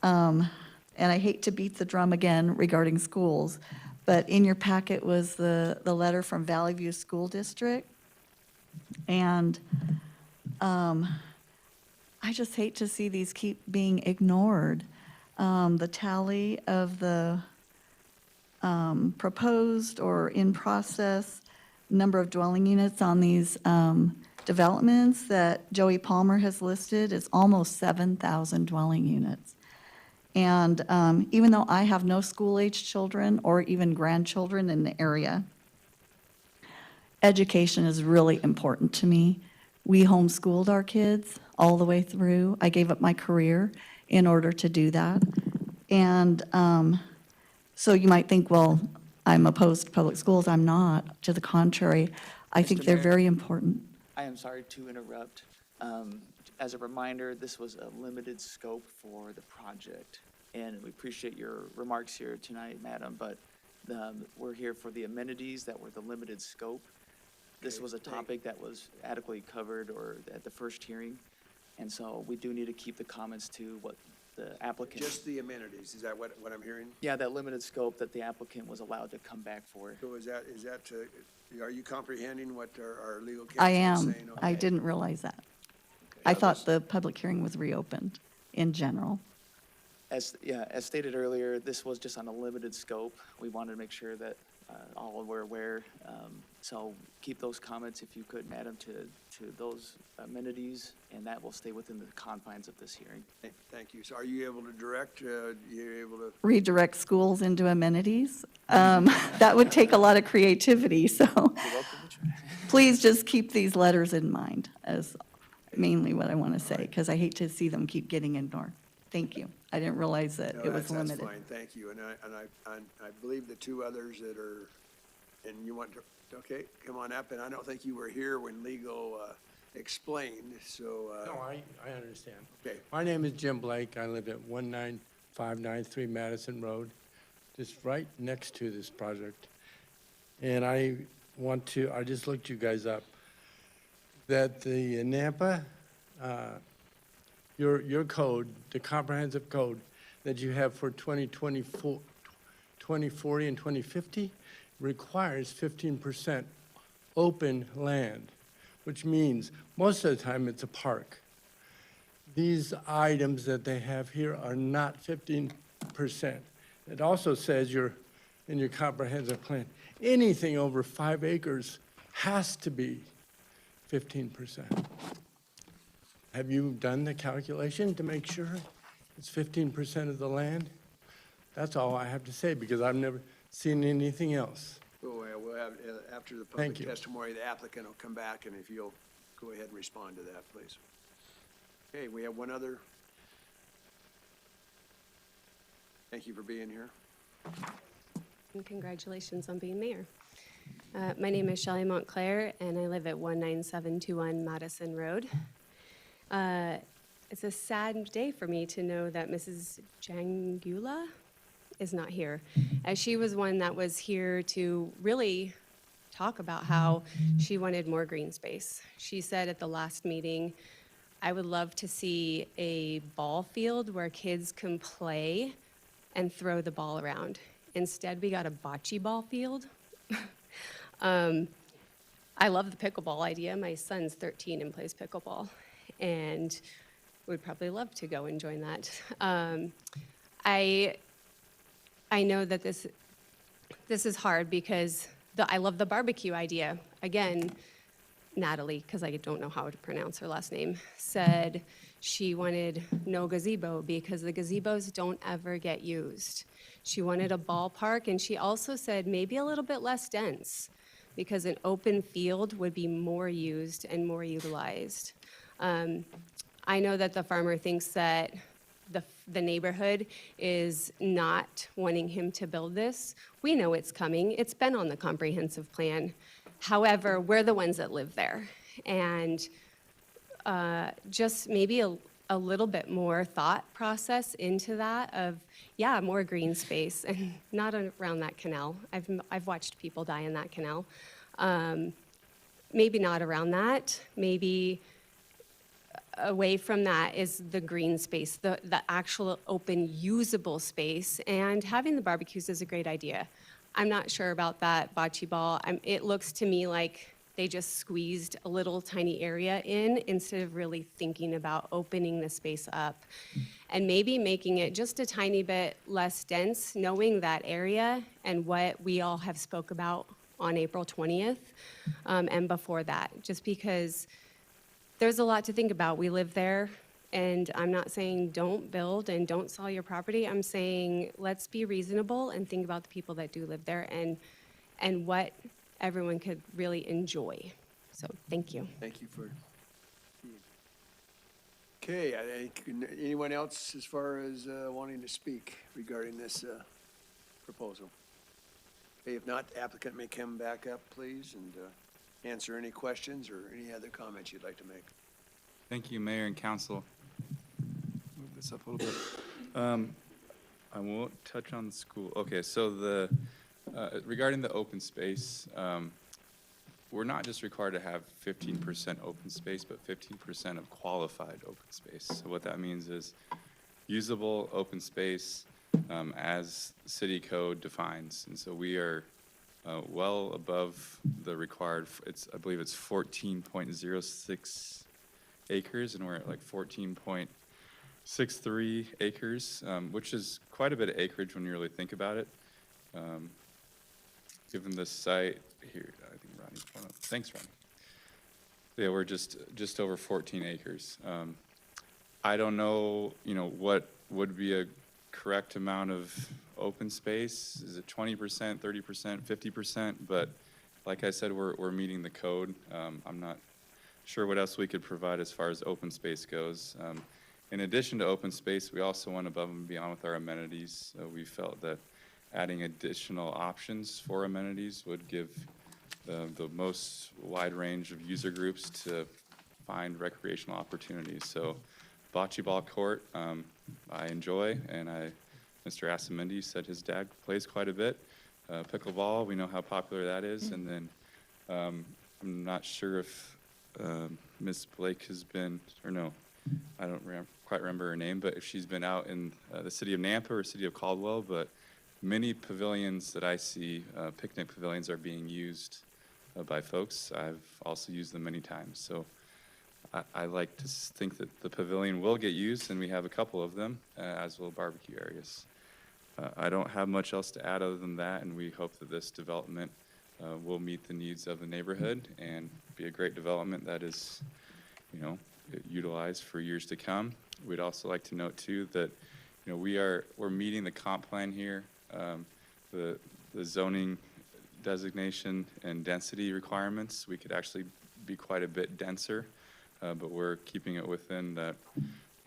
and I hate to beat the drum again regarding schools, but in your packet was the letter from Valley View School District. And I just hate to see these keep being ignored. The tally of the proposed or in process number of dwelling units on these developments that Joey Palmer has listed is almost 7,000 dwelling units. And even though I have no school-age children or even grandchildren in the area, education is really important to me. We homeschooled our kids all the way through. I gave up my career in order to do that. And so you might think, well, I'm opposed to public schools. I'm not. To the contrary, I think they're Mayor. very important. I am sorry to interrupt. As a reminder, this was a limited scope for the project, and we appreciate your remarks here tonight, madam, but we're here for the amenities that were the limited scope. This was a topic that was adequately covered or at the first hearing, and so we do need to keep the comments to what the applicant. Just the amenities, is that what I'm hearing? Yeah, that limited scope that the applicant was allowed to come back for. So is that, are you comprehending what our legal counsel I is am. saying? I Okay. didn't realize that. I thought the public hearing was reopened in general. As stated earlier, this was just on a limited scope. We wanted to make sure that all were aware. So keep those comments, if you could, madam, to those amenities, and that will stay within the confines of this hearing. Thank you. So are you able to direct, you're able to? Redirect schools into amenities. That would take a lot of creativity, so please just keep these letters in mind as mainly what I want to say, because I hate to see them keep getting ignored. Thank you. I didn't realize that No, it was that's limited. fine, thank you. And I believe the 2 others that are, and you want to, okay, come on up. And I don't think you were here when legal explained, so. No, I understand. Okay. My name is Jim Blake. I live at 19593 Madison Road, just right next to this project. And I just looked you guys up, that the Nampa, your code, the comprehensive code that you have for 2024, 2040 and 2050 requires 15% open land, which means most of the time it's a park. These items that they have here are not 15%. It also says in your comprehensive plan, anything over 5 acres has to be 15%. Have you done the calculation to make sure it's 15% of the land? That's all I have to say, because I've never seen anything else. We'll have, after the Thank public you. testimony, the applicant will come back, and if you'll go ahead and respond to that, please. Okay, we have one other. Thank you for being here. And congratulations on being mayor. My name is Shelley Montclair, and I live at 19721 Madison Road. It's a sad day for me to know that Mrs. Jangula is not here, as she was one that was here to really talk about how she wanted more green space. She said at the last meeting, I would love to see a ball field where kids can play and throw the ball around. Instead, we got a bocce ball field. I love the pickleball idea. My son's 13 and plays pickleball, and would probably love to go and join that. I know that this is hard because I love the barbecue idea. Again, Natalie, because I don't know how to pronounce her last name, said she wanted no gazebo because the gazebos don't ever get used. She wanted a ballpark, and she also said maybe a little bit less dense because an open field would be more used and more utilized. I know that the farmer thinks that the neighborhood is not wanting him to build this. We know it's coming. It's been on the comprehensive plan. However, we're the ones that live there. And just maybe a little bit more thought process into that of, yeah, more green space and not around that canal. I've watched people die in that canal. Maybe not around that. Maybe away from that is the green space, the actual open usable space, and having the barbecues is a great idea. I'm not sure about that bocce ball. It looks to me like they just squeezed a little tiny area in instead of really thinking about opening the space up and maybe making it just a tiny bit less dense, knowing that area and what we all have spoke about on April 20th and before that, just because there's a lot to think about. We live there, and I'm not saying don't build and don't sell your property. I'm saying let's be reasonable and think about the people that do live there and what everyone could really enjoy. So thank you. Thank you for. Okay, I think, anyone else as far as wanting to speak regarding this proposal? Okay, if not, the applicant may come back up, please, and answer any questions or any other comments you'd like to make. Thank you, Mayor and Council. Move this up a little bit. I won't touch on the school. Okay, so regarding the open space, we're not just required to have 15% open space, but 15% of qualified open space. So what that means is usable open space as city code defines. And so we are well above the required, I believe it's 14.06 acres, and we're at like 14.63 acres, which is quite a bit of acreage when you really think about it. Given the site here, I think Ronnie's pulling up. Thanks, Ronnie. Yeah, we're just over 14 acres. I don't know, what would be a correct amount of open space. Is it 20%, 30%, 50%? But like I said, we're meeting the code. I'm not sure what else we could provide as far as open space goes. In addition to open space, we also went above and beyond with our amenities. We felt that adding additional options for amenities would give the most wide range of user groups to find recreational opportunities. So bocce ball court, I enjoy, and Mr. Asamendi said his dad plays quite a bit. Pickleball, we know how popular that is. And then I'm not sure if Ms. Blake has been, or no, I don't quite remember her name, but if she's been out in the city of Nampa or city of Caldwell, but many pavilions that I see, picnic pavilions, are being used by folks. I've also used them many times. So I like to think that the pavilion will get used, and we have a couple of them, as will barbecue areas. I don't have much else to add other than that, and we hope that this development will meet the needs of the neighborhood and be a great development that is, utilized for years to come. We'd also like to note too that, we're meeting the comp plan here. The zoning designation and density requirements, we could actually be quite a bit denser, but we're keeping it within that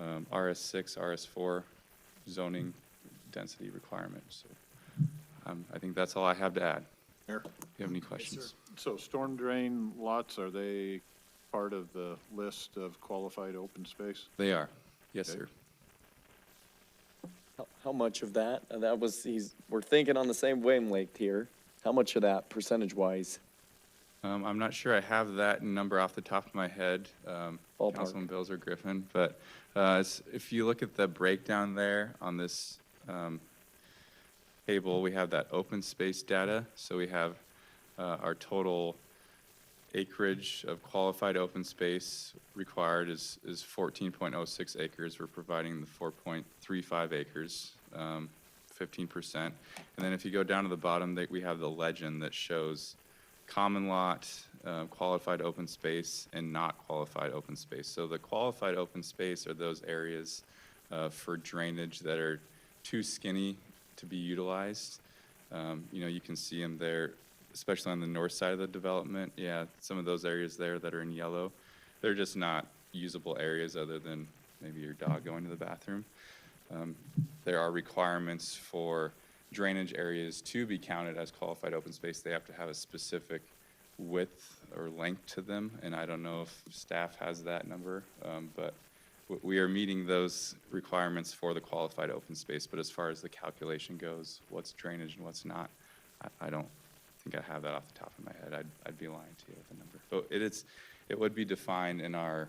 RS6, RS4 zoning density requirements. So I think that's all I have to add. Mayor? Do you have any questions? So storm drain lots, are they part of the list of qualified open space? They are. Yes, Okay. sir. How much of that? We're thinking on the same wavelength here. How much of that, percentage-wise? I'm not sure I have that number off the top of my head, Ballpark. Councilman Bills or Griffin, but if you look at the breakdown there on this table, we have that open space data. So we have our total acreage of qualified open space required is 14.06 acres. We're providing the 4.35 acres, 15%. And then if you go down to the bottom, we have the legend that shows common lot, qualified open space, and not qualified open space. So the qualified open space are those areas for drainage that are too skinny to be utilized. You know, you can see them there, especially on the north side of the development. Yeah, some of those areas there that are in yellow, they're just not usable areas other than maybe your dog going to the bathroom. There are requirements for drainage areas to be counted as qualified open space. They have to have a specific width or length to them, and I don't know if staff has that number, but we are meeting those requirements for the qualified open space. But as far as the calculation goes, what's drainage and what's not, I don't think I have that off the top of my head. I'd be lying to you with a number. But it would be defined in our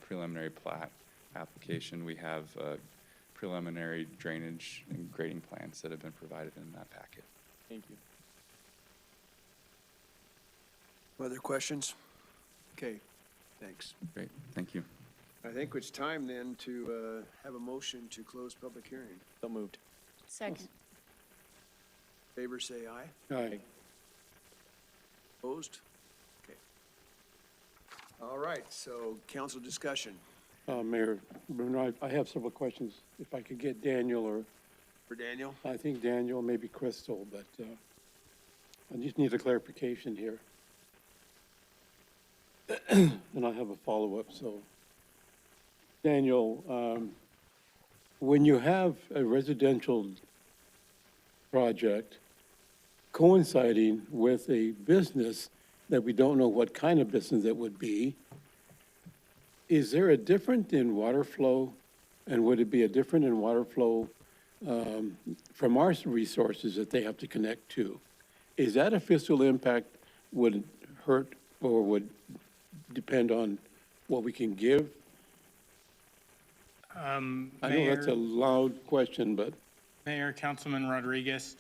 preliminary plat application. We have preliminary drainage and grading plans that have been provided in that packet. Thank you. Other questions? Okay, thanks. Great, thank you. I think it's time then to have a motion to close public hearing. So moved. Second. Favor say aye. Aye. Opposed? Okay. All right, so council discussion. Mayor Bruno, I have several questions. If I could get Daniel or, For Daniel? I think Daniel, maybe Crystal, but I just need a clarification here. And I have a follow-up, so. Daniel, when you have a residential project coinciding with a business that we don't know what kind of business it would be, is there a difference in water flow, and would it be a different in water flow from our resources that they have to connect to? Is that a fiscal impact would hurt or would depend on what we can give? I know that's a loud question, but. Mayor, Councilman Rodriguez,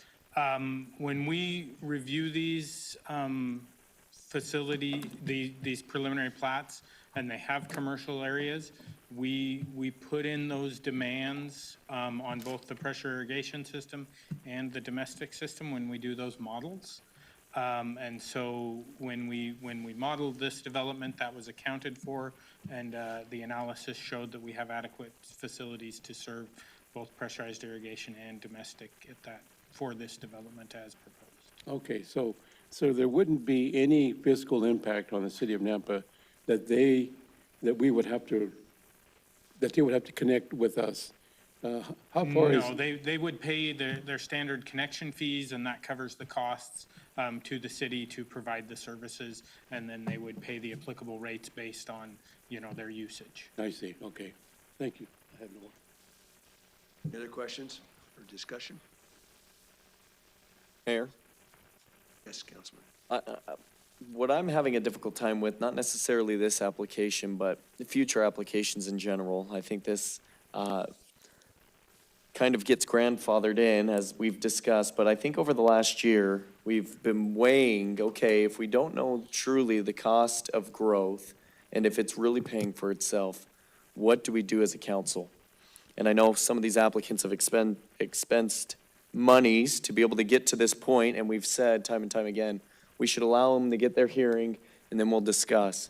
when we review these these preliminary plats, and they have commercial areas, we put in those demands on both the pressure irrigation system and the domestic system when we do those models. And so when we modeled this development, that was accounted for, and the analysis showed that we have adequate facilities to serve both pressurized irrigation and domestic for this development as proposed. Okay, so there wouldn't be any fiscal impact on the city of Nampa that they would have to connect with us. How far is? No, they would pay their standard connection fees, and that covers the costs to the city to provide the services, and then they would pay the applicable rates based on, their usage. I see, okay. Thank you. I have no more. Any other questions or discussion? Mayor? Yes, Councilman. What I'm having a difficult time with, not necessarily this application, but future applications in general, I think this kind of gets grandfathered in, as we've discussed, but I think over the last year, we've been weighing, okay, if we don't know truly the cost of growth and if it's really paying for itself, what do we do as a council? And I know some of these applicants have expensed monies to be able to get to this point, and we've said time and time again, we should allow them to get their hearing, and then we'll discuss.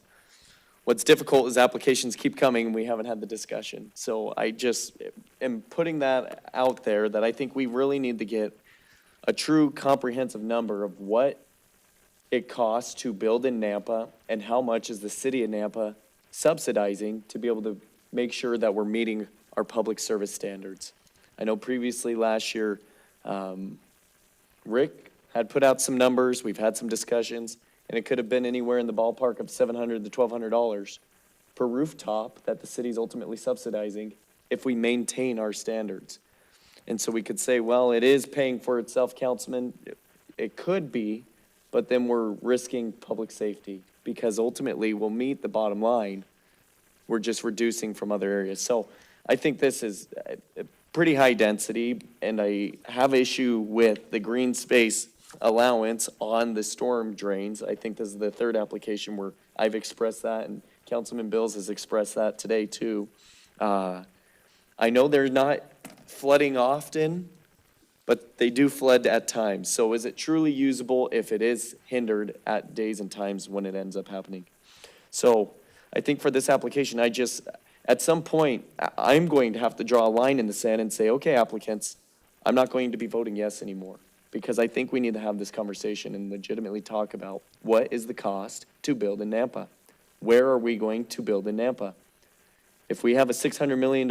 What's difficult is applications keep coming, and we haven't had the discussion. So I just am putting that out there, that I think we really need to get a true comprehensive number of what it costs to build in Nampa, and how much is the city of Nampa subsidizing to be able to make sure that we're meeting our public service standards. I know previously last year, Rick had put out some numbers, we've had some discussions, and it could have been anywhere in the ballpark of $700 to $1,200 per rooftop that the city's ultimately subsidizing if we maintain our standards. And so we could say, well, it is paying for itself, Councilman. It could be, but then we're risking public safety, because ultimately we'll meet the bottom line. We're just reducing from other areas. So I think this is a pretty high density, and I have issue with the green space allowance on the storm drains. I think this is the third application where I've expressed that, and Councilman Bills has expressed that today too. I know they're not flooding often, but they do flood at times. So is it truly usable if it is hindered at days and times when it ends up happening? So I think for this application, at some point, I'm going to have to draw a line in the sand and say, okay, applicants, I'm not going to be voting yes anymore. Because I think we need to have this conversation and legitimately talk about what is the cost to build in Nampa? Where are we going to build in Nampa? If we have a $600 million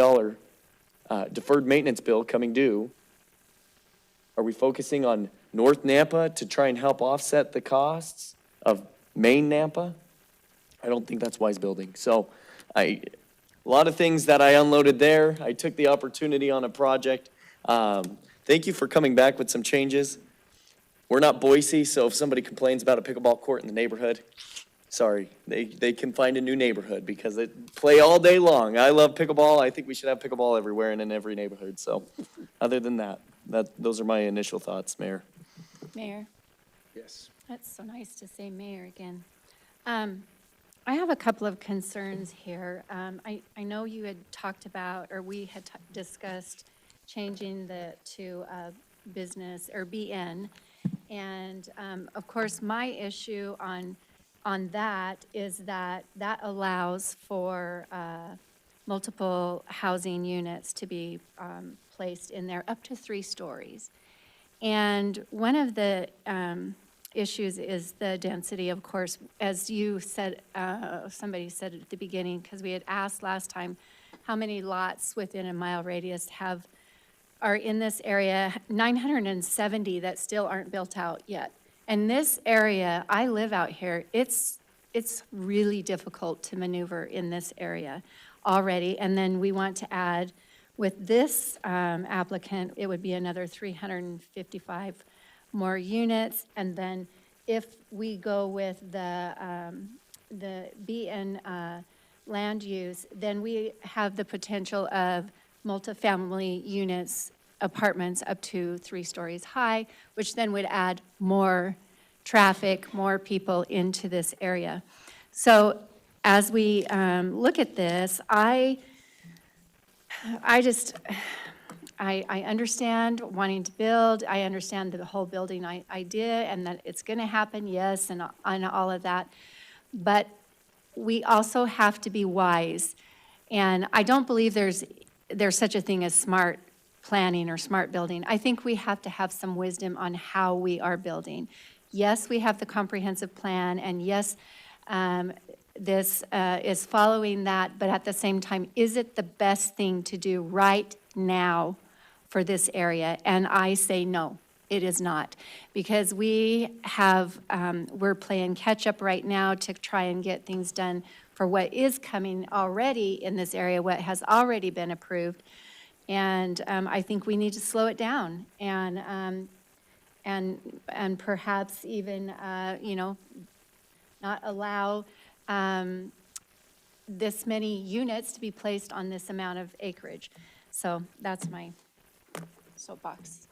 deferred maintenance bill coming due, are we focusing on North Nampa to try and help offset the costs of Main Nampa? I don't think that's wise building. So a lot of things that I unloaded there. I took the opportunity on a project. Thank you for coming back with some changes. We're not Boise, so if somebody complains about a pickleball court in the neighborhood, sorry, they can find a new neighborhood because they play all day long. I love pickleball. I think we should have pickleball everywhere and in every neighborhood. So other than that, those are my initial thoughts, Mayor. Mayor, Yes. that's so nice to say mayor again. I have a couple of concerns here. I know you had talked about, or we had discussed changing to business or BN. And of course, my issue on that is that allows for multiple housing units to be placed in there up to 3 stories. And one of the issues is the density, of course, as you said, somebody said at the beginning, because we had asked last time how many lots within a mile radius are in this area, 970 that still aren't built out yet. And this area, I live out here, it's really difficult to maneuver in this area already. And then we want to add, with this applicant, it would be another 355 more units. And then if we go with the BN land use, then we have the potential of multifamily units, apartments up to 3 stories high, which then would add more traffic, more people into this area. So as we look at this, I understand wanting to build. I understand the whole building idea and that it's going to happen, yes, and all of that. But we also have to be wise. And I don't believe there's such a thing as smart planning or smart building. I think we have to have some wisdom on how we are building. Yes, we have the comprehensive plan, and yes, this is following that, but at the same time, is it the best thing to do right now for this area? And I say no, it is not. Because we're playing catch up right now to try and get things done for what is coming already in this area, what has already been approved. And I think we need to slow it down and perhaps even, not allow this many units to be placed on this amount of acreage. So that's my soapbox.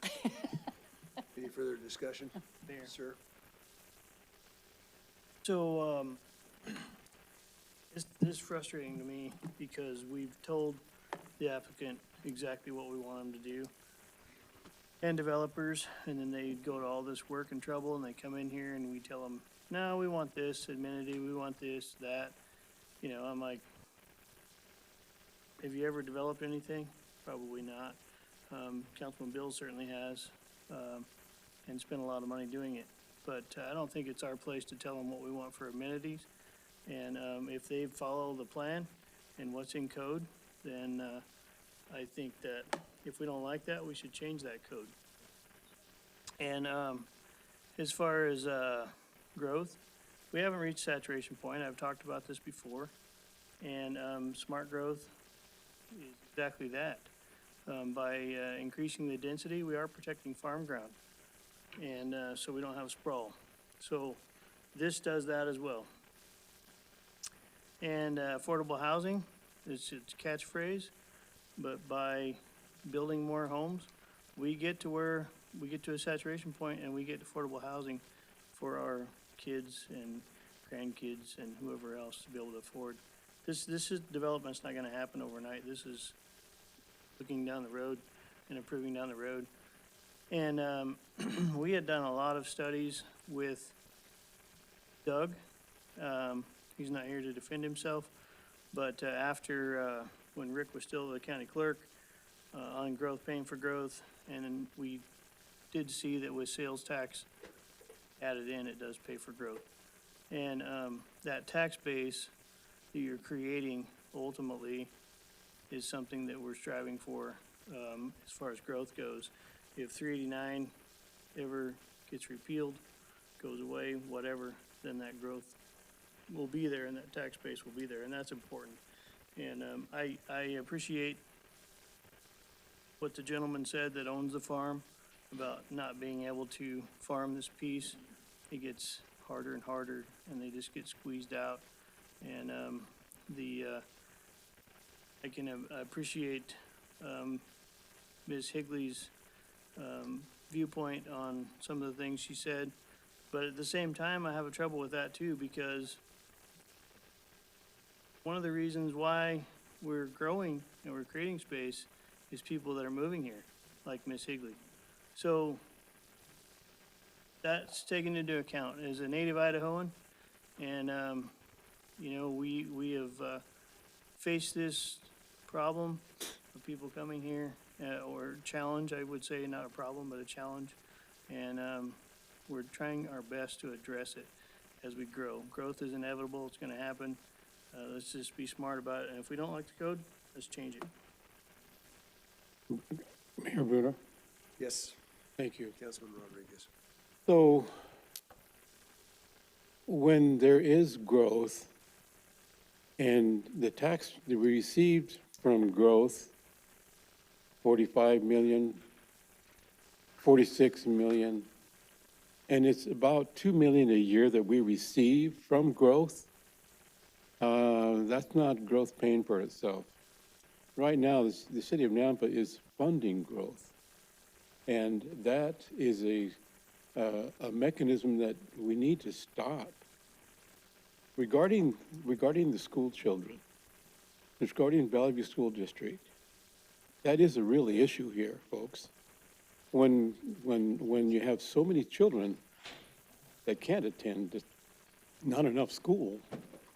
Any further discussion? Mayor. Sir? So, this is frustrating to me because we've told the applicant exactly what we want them to do. And developers, and then they go to all this work and trouble and they come in here and we tell them, no, we want this amenity, we want this, that. You know, I'm like, have you ever developed anything? Probably not. Councilman Bill certainly has, and spent a lot of money doing it. But I don't think it's our place to tell them what we want for amenities. And if they follow the plan and what's in code, then I think that if we don't like that, we should change that code. And as far as growth, we haven't reached saturation point. I've talked about this before. And smart growth is exactly that. By increasing the density, we are protecting farm ground. And so we don't have sprawl. So this does that as well. And affordable housing, it's a catchphrase, but by building more homes, we get to a saturation point and we get affordable housing for our kids and grandkids and whoever else to be able to afford. Development's not gonna happen overnight. This is looking down the road and improving down the road. And we had done a lot of studies with Doug. He's not here to defend himself, but after, when Rick was still the county clerk, on growth, paying for growth, and then we did see that with sales tax added in, it does pay for growth. And that tax base that you're creating ultimately is something that we're striving for as far as growth goes. If 389 ever gets repealed, goes away, whatever, then that growth will be there and that tax base will be there, and that's important. And I appreciate what the gentleman said that owns the farm about not being able to farm this piece. It gets harder and harder, and they just get squeezed out. And I can appreciate Ms. Higley's viewpoint on some of the things she said, but at the same time, I have a trouble with that too, because one of the reasons why we're growing and we're creating space is people that are moving here, like Ms. Higley. So that's taken into account as a native Idahoan, and you know, we have faced this problem of people coming here, or challenge, I would say, not a problem, but a challenge. And we're trying our best to address it as we grow. Growth is inevitable, it's gonna happen. Let's just be smart about it, and if we don't like the code, let's change it. Mayor Bruner? Yes, Thank you. Councilman Rodriguez. So when there is growth and the tax that we received from growth, 45 million, 46 million, and it's about 2 million a year that we receive from growth, that's not growth paying for itself. Right now, the city of Nampa is funding growth. And that is a mechanism that we need to stop. Regarding the school children, regarding Valley View School District, that is a real issue here, folks. When you have so many children that can't attend, not enough school,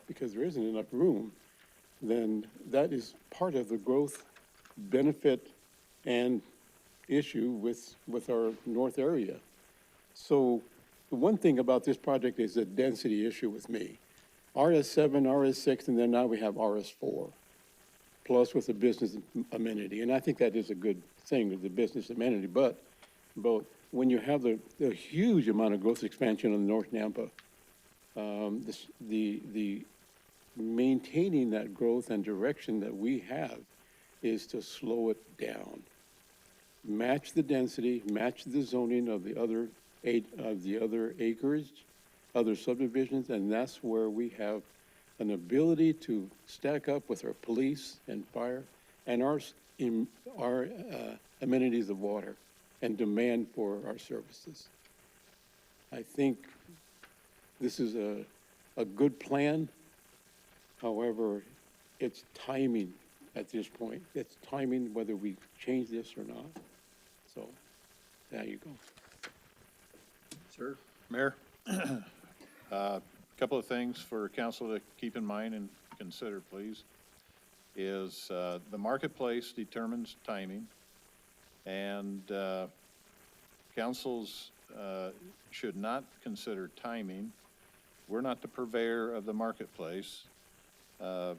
because there isn't enough room, then that is part of the growth benefit and issue with our north area. So the one thing about this project is a density issue with me. RS7, RS6, and then now we have RS4, plus with a business amenity. And I think that is a good thing with the business amenity, but when you have the huge amount of growth expansion on North Nampa, the maintaining that growth and direction that we have is to slow it down. Match the density, match the zoning of the other acreage, other subdivisions, and that's where we have an ability to stack up with our police and fire and our amenities of water and demand for our services. I think this is a good plan. However, it's timing at this point. It's timing whether we change this or not. So, there you go. Sir? Mayor, a couple of things for council to keep in mind and consider, please, is the marketplace determines timing, and councils should not consider timing. We're not the purveyor of the marketplace. I've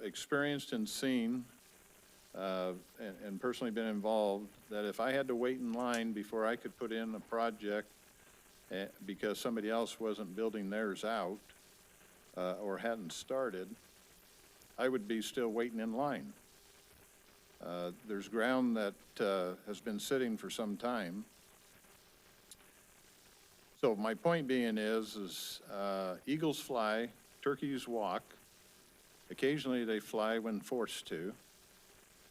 experienced and seen and personally been involved that if I had to wait in line before I could put in a project because somebody else wasn't building theirs out or hadn't started, I would be still waiting in line. There's ground that has been sitting for some time. So my point being is eagles fly, turkeys walk. Occasionally they fly when forced to.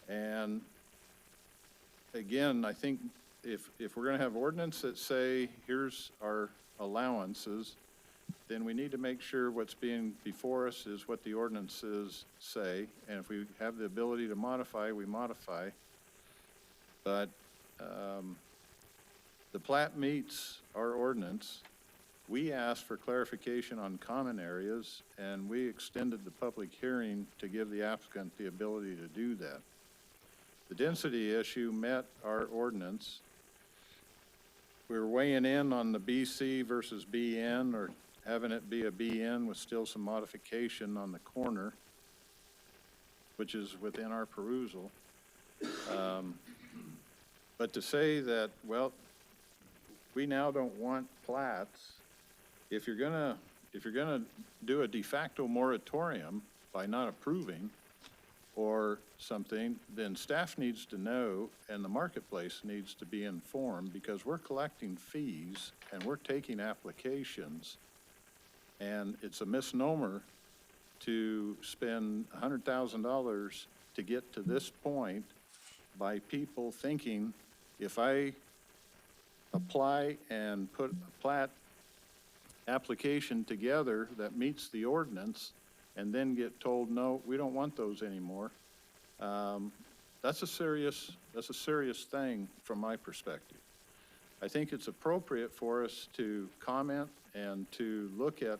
And again, I think if we're going to have ordinance that say, here's our allowances, then we need to make sure what's being before us is what the ordinances say. And if we have the ability to modify, we modify. But the plat meets our ordinance. We asked for clarification on common areas, and we extended the public hearing to give the applicant the ability to do that. The density issue met our ordinance. We were weighing in on the BC versus BN, or having it be a BN with still some modification on the corner, which is within our perusal. But to say that, well, we now don't want plats, if you're gonna do a de facto moratorium by not approving or something, then staff needs to know and the marketplace needs to be informed, because we're collecting fees and we're taking applications. And it's a misnomer to spend $100,000 to get to this point by people thinking, if I apply and put a plat application together that meets the ordinance and then get told, no, we don't want those anymore, that's a serious thing from my perspective. I think it's appropriate for us to comment and to look at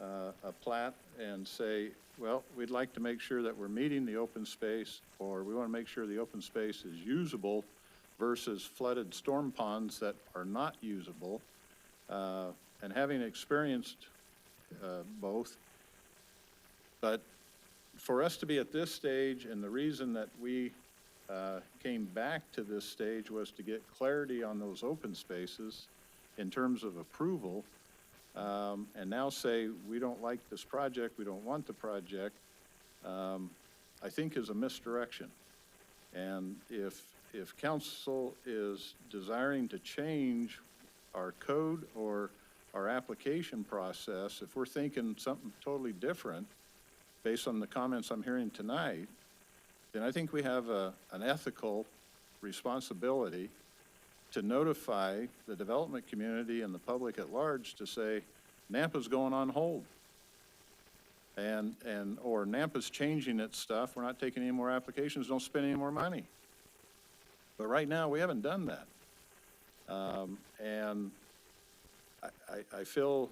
a plat and say, well, we'd like to make sure that we're meeting the open space, or we want to make sure the open space is usable versus flooded storm ponds that are not usable. And having experienced both, but for us to be at this stage, and the reason that we came back to this stage was to get clarity on those open spaces in terms of approval, and now say we don't like this project, we don't want the project, I think is a misdirection. And if council is desiring to change our code or our application process, if we're thinking something totally different based on the comments I'm hearing tonight, then I think we have an ethical responsibility to notify the development community and the public at large to say, Nampa's going on hold. Or Nampa's changing its stuff, we're not taking any more applications, don't spend any more money. But right now, we haven't done that. And I feel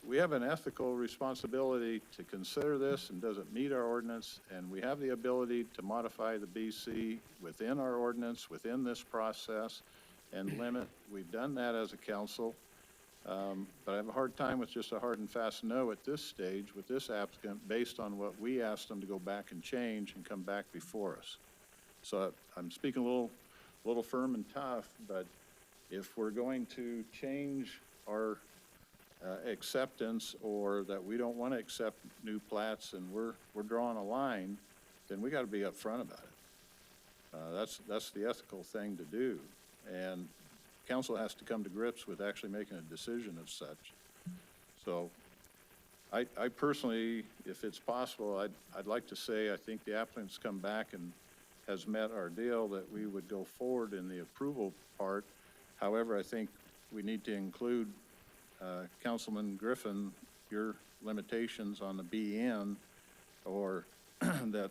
we have an ethical responsibility to consider this, and does it meet our ordinance, and we have the ability to modify the BC within our ordinance, within this process, and limit. We've done that as a council, but I have a hard time with just a hard and fast no at this stage with this applicant based on what we asked them to go back and change and come back before us. So I'm speaking a little firm and tough, but if we're going to change our acceptance, or that we don't want to accept new plats and we're drawing a line, then we got to be upfront about it. That's the ethical thing to do. And council has to come to grips with actually making a decision of such. So I personally, if it's possible, I'd like to say I think the applicant's come back and has met our deal that we would go forward in the approval part. However, I think we need to include, Councilman Griffin, your limitations on the BN, or that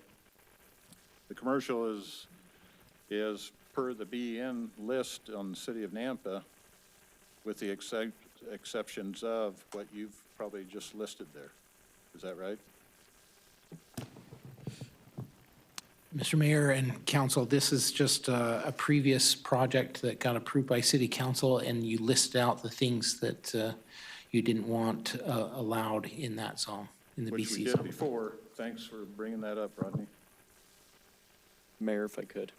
the commercial is per the BN list on the city of Nampa, with the exceptions of what you've probably just listed there. Is that right? Mr. Mayor and council, this is just a previous project that got approved by city council, and you listed out the things that you didn't want allowed in that zone, in the Which we BC did zone. before. Thanks for bringing that up, Rodney. Mayor, if I could.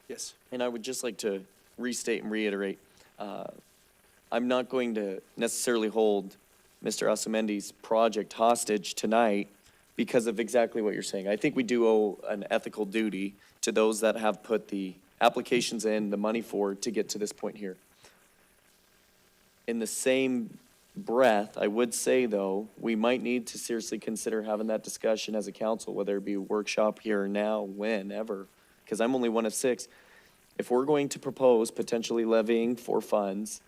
Yes. And I would just like to restate and reiterate, I'm not going to necessarily hold Mr. Asamendi's project hostage tonight because of exactly what you're saying. I think we do owe an ethical duty to those that have put the applications in, the money forward to get to this point here. In the same breath, I would say, though, we might need to seriously consider having that discussion as a council, whether it be a workshop here or now, whenever, because I'm only one of 6. If we're going to propose potentially levying for funds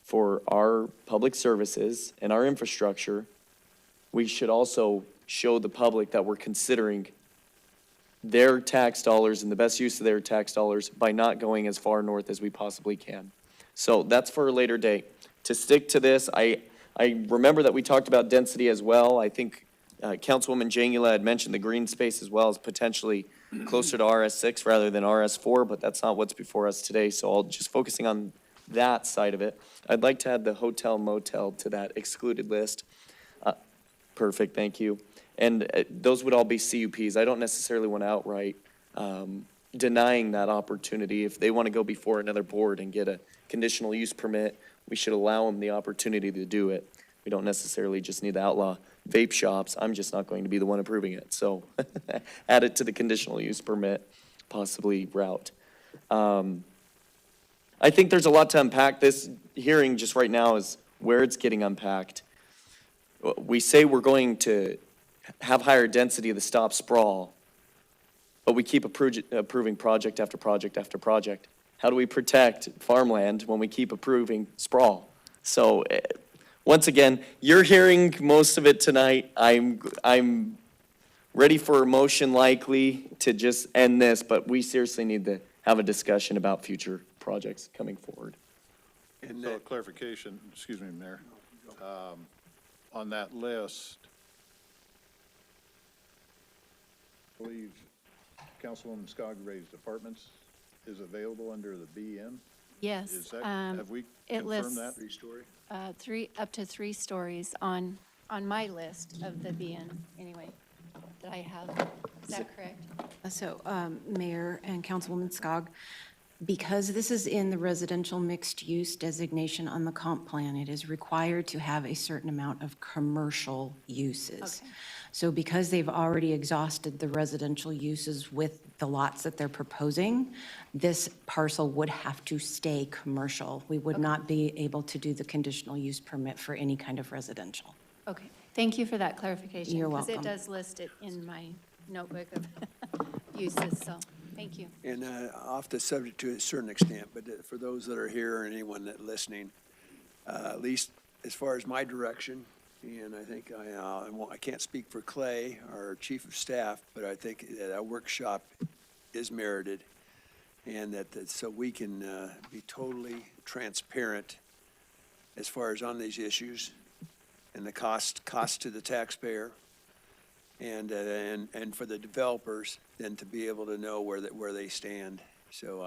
for our public services and our infrastructure, we should also show the public that we're considering their tax dollars and the best use of their tax dollars by not going as far north as we possibly can. So that's for a later date. To stick to this, I remember that we talked about density as well. I think Councilwoman Jangula had mentioned the green space as well as potentially closer to RS6 rather than RS4, but that's not what's before us today. So I'll just focusing on that side of it. I'd like to add the hotel motel to that excluded list. Perfect, thank you. And those would all be CUPs. I don't necessarily want to outright denying that opportunity. If they want to go before another board and get a conditional use permit, we should allow them the opportunity to do it. We don't necessarily just need to outlaw vape shops. I'm just not going to be the one approving it. So add it to the conditional use permit, possibly route. I think there's a lot to unpack. This hearing just right now is where it's getting unpacked. We say we're going to have higher density to stop sprawl, but we keep approving project after project after project. How do we protect farmland when we keep approving sprawl? So, once again, you're hearing most of it tonight. I'm ready for a motion likely to just end this, but we seriously need to have a discussion about future projects coming forward. And so clarification, excuse me, Mayor. On that list, I believe Councilwoman Skog raised apartments is available under the BN? Yes. Is that, have we it confirmed lists, that? up to 3 stories on my list of the BN, anyway, that I have. Is that correct? So, Mayor and Councilwoman Skog, because this is in the residential mixed-use designation on the comp plan, it is required to have a certain amount of commercial uses. Okay. So because they've already exhausted the residential uses with the lots that they're proposing, this parcel would have to stay commercial. We would not be able to do the conditional use permit for any kind of residential. Okay, thank you for that clarification. You're Because welcome. it does list it in my notebook of uses, so, thank you. And off the subject to a certain extent, but for those that are here and anyone that listening, at least as far as my direction, and I think I can't speak for Clay, our chief of staff, but I think that a workshop is merited, and that so we can be totally transparent as far as on these issues and the cost to the taxpayer, and for the developers, then to be able to know where they stand. So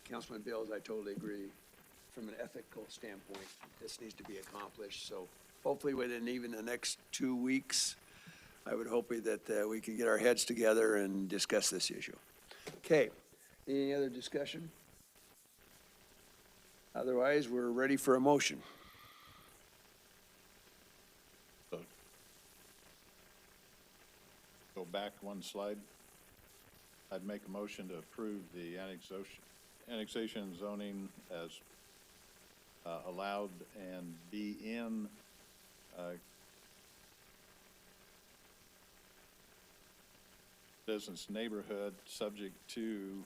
Councilman Bills, I totally agree. From an ethical standpoint, this needs to be accomplished. So hopefully within even the next 2 weeks, I would hope that we can get our heads together and discuss this issue. Okay, any other discussion? Otherwise, we're ready for a motion. Go back one slide. I'd make a motion to approve the annexation zoning as allowed and be in business neighborhood, subject to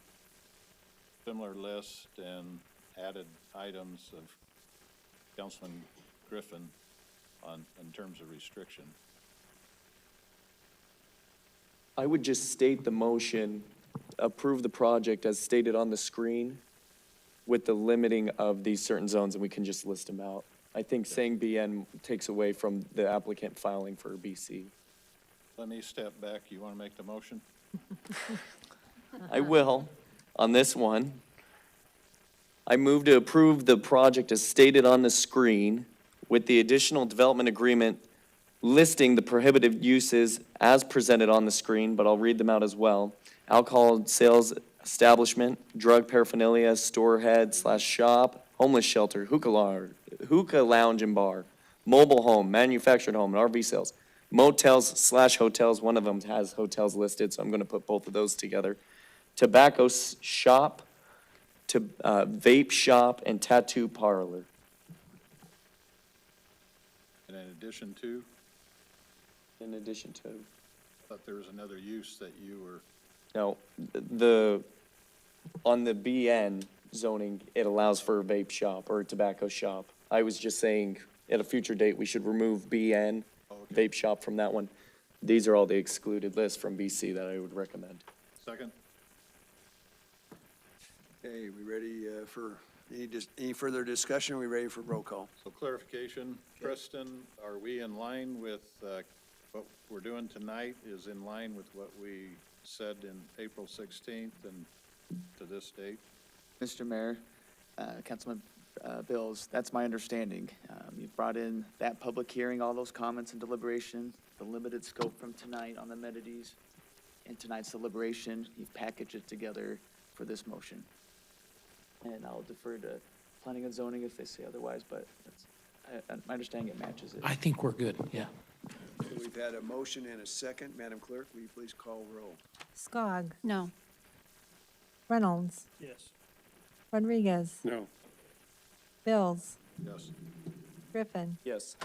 similar list and added items of Councilman Griffin in terms of restriction. I would just state the motion, approve the project as stated on the screen with the limiting of these certain zones, and we can just list them out. I think saying BN takes away from the applicant filing for BC. Let me step back. You want to make the motion? I will, on this one. I move to approve the project as stated on the screen with the additional development agreement listing the prohibited uses as presented on the screen, but I'll read them out as well. Alcohol sales establishment, drug paraphernalia, store head / shop, homeless shelter, hookah lounge and bar, mobile home, manufactured home, and RV sales, motels / hotels. One of them has hotels listed, so I'm going to put both of those together. Tobacco shop, to vape shop, and tattoo parlor. And in addition to? In addition to. I thought there was another use that you were. No, on the BN zoning, it allows for a vape shop or a tobacco shop. I was just saying, at a future date, we should remove BN, vape shop, from that one. these are all the excluded lists from BC that I would recommend. Second? Okay, we ready for any further discussion? Are we ready for roll call? So clarification, Kristen, are we in line with, what we're doing tonight is in line with what we said in April 16th and to this date? Mr. Mayor, Councilman Bills, that's my understanding. You've brought in that public hearing, all those comments and deliberation, the limited scope from tonight on the amenities, and tonight's deliberation, you've packaged it together for this motion. And I'll defer to planning and zoning if they say otherwise, but my understanding it matches it. I think we're good, yeah. So we've had a motion and a second. Madam Clerk, will you please call roll? Skog, No. Reynolds, Yes. Rodriguez, No. Bills, Yes. Griffin. Yes.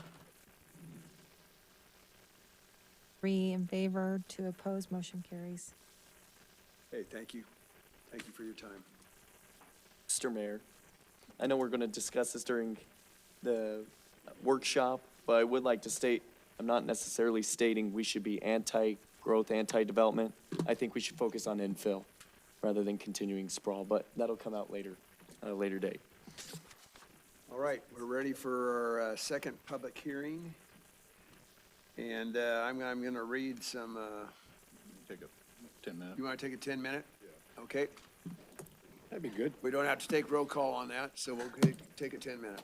3 in favor, 2 opposed, motion carries. Hey, thank you. Thank you for your time. Mr. Mayor, I know we're going to discuss this during the workshop, but I would like to state, I'm not necessarily stating we should be anti-growth, anti-development. I think we should focus on infill rather than continuing sprawl, but that'll come out later, at a later date. All right, we're ready for our second public hearing. And I'm going to read some, Take a 10-minute. you want to take a 10-minute? Yeah. Okay. That'd be good. We don't have to take roll call on that, so we'll take a 10-minute.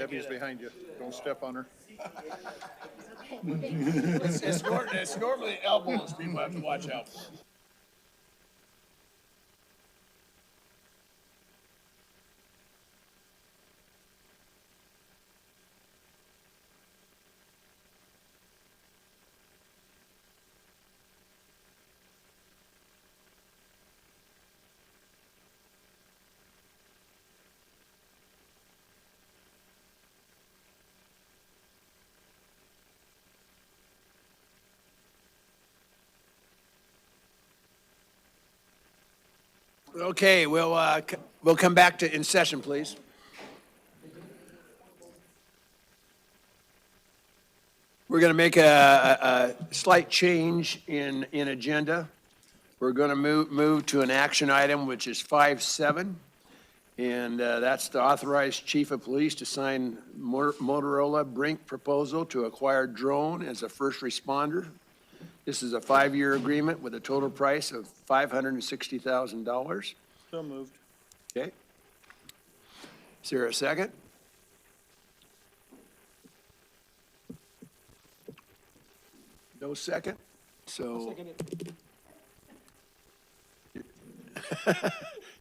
Debbie's behind you. Don't step on her. It's normally elbows people have to watch out for. Okay, we'll come back to in session, please. We're going to make a slight change in agenda. We're going to move to an action item, which is 5.7, and that's to authorize Chief of Police to sign Motorola Brink proposal to acquire drone as a first responder. This is a 5-year agreement with a total price of $560,000. So moved. Okay. Is there a second? No second? So.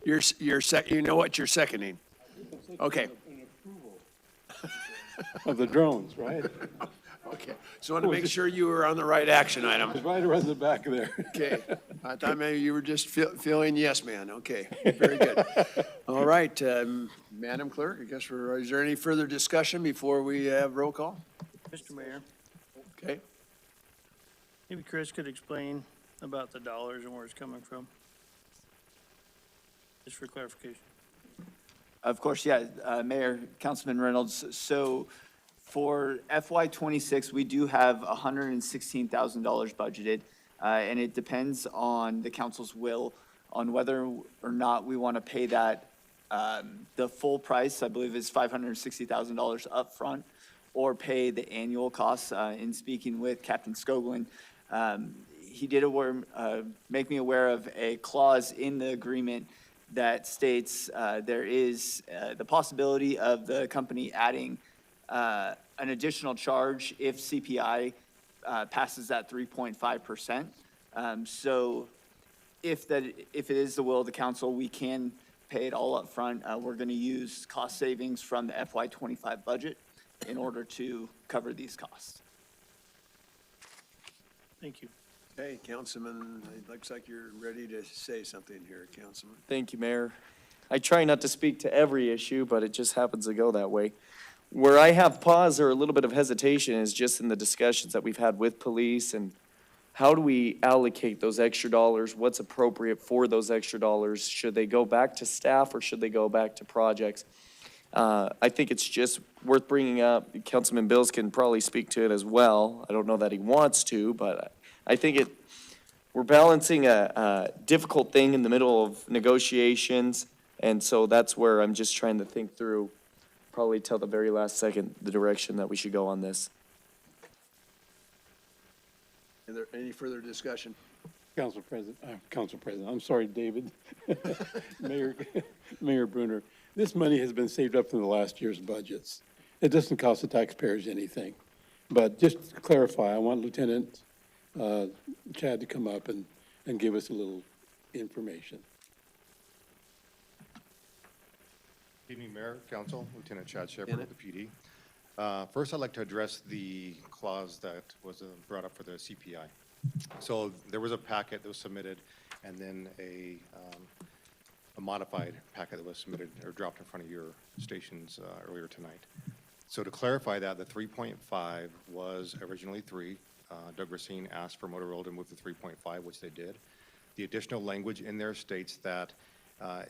You know what you're seconding? Okay. Of the drones, right? Okay, so I want to make sure you were on the right action item. It's right around the back there. Okay, I thought maybe you were just feeling yes, man. Okay, very good. All right, Madam Clerk, I guess is there any further discussion before we have roll call? Mr. Mayor, Okay, maybe Chris could explain about the dollars and where it's coming from? Just for clarification. Of course, yeah, Mayor, Councilman Reynolds, so for FY '26, we do have $116,000 budgeted, and it depends on the council's will on whether or not we want to pay that, the full price, I believe is $560,000 upfront, or pay the annual costs. In speaking with Captain Skoglund, he did make me aware of a clause in the agreement that states there is the possibility of the company adding an additional charge if CPI passes that 3.5%. So if it is the will of the council, we can pay it all up front. We're going to use cost savings from the FY '25 budget in order to cover these costs. Thank you. okay, Councilman, it looks like you're ready to say something here, Councilman. Thank you, Mayor. I try not to speak to every issue, but it just happens to go that way. Where I have pause or a little bit of hesitation is just in the discussions that we've had with police and how do we allocate those extra dollars? What's appropriate for those extra dollars? Should they go back to staff or should they go back to projects? I think it's just worth bringing up. Councilman Bills can probably speak to it as well. I don't know that he wants to, but I think we're balancing a difficult thing in the middle of negotiations. And so that's where I'm just trying to think through, probably till the very last second, the direction that we should go on this. Is there any further discussion? Council President, I'm sorry, David. Mayor Brunner, this money has been saved up from the last year's budgets. It doesn't cost the taxpayers anything. But just to clarify, I want Lieutenant Chad to come up and give us a little information. Good evening, Mayor, Council, Lieutenant Chad Shepard of the PD. First, I'd like to address the clause that was brought up for the CPI. So there was a packet that was submitted, and then a modified packet that was submitted or dropped in front of your stations earlier tonight. So to clarify that, the 3.5 was originally 3. Doug Racine asked for Motorola to move to 3.5, which they did. The additional language in there states that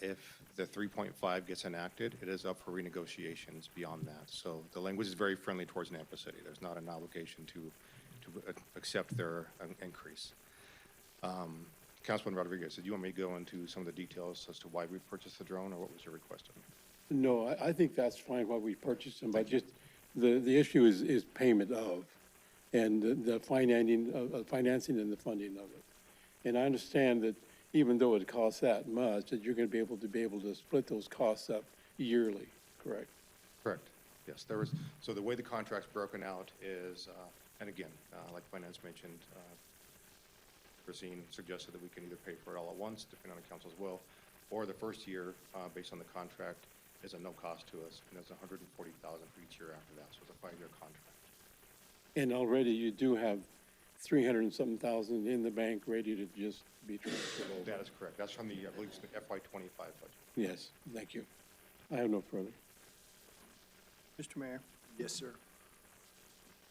if the 3.5 gets enacted, it is up for renegotiations beyond that. So the language is very friendly towards Nampa City. There's not an obligation to accept their increase. Councilman Rodriguez, did you want me to go into some of the details as to why we purchased the drone, or what was your request of me? No, I think that's fine why we purchased them, but just the issue is payment of, and the financing and the funding of it. And I understand that even though it costs that much, that you're going to be able to split those costs up yearly, correct? Correct. Yes, there was, so the way the contract's broken out is, and again, like Finance mentioned, Racine suggested that we can either pay for it all at once, depending on the council's will, or the first year, based on the contract, is a no cost to us, and it's $140,000 for each year after that, so it's a 5-year contract. And already you do have 300 and something thousand in the bank ready to just be transferred over. That is correct. That's from the, I believe, it's the FY '25 budget. Yes, thank you. I have no further. Mr. Mayor. Yes, sir.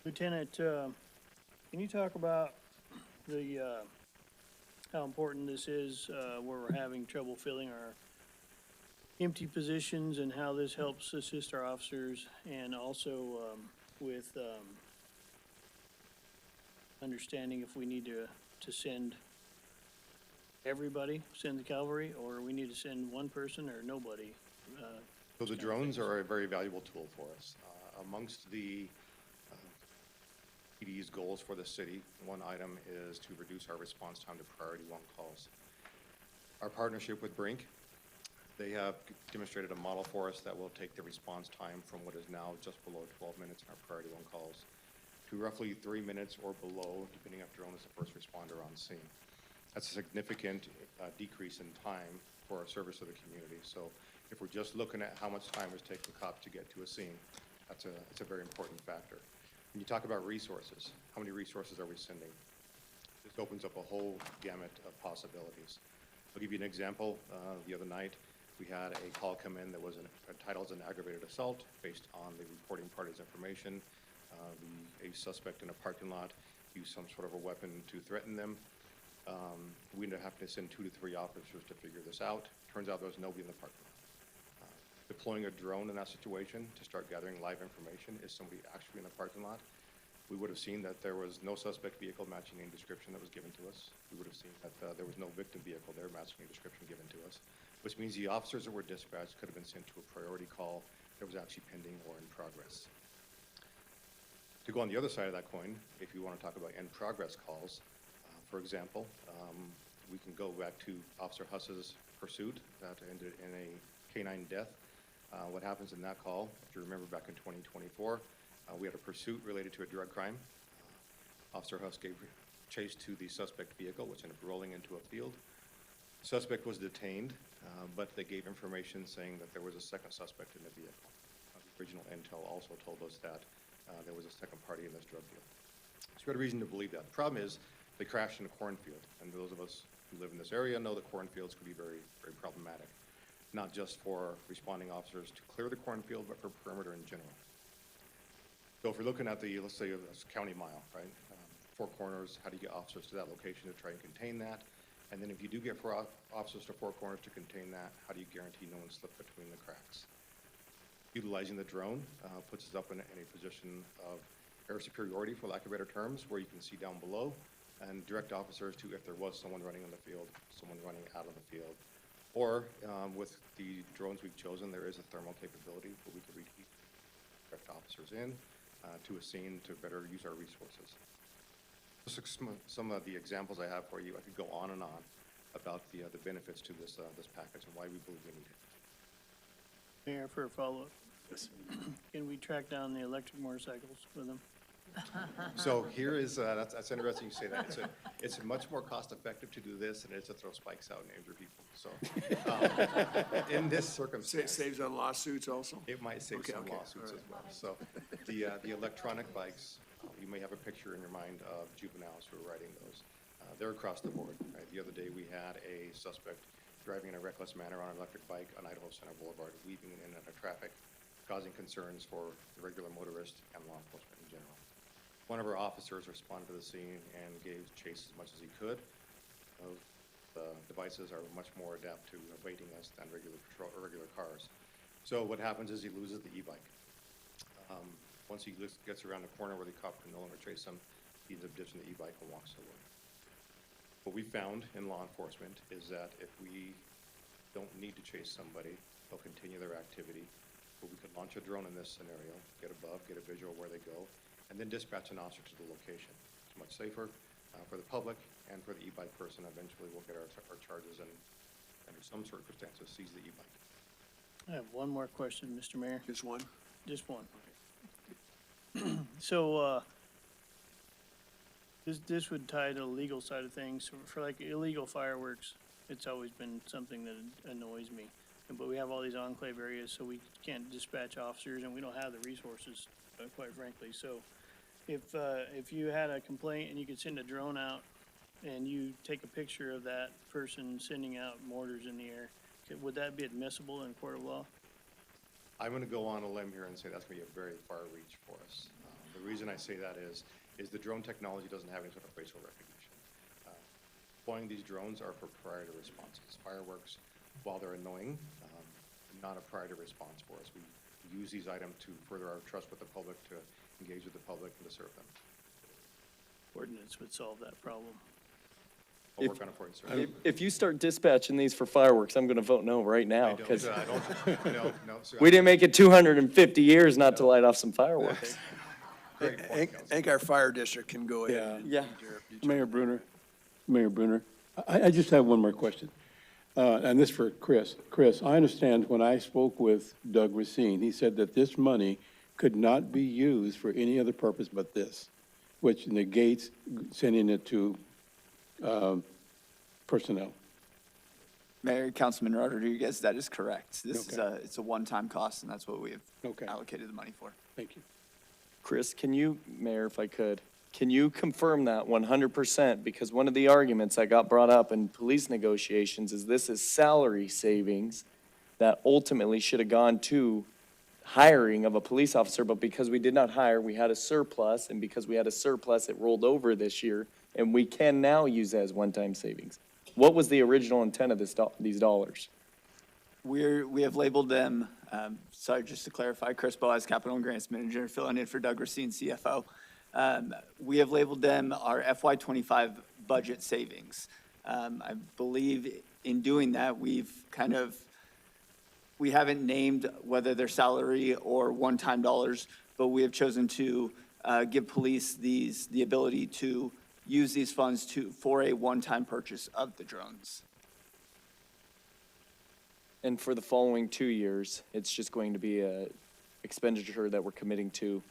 Lieutenant, can you talk about the, how important this is, where we're having trouble filling our empty positions and how this helps assist our officers, and also, with, understanding if we need to send everybody, send the cavalry, or we need to send one person or nobody? So the drones are a very valuable tool for us. Amongst the PD's goals for the city, one item is to reduce our response time to priority 1 calls. Our partnership with Brink, they have demonstrated a model for us that will take the response time from what is now just below 12 minutes in our priority 1 calls to roughly 3 minutes or below, depending if drone is the first responder on scene. That's a significant decrease in time for our service to the community. So if we're just looking at how much time it's taking cops to get to a scene, that's a very important factor. When you talk about resources, how many resources are we sending? This opens up a whole gamut of possibilities. I'll give you an example. The other night, we had a call come in that was titled as an aggravated assault based on the reporting party's information. A suspect in a parking lot used some sort of a weapon to threaten them. We ended up having to send 2 to 3 officers to figure this out. Turns out there was nobody in the parking lot. Deploying a drone in that situation to start gathering live information, is somebody actually in the parking lot? We would have seen that there was no suspect vehicle matching any description that was given to us. We would have seen that there was no victim vehicle there matching any description given to us, which means the officers that were dispatched could have been sent to a priority call that was actually pending or in progress. To go on the other side of that coin, if you want to talk about in-progress calls, for example, we can go back to Officer Huss's pursuit that ended in a canine death. What happens in that call, if you remember back in 2024, we had a pursuit related to a drug crime. Officer Huss gave chase to the suspect vehicle, which ended up rolling into a field. Suspect was detained, but they gave information saying that there was a second suspect in the vehicle. The original intel also told us that there was a second party in this drug deal. So we had a reason to believe that. The problem is they crashed in a cornfield, and those of us who live in this area know that cornfields can be very, very problematic, not just for responding officers to clear the cornfield, but for perimeter in general. So if we're looking at the, let's say, this county mile, right? 4 corners, how do you get officers to that location to try and contain that? And then if you do get 4 officers to 4 corners to contain that, how do you guarantee no one slipped between the cracks? Utilizing the drone puts us up in a position of air superiority, for lack of better terms, where you can see down below and direct officers to if there was someone running in the field, someone running out of the field. Or with the drones we've chosen, there is a thermal capability where we could direct officers in to a scene to better use our resources. Just some of the examples I have for you, I could go on and on about the benefits to this package and why we believe we need it. Mayor, for a follow-up. Yes. Can we track down the electric motorcycles with them? So here is, that's interesting you say that. It's much more cost-effective to do this than it is to throw spikes out and injure people. So in this circumstance. Saves on lawsuits also? It might save some lawsuits as well. So the electronic bikes, you may have a picture in your mind of juveniles who are riding those. They're across the board. Right? The other day, we had a suspect driving in a reckless manner on an electric bike on Idaho Center Boulevard, weaving in and out of traffic, causing concerns for the regular motorist and law enforcement in general. One of our officers responded to the scene and gave chase as much as he could. The devices are much more adept to evading us than regular cars. So what happens is he loses the e-bike. Once he gets around the corner where the cop can no longer chase him, he ends up ditching the e-bike and walks away. What we found in law enforcement is that if we don't need to chase somebody, they'll continue their activity. But we could launch a drone in this scenario, get above, get a visual where they go, and then dispatch an officer to the location. It's much safer for the public and for the e-bike person. Eventually, we'll get our charges and, under some circumstances, seize the e-bike. I have one more question, Mr. Mayor. Just one? Just one. Okay. So, this would tie to the legal side of things. For like illegal fireworks, it's always been something that annoys me. But we have all these enclave areas, so we can't dispatch officers, and we don't have the resources, quite frankly. So if you had a complaint and you could send a drone out and you take a picture of that person sending out mortars in the air, would that be admissible in court of law? I'm going to go on a limb here and say that's going to be a very far reach for us. The reason I say that is the drone technology doesn't have any sort of facial recognition. Deploying these drones are for prior to responses. Fireworks, while they're annoying, not a prior to response for us. We use these items to further our trust with the public, to engage with the public, and to serve them. Ordinance would solve that problem. I'll work on it for you, sir. If you start dispatching these for fireworks, I'm gonna vote no right now, I because don't, no, sir. we didn't make it 250 years not to light off some fireworks. I think our fire district can go ahead. Yeah. Mayor Bruner, I just have one more question. And this for Chris. Chris, I understand when I spoke with Doug Racine, he said that this money could not be used for any other purpose but this, which negates sending it to personnel. Mayor, Councilman Rodriguez, that is correct. This is it's a one-time cost, and that's what we have allocated the money for. Thank you. Chris, Mayor, if I could, can you confirm that 100%? Because one of the arguments that got brought up in police negotiations is this is salary savings that ultimately should have gone to hiring of a police officer, but because we did not hire, we had a surplus, and because we had a surplus, it rolled over this year, and we can now use that as one-time savings. What was the original intent of these dollars? We have labeled them, sorry, just to clarify, Chris Boaz, Capital and Grants Manager, filling in for Doug Racine, CFO. We have labeled them our FY25 budget savings. I believe in doing that, we haven't named whether they're salary or one-time dollars, but we have chosen to give police the ability to use these funds for a one-time purchase of the drones. And for the following 2 years, it's just going to be a expenditure that we're committing to,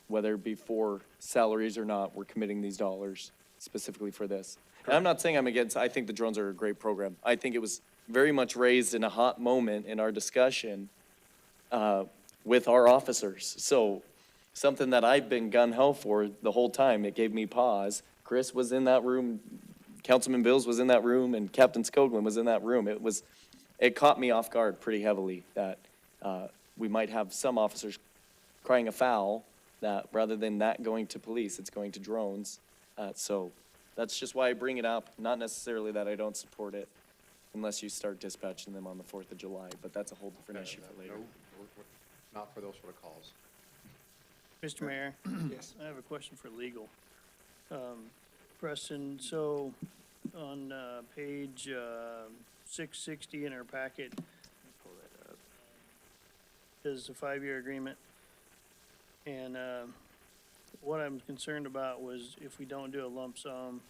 whether it be for salaries or not, we're committing these dollars specifically for this. And I'm not saying I'm against, I think the drones are a great program. I think it was very much raised in a hot moment in our discussion with our officers. So something that I've been gung-ho for the whole time, it gave me pause. Chris was in that room, Councilman Bills was in that room, and Captain Skoglund was in that room. It caught me off guard pretty heavily that we might have some officers crying a foul that rather than that going to police, it's going to drones. So that's just why I bring it up, not necessarily that I don't support it, unless you start dispatching them on the 4th of July, but that's a whole different issue for later. Not for those sort of calls. Mr. Mayor? Yes. I have a question for legal. Preston, so on page 660 in our packet, let me pull that up, is a 5-year agreement. And what I'm concerned about was if we don't do a lump sum,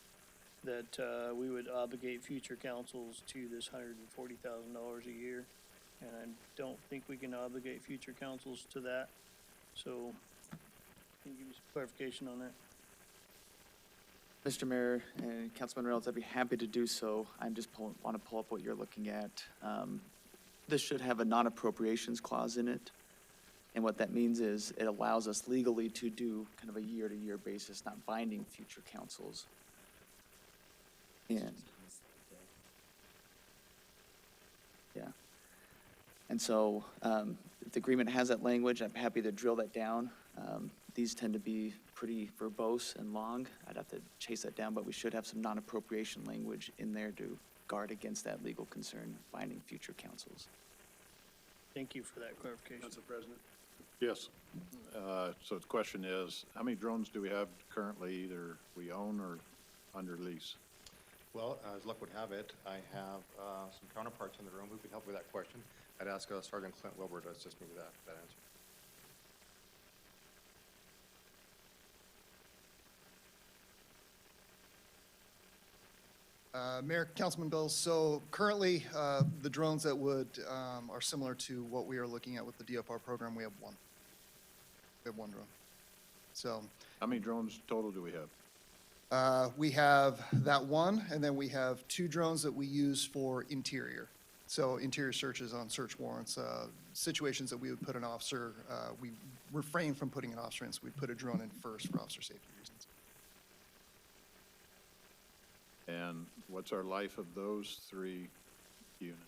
that we would obligate future councils to this $140,000 a year. And I don't think we can obligate future councils to that. So can you give me some clarification on that? Mr. Mayor and Councilman Reynolds, I'd be happy to do so. I just want to pull up what you're looking at. This should have a non-appropriations clause in it. And what that means is it allows us legally to do kind of a year-to-year basis, not binding future councils. And, yeah. And so if the agreement has that language, I'm happy to drill that down. These tend to be pretty verbose and long. I'd have to chase that down, but we should have some non-appropriation language in there to guard against that legal concern, binding future councils. Thank you for that clarification. Council President? Yes. So the question is, how many drones do we have currently either we own or under lease? Well, as luck would have it, I have some counterparts in the room who could help with that question. I'd ask Sergeant Clint Wilbur to assist me with that answer. Mayor, Councilman Bills, so currently, the drones that are similar to what we are looking at with the DFR program, we have one. We have one drone. So How many drones total do we have? we have that one, and then we have 2 drones that we use for interior. So interior searches on search warrants, situations that we would put an officer, we refrain from putting an officer in, so we put a drone in first for officer safety reasons. And what's our life of those 3 units?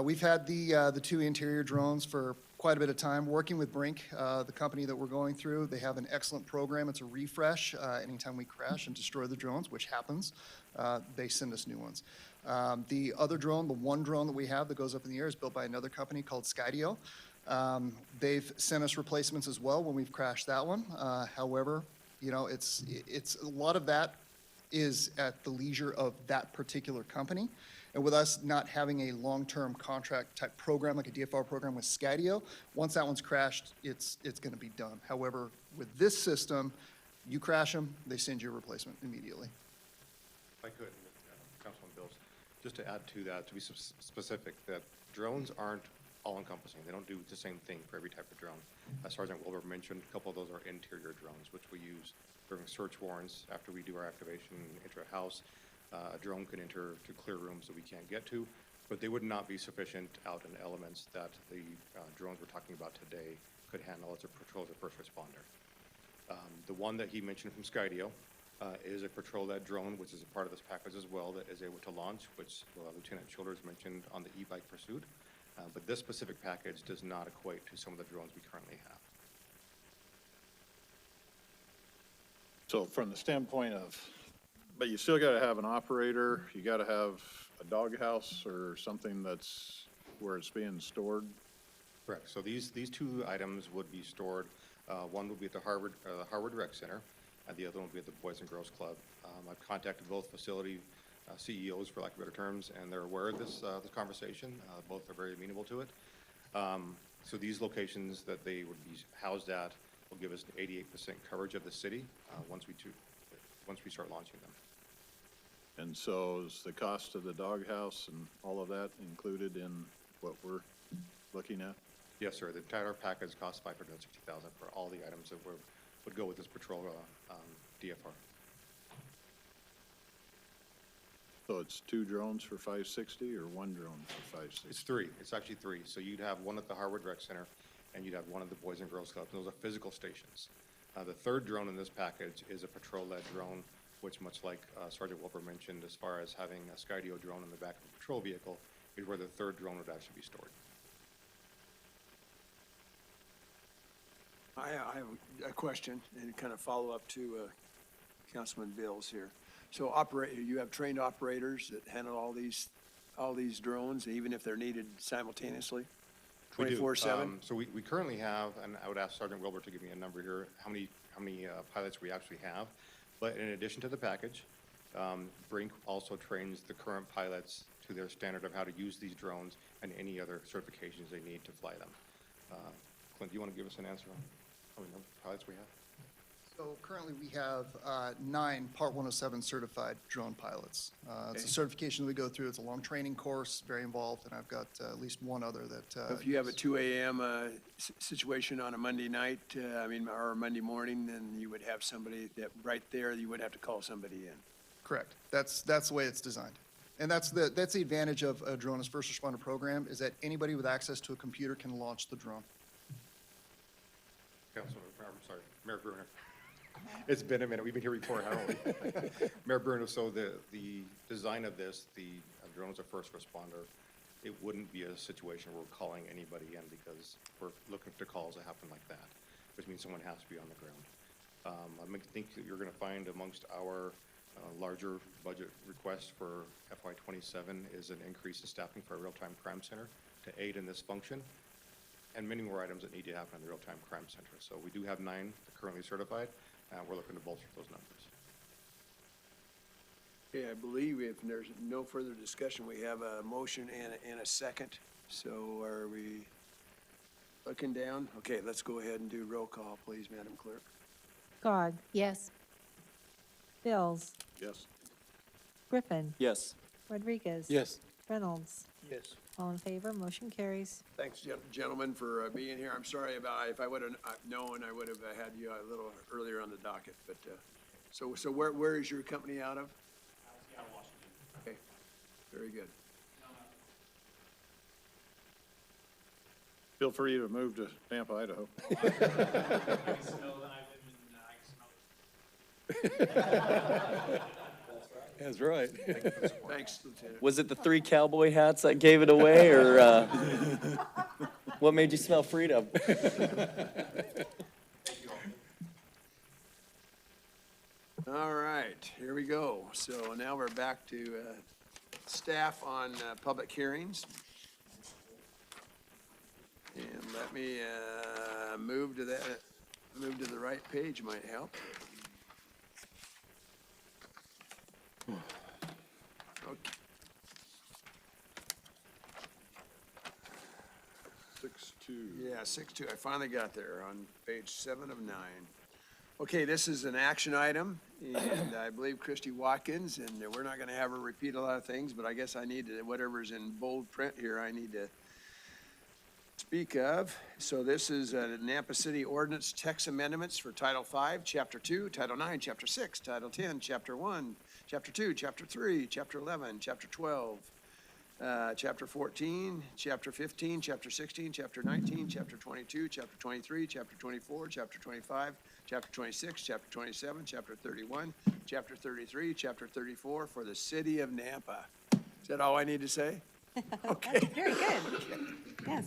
We've had the 2 interior drones for quite a bit of time, working with Brink, the company that we're going through. They have an excellent program. It's a refresh. Anytime we crash and destroy the drones, which happens, they send us new ones. The other drone, the one drone that we have that goes up in the air, is built by another company called Skydio. They've sent us replacements as well when we've crashed that one. However, you know, it's a lot of that is at the leisure of that particular company. And with us not having a long-term contract type program, like a DFR program with Skydio, once that one's crashed, it's going to be done. However, with this system, you crash them, they send you a replacement immediately. If I could, Councilman Bills, just to add to that, to be specific, that drones aren't all-encompassing. They don't do the same thing for every type of drone. As Sergeant Wilbur mentioned, a couple of those are interior drones, which we use during search warrants after we do our activation and enter a house. A drone can enter to clear rooms that we can't get to, but they would not be sufficient out in elements that the drones we're talking about today could handle as a patrol as a first responder. The one that he mentioned from Skydio is a patrol-led drone, which is a part of this package as well, that is able to launch, which Lieutenant Childers mentioned on the e-bike pursuit. But this specific package does not equate to some of the drones we currently have. So from the standpoint of, but you still gotta have an operator, you gotta have a doghouse or something that's where it's being stored? Correct. So these 2 items would be stored. One would be at the Harvard Rec Center, and the other one would be at the Boys and Girls Club. I've contacted both facility CEOs, for lack of better terms, and they're aware of this conversation. Both are very amenable to it. So these locations that they would be housed at will give us 88% coverage of the city once we start launching them. And so is the cost of the doghouse and all of that included in what we're looking at? Yes, sir. The entire package costs $560,000 for all the items that would go with this patrol DFR. So it's 2 drones for 560 or 1 drone for 560? It's 3. It's actually 3. So you'd have one at the Harvard Rec Center, and you'd have one at the Boys and Girls Club. Those are physical stations. The 3rd drone in this package is a patrol-led drone, which, much like Sergeant Wilbur mentioned, as far as having a Skydio drone in the back of a patrol vehicle, is where the 3rd drone would actually be stored. I have a question and kind of follow up to Councilman Bills here. So you have trained operators that handle all these drones, even if they're needed simultaneously? We do. 24/7? So we currently have, and I would ask Sergeant Wilbur to give me a number here, how many pilots we actually have. But in addition to the package, Brink also trains the current pilots to their standard of how to use these drones and any other certifications they need to fly them. Clint, do you want to give us an answer on how many pilots we have? So currently, we have 9 Part 107 certified drone pilots. It's a Okay. certification that we go through. It's a long training course, very involved, and I've got at least one other that. If you have a 2 a.m. Situation on a Monday night, or a Monday morning, then you would have somebody that, right there, you would have to call somebody in. Correct. That's the way it's designed. And that's the advantage of a drone as first responder program, is that anybody with access to a computer can launch the drone. Mayor Bruner. It's been a minute. We've been here before, haven't we? Mayor Bruner, so the design of this, the drone as a first responder, it wouldn't be a situation where we're calling anybody in because we're looking for calls that happen like that, which means someone has to be on the ground. I think that you're going to find amongst our larger budget request for FY27 is an increase in staffing for a real-time crime center to aid in this function, and many more items that need to happen in the real-time crime center. So we do have 9 currently certified, and we're looking to bolster those numbers. Okay, I believe if there's no further discussion, we have a motion and a second. So are we looking down? Okay, let's go ahead and do roll call, please, Madam Clerk. Gog, Yes. Bills, Yes. Griffin, Yes. Rodriguez. Yes. Reynolds. Yes. All in favor, motion carries. Thanks, gentlemen, for being here. I'm sorry about, if I would have known, I would have had you a little earlier on the docket, but, so where is your company out of? Okay, very good. Feel free to move to Nampa, Idaho. That's right. Thanks, Lieutenant. Was it the 3 cowboy hats that gave it away, or what made you smell freedom? All right, here we go. So now we're back to staff on public hearings. And let me move to the right page might help. Okay. 6-2. Yeah, 6-2. I finally got there on page 7 of 9. Okay, this is an action item, and I believe Christy Watkins, and we're not going to have her repeat a lot of things, but I guess I need to, whatever's in bold print here, I need to speak of. So this is Nampa City Ordinance Text Amendments for Title 5, Chapter 2, Title 9, Chapter 6, Title 10, Chapter 1, Chapter 2, Chapter 3, Chapter 11, Chapter 12, Chapter 14, Chapter 15, Chapter 16, Chapter 19, Chapter 22, Chapter 23, Chapter 24, Chapter 25, Chapter 26, Chapter 27, Chapter 31, Chapter 33, Chapter 34 for the city of Nampa. Is that all I need to say? Okay. Very good. Yes.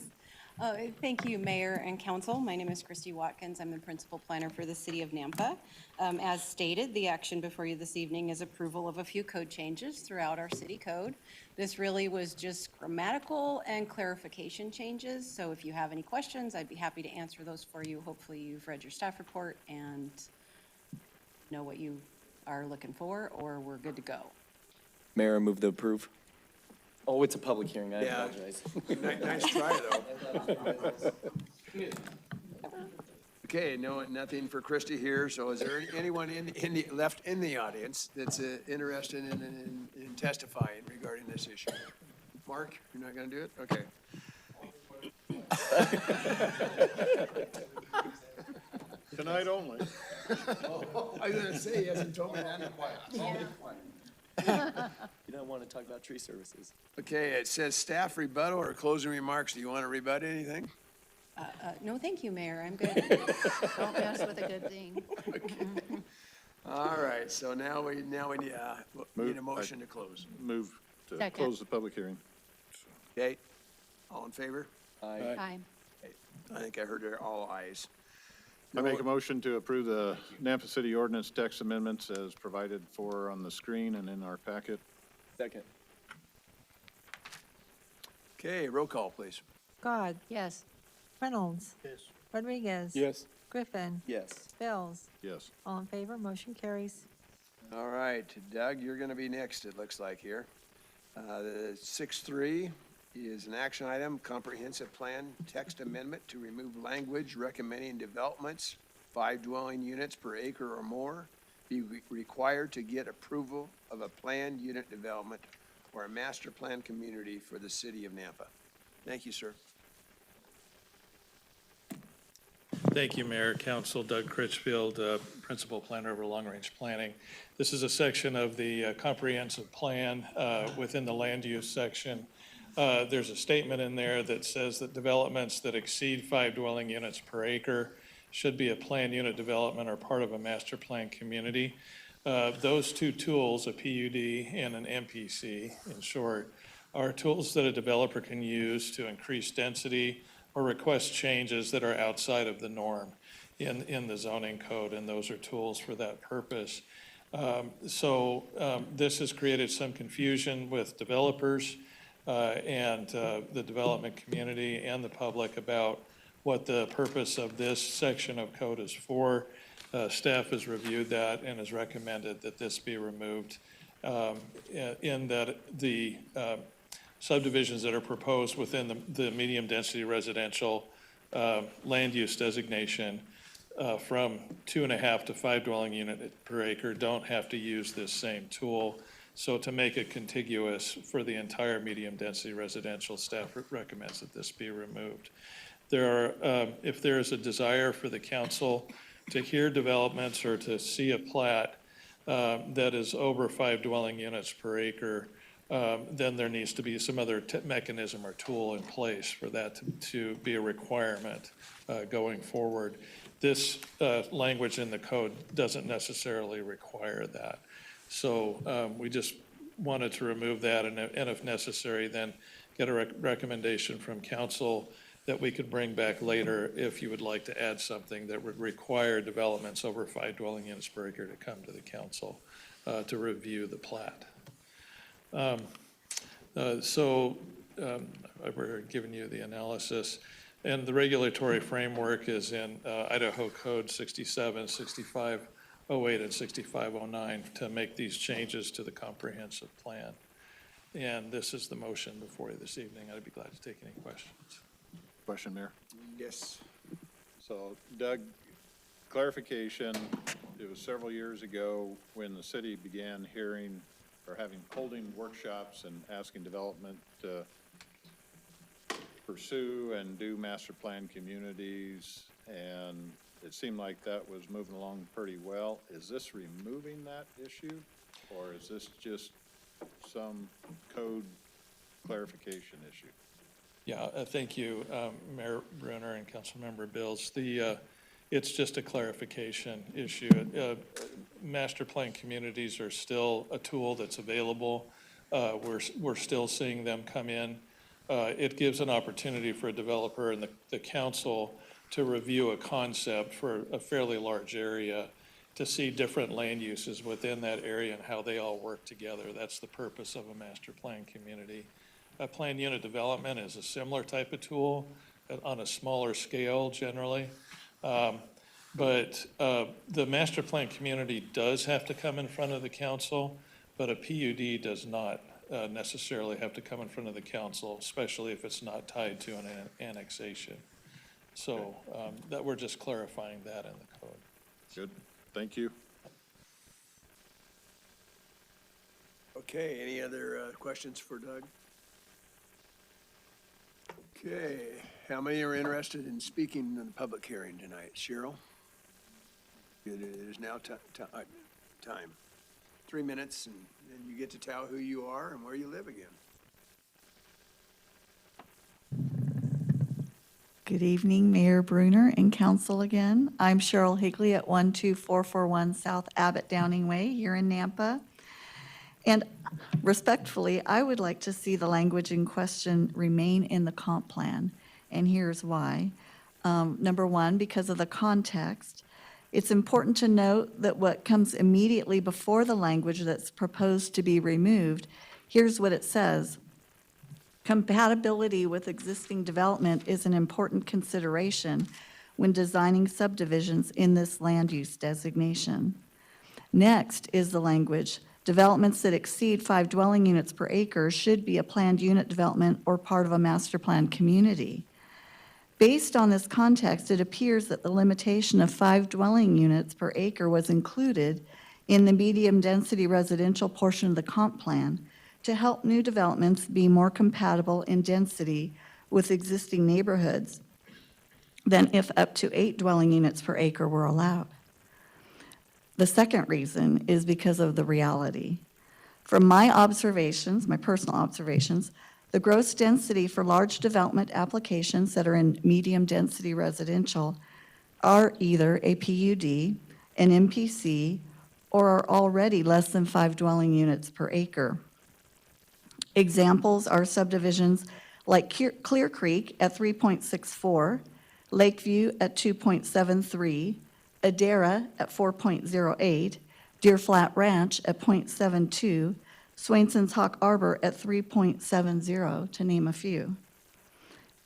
Thank you, Mayor and Council. My name is Christy Watkins. I'm the Principal Planner for the City of Nampa. As stated, the action before you this evening is approval of a few code changes throughout our city code. This really was just grammatical and clarification changes, so if you have any questions, I'd be happy to answer those for you. Hopefully, you've read your staff report and know what you are looking for, or we're good to go. Mayor, I move to approve. Oh, it's a public hearing, I Yeah. apologize. Nice try, though. Okay, no, nothing for Christie here, so is there anyone left in the audience that's interested in testifying regarding this issue? Mark, you're not gonna do it? Okay. Tonight only. I was gonna say, he hasn't told me that. You don't want to talk about tree services. Okay, it says staff rebuttal or closing remarks. Do you want to rebut anything? No, thank you, Mayor. I'm good. Don't mess with a good thing. All right, so now we need a motion to close. Move to Second. close the public hearing. Okay, all in favor? Aye. Aye. I think I heard all ayes. I make a motion to approve the Nampa City Ordinance text amendments as provided for on the screen and in our packet. Second. Okay, roll call, please. God, Yes. Reynolds, Yes. Rodriguez. Yes. Griffin, Yes. Bills. Yes. All in favor, motion carries. All right, Doug, you're going to be next, it looks like here. The 6-3 is an action item, comprehensive plan text amendment to remove language recommending developments, 5 dwelling units per acre or more, be required to get approval of a planned unit development or a master plan community for the city of Nampa. Thank you, sir. Thank you, Mayor, Council. Doug Critchfield, Principal Planner over Long Range Planning. This is a section of the comprehensive plan within the land use section. There's a statement in there that says that developments that exceed 5 dwelling units per acre should be a planned unit development or part of a master plan community. Those two tools, a PUD and an MPC in short, are tools that a developer can use to increase density or request changes that are outside of the norm in the zoning code, and those are tools for that purpose. This has created some confusion with developers and the development community and the public about what the purpose of this section of code is for. Staff has reviewed that and has recommended that this be removed in that the subdivisions that are proposed within the medium density residential land use designation from 2.5 to 5 dwelling unit per acre don't have to use this same tool. So to make it contiguous for the entire medium-density residential, staff recommends that this be removed. If there is a desire for the council to hear developments or to see a plat that is over 5 dwelling units per acre, then there needs to be some other mechanism or tool in place for that to be a requirement going forward. This language in the code doesn't necessarily require that. So we just wanted to remove that, and if necessary, then get a recommendation from council that we could bring back later if you would like to add something that would require developments over 5 dwelling units per acre to come to the council to review the plat. We're giving you the analysis. And the regulatory framework is in Idaho Code 67, 6508, and 6509 to make these changes to the comprehensive plan. And this is the motion before you this evening. I'd be glad to take any questions. Question, Mayor? Yes. So Doug, clarification, it was several years ago when the city began hearing or holding workshops and asking development to pursue and do master plan communities, and it seemed like that was moving along pretty well. Is this removing that issue, or is this just some code clarification issue? Yeah, thank you, Mayor Brunner and Councilmember Bills. It's just a clarification issue. Master plan communities are still a tool that's available. We're still seeing them come in. It gives an opportunity for a developer and the council to review a concept for a fairly large area to see different land uses within that area and how they all work together. That's the purpose of a master plan community. A planned unit development is a similar type of tool on a smaller scale generally. But the master plan community does have to come in front of the council, but a PUD does not necessarily have to come in front of the council, especially if it's not tied to an annexation. So that we're just clarifying that in the code. Good, thank you. Okay, any other questions for Doug? Okay, how many are interested in speaking in the public hearing tonight? Cheryl? It is now time. 3 minutes, and then you get to tell who you are and where you live again. Good evening, Mayor Brunner and council again. I'm Cheryl Higley at 12441 South Abbott Downing Way here in Nampa. And respectfully, I would like to see the language in question remain in the comp plan, and here's why. Number one, because of the context. It's important to note that what comes immediately before the language that's proposed to be removed, here's what it says. Compatibility with existing development is an important consideration when designing subdivisions in this land use designation. Next is the language. Developments that exceed 5 dwelling units per acre should be a planned unit development or part of a master plan community. Based on this context, it appears that the limitation of 5 dwelling units per acre was included in the medium-density residential portion of the comp plan to help new developments be more compatible in density with existing neighborhoods than if up to 8 dwelling units per acre were allowed. The second reason is because of the reality. From my observations, my personal observations, the gross density for large development applications that are in medium-density residential are either a PUD, an MPC, or are already less than 5 dwelling units per acre. Examples are subdivisions like Clear Creek at 3.64, Lakeview at 2.73, Adara at 4.08, Deer Flat Ranch at 0.72, Swainson's Hawk Arbor at 3.70, to name a few.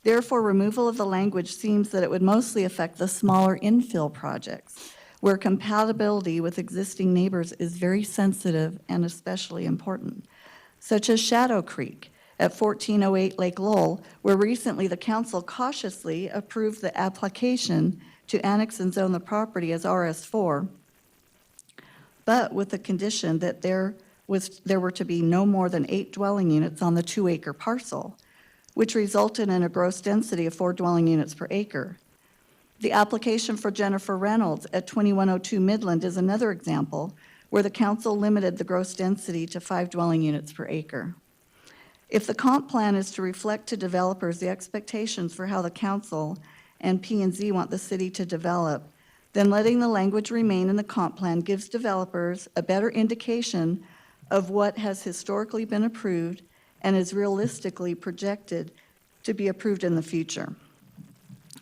Therefore, removal of the language seems that it would mostly affect the smaller infill projects, where compatibility with existing neighbors is very sensitive and especially important, such as Shadow Creek at 1408 Lake Lowell, where recently the council cautiously approved the application to annex and zone the property as RS4, but with the condition that there there were to be no more than 8 dwelling units on the 2-acre parcel, which resulted in a gross density of 4 dwelling units per acre. The application for Jennifer Reynolds at 2102 Midland is another example where the council limited the gross density to 5 dwelling units per acre. If the comp plan is to reflect to developers the expectations for how the council and P&Z want the city to develop, then letting the language remain in the comp plan gives developers a better indication of what has historically been approved and is realistically projected to be approved in the future.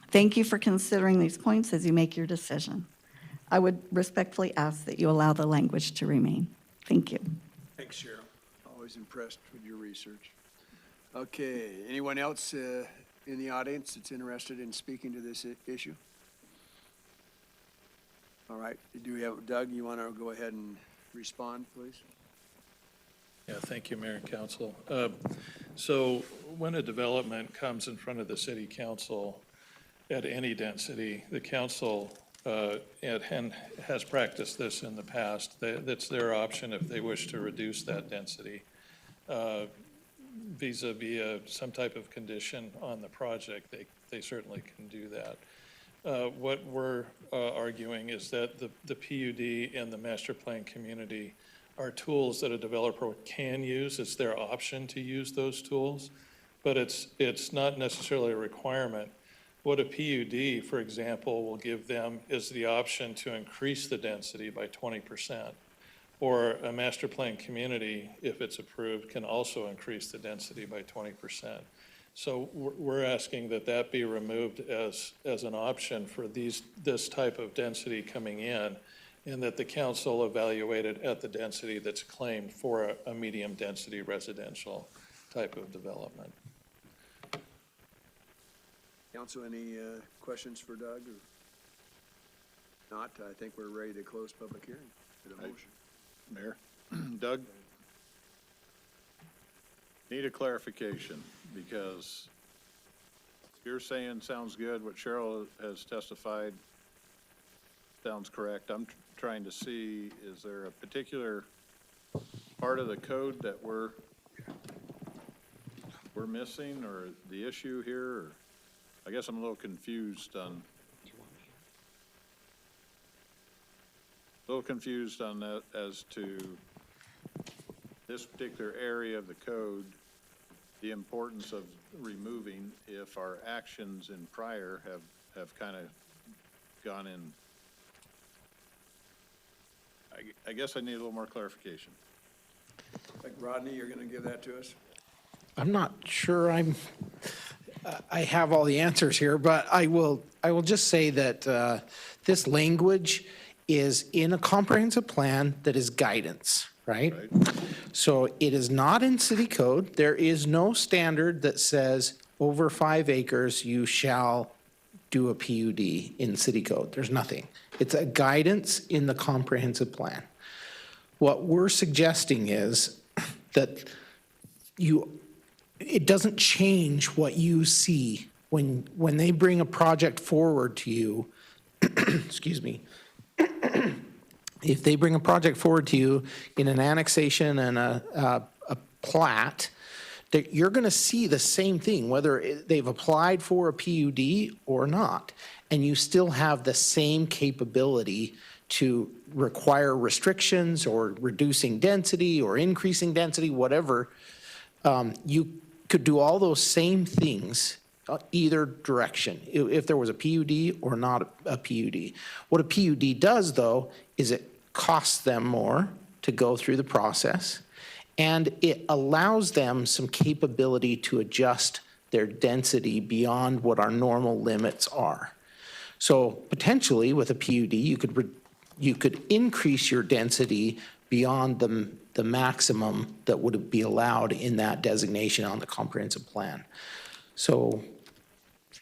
Thank you for considering these points as you make your decision. I would respectfully ask that you allow the language to remain. Thank you. Thanks, Cheryl. Always impressed with your research. Okay, anyone else in the audience that's interested in speaking to this issue? All right, do we have, Doug, you want to go ahead and respond, please? Yeah, thank you, Mayor and Council. So when a development comes in front of the city council at any density, the council and has practiced this in the past. That's their option if they wish to reduce that density vis-a-vis some type of condition on the project. They certainly can do that. What we're arguing is that the PUD and the master plan community are tools that a developer can use. It's their option to use those tools, but it's not necessarily a requirement. What a PUD, for example, will give them is the option to increase the density by 20%. Or a master plan community, if it's approved, can also increase the density by 20%. So we're asking that that be removed as an option for this type of density coming in, and that the council evaluate it at the density that's claimed for a medium density residential type of development. Council, any questions for Doug? Or not, I think we're ready to close public hearing. Get a motion. Mayor, Doug, need a clarification, because you're saying sounds good, what Cheryl has testified sounds correct. I'm trying to see, is there a particular part of the code that we're missing, or the issue here? Or I guess I'm a little confused on that as to this particular area of the code, the importance of removing if our actions in prior have kind of gone in. I guess I need a little more clarification. Like Rodney, you're going to give that to us? I'm not sure I have all the answers here, but I will just say that this language is in a comprehensive plan that is guidance, right? So it is not in city code. There is no standard that says over 5 acres you shall do a PUD in city code. There's nothing. It's a guidance in the comprehensive plan. What we're suggesting is that it doesn't change what you see when they bring a project forward to you. Excuse me. If they bring a project forward to you in an annexation and a plat, that you're going to see the same thing, whether they've applied for a PUD or not, and you still have the same capability to require restrictions or reducing density or increasing density, whatever. You could do all those same things either direction, if there was a PUD or not a PUD. What a PUD does, though, is it costs them more to go through the process, and it allows them some capability to adjust their density beyond what our normal limits are. So potentially with a PUD, you could increase your density beyond the maximum that would be allowed in that designation on the comprehensive plan. So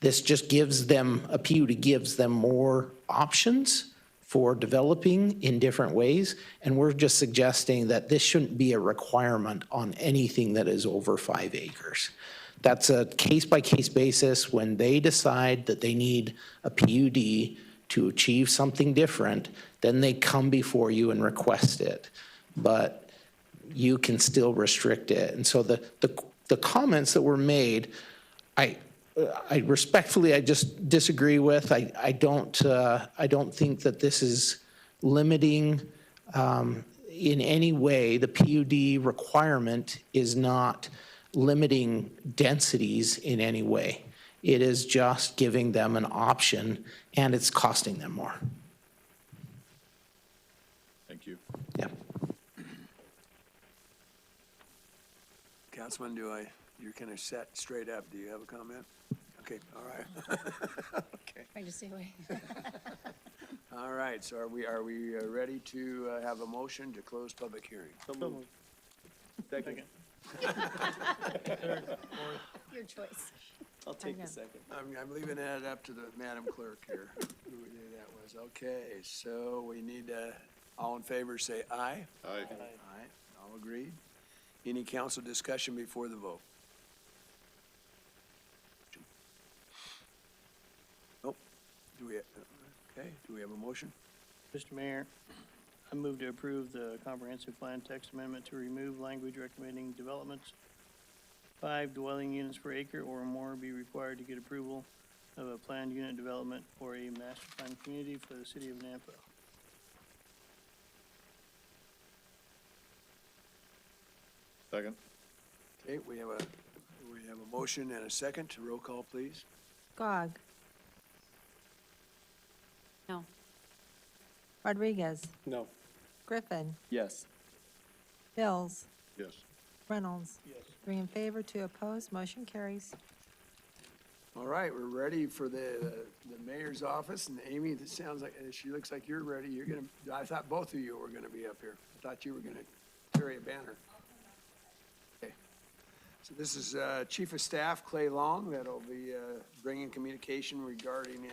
this just gives them, a PUD gives them more options for developing in different ways, and we're just suggesting that this shouldn't be a requirement on anything that is over 5 acres. That's a case-by-case basis. When they decide that they need a PUD to achieve something different, then they come before you and request it. But you can still restrict it. And so the comments that were made, I respectfully, I just disagree with. I don't think that this is limiting in any way. The PUD requirement is not limiting densities in any way. It is just giving them an option, and it's costing them more. Thank you. Yeah. Councilman, you're kind of set straight up. Do you have a comment? Okay, all right. Okay. Trying to stay away. All right, so are we ready to have a motion to close public hearing? Second. Your choice. I'll take the second. I'm leaving that up to the Madam Clerk here, who that was. Okay, so we need, all in favor, say aye. Aye. Aye, all agreed. Any council discussion before the vote? Nope. Do we have a motion? Mr. Mayor, I move to approve the comprehensive plan text amendment to remove language recommending developments 5 dwelling units per acre or more be required to get approval of a planned unit development or a master plan community for the city of Nampa. Second. Okay, we have a motion and a second. Roll call, please. Gog. No. Rodriguez. No. Griffin. Yes. Bills. Yes. Reynolds. Yes. 3 in favor, 2 opposed, motion carries. All right, we're ready for the mayor's office, and Amy, this sounds like, she looks like you're ready. I thought both of you were gonna be up here. I thought you were gonna carry a banner. Okay. So this is Chief of Staff Clay Long that'll be bringing communication regarding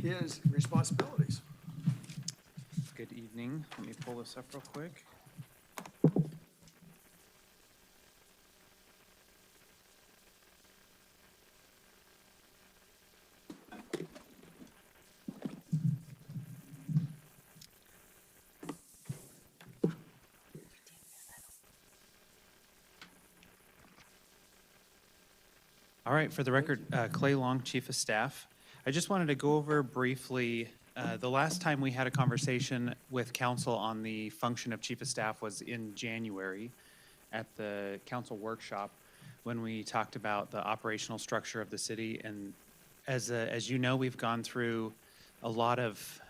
his responsibilities. Good evening. Let me pull this up real quick. All right, for the record, Clay Long, Chief of Staff. I just wanted to go over briefly, the last time we had a conversation with council on the function of Chief of Staff was in January at the council workshop when we talked about the operational structure of the city. And as you know, we've gone through a lot of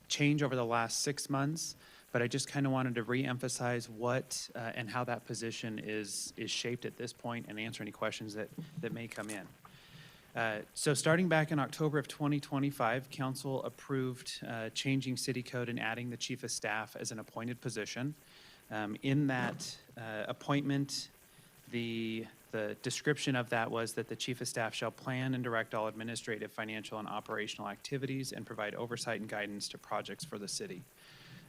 change over the last 6 months, but I just kind of wanted to reemphasize what and how that position is shaped at this point and answer any questions that may come in. So starting back in October of 2025, council approved changing city code and adding the chief of staff as an appointed position. In that appointment, the description of that was that the chief of staff shall plan and direct all administrative, financial, and operational activities and provide oversight and guidance to projects for the city.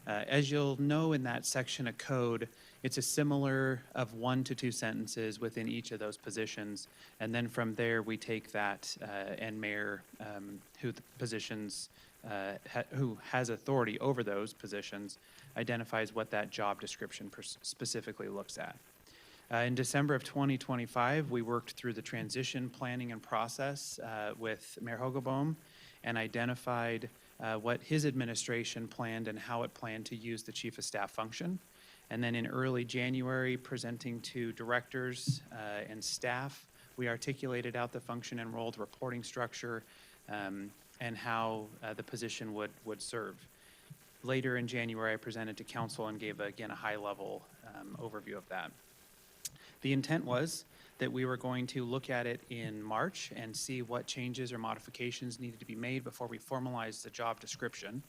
As you'll know in that section of code, it's a similar of 1 to 2 sentences within each of those positions. And then from there, we take that and mayor, who has authority over those positions, identifies what that job description specifically looks at. In December of 2025, we worked through the transition planning and process with Mayor Hogaboam and identified what his administration planned and how it planned to use the chief of staff function. And then in early January, presenting to directors and staff, we articulated out the function and rolled reporting structure and how the position would serve. Later in January, I presented to council and gave, again, a high-level overview of that. The intent was that we were going to look at it in March and see what changes or modifications needed to be made before we formalized the job description.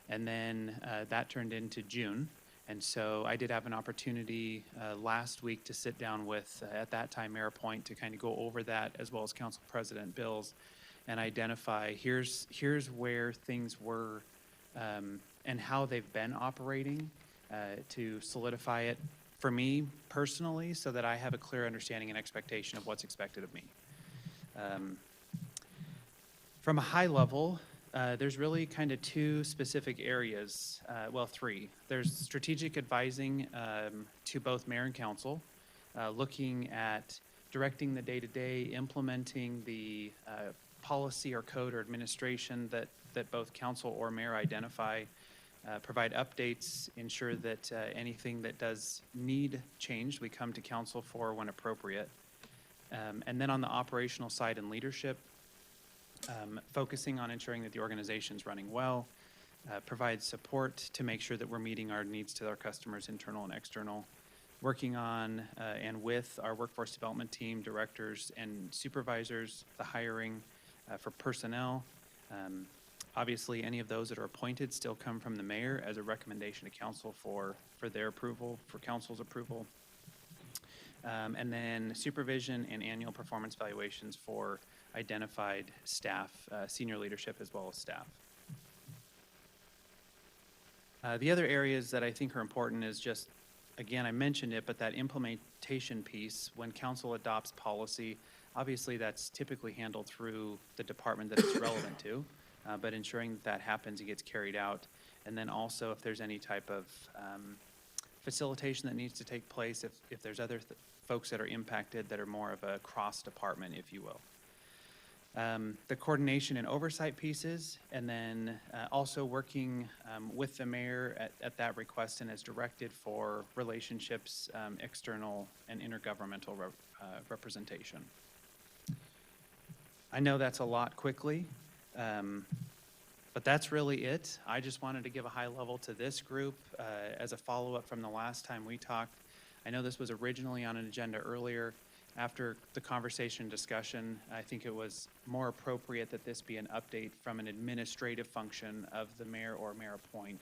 And then that turned into June. And so I did have an opportunity last week to sit down with, at that time, Mayor Point, to kind of go over that, as well as Council President Bills, and identify here's where things were and how they've been operating to solidify it for me personally, so that I have a clear understanding and expectation of what's expected of me. From a high level, There's really kind of two specific areas, well, three. There's strategic advising to both mayor and council, looking at directing the day-to-day, implementing the policy or code or administration that both council or mayor identify, provide updates, ensure that anything that does need changed, we come to council for when appropriate. And then on the operational side and leadership, focusing on ensuring that the organization's running well, provide support to make sure that we're meeting our needs to our customers, internal and external, working on and with our workforce development team, directors and supervisors, the hiring for personnel. Obviously, any of those that are appointed still come from the mayor as a recommendation to council for their approval, for council's approval. And then supervision and annual performance evaluations for identified staff, senior leadership as well as staff. The other areas that I think are important is just, again, I mentioned it, but that implementation piece, when council adopts policy, obviously that's typically handled through the department that it's relevant to, but ensuring that happens, it gets carried out. And then also if there's any type of facilitation that needs to take place, if there's other folks that are impacted that are more of a cross-department, if you will. The coordination and oversight pieces, and then also working with the mayor at that request and as directed for relationships, external and intergovernmental representation. I know that's a lot quickly, but that's really it. I just wanted to give a high level to this group as a follow-up from the last time we talked. I know this was originally on an agenda earlier. After the conversation and discussion, I think it was more appropriate that this be an update from an administrative function of the mayor or mayor appoint,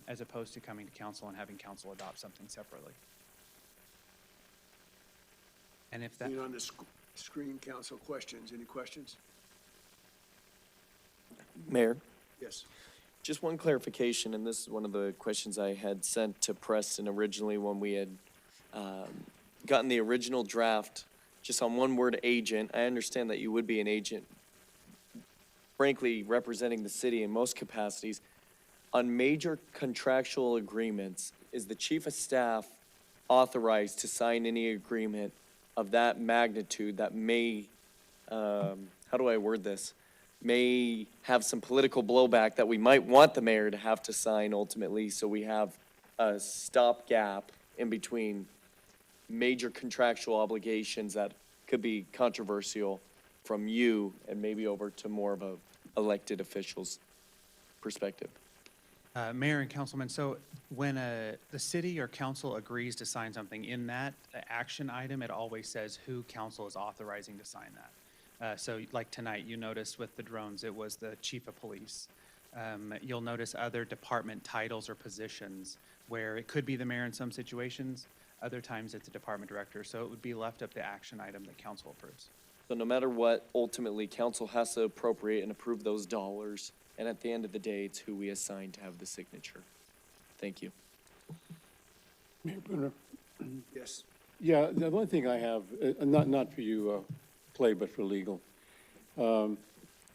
as opposed to coming to council and having council adopt something separately. And if that, Seeing on the screen, council questions. Any questions? Mayor? Yes. Just one clarification, and this is one of the questions I had sent to Preston originally when we had gotten the original draft, just on one word, agent. I understand that you would be an agent, frankly, representing the city in most capacities. On major contractual agreements, is the chief of staff authorized to sign any agreement of that magnitude that may, how do I word this? May have some political blowback that we might want the mayor to have to sign ultimately, so we have a stopgap in between major contractual obligations that could be controversial from you and maybe over to more of a elected official's perspective. Mayor and councilman, so when the city or council agrees to sign something, in that action item, it always says who council is authorizing to sign that. So like tonight, you noticed with the drones, it was the chief of police. You'll notice other department titles or positions where it could be the mayor in some situations, other times it's a department director. So it would be left up to action item that council approves. So no matter what, ultimately, council has to appropriate and approve those dollars, and at the end of the day, it's who we assign to have the signature. Thank you. Mayor Brunner? Yes. Yeah, the only thing I have, not for you, Clay, but for legal. Isn't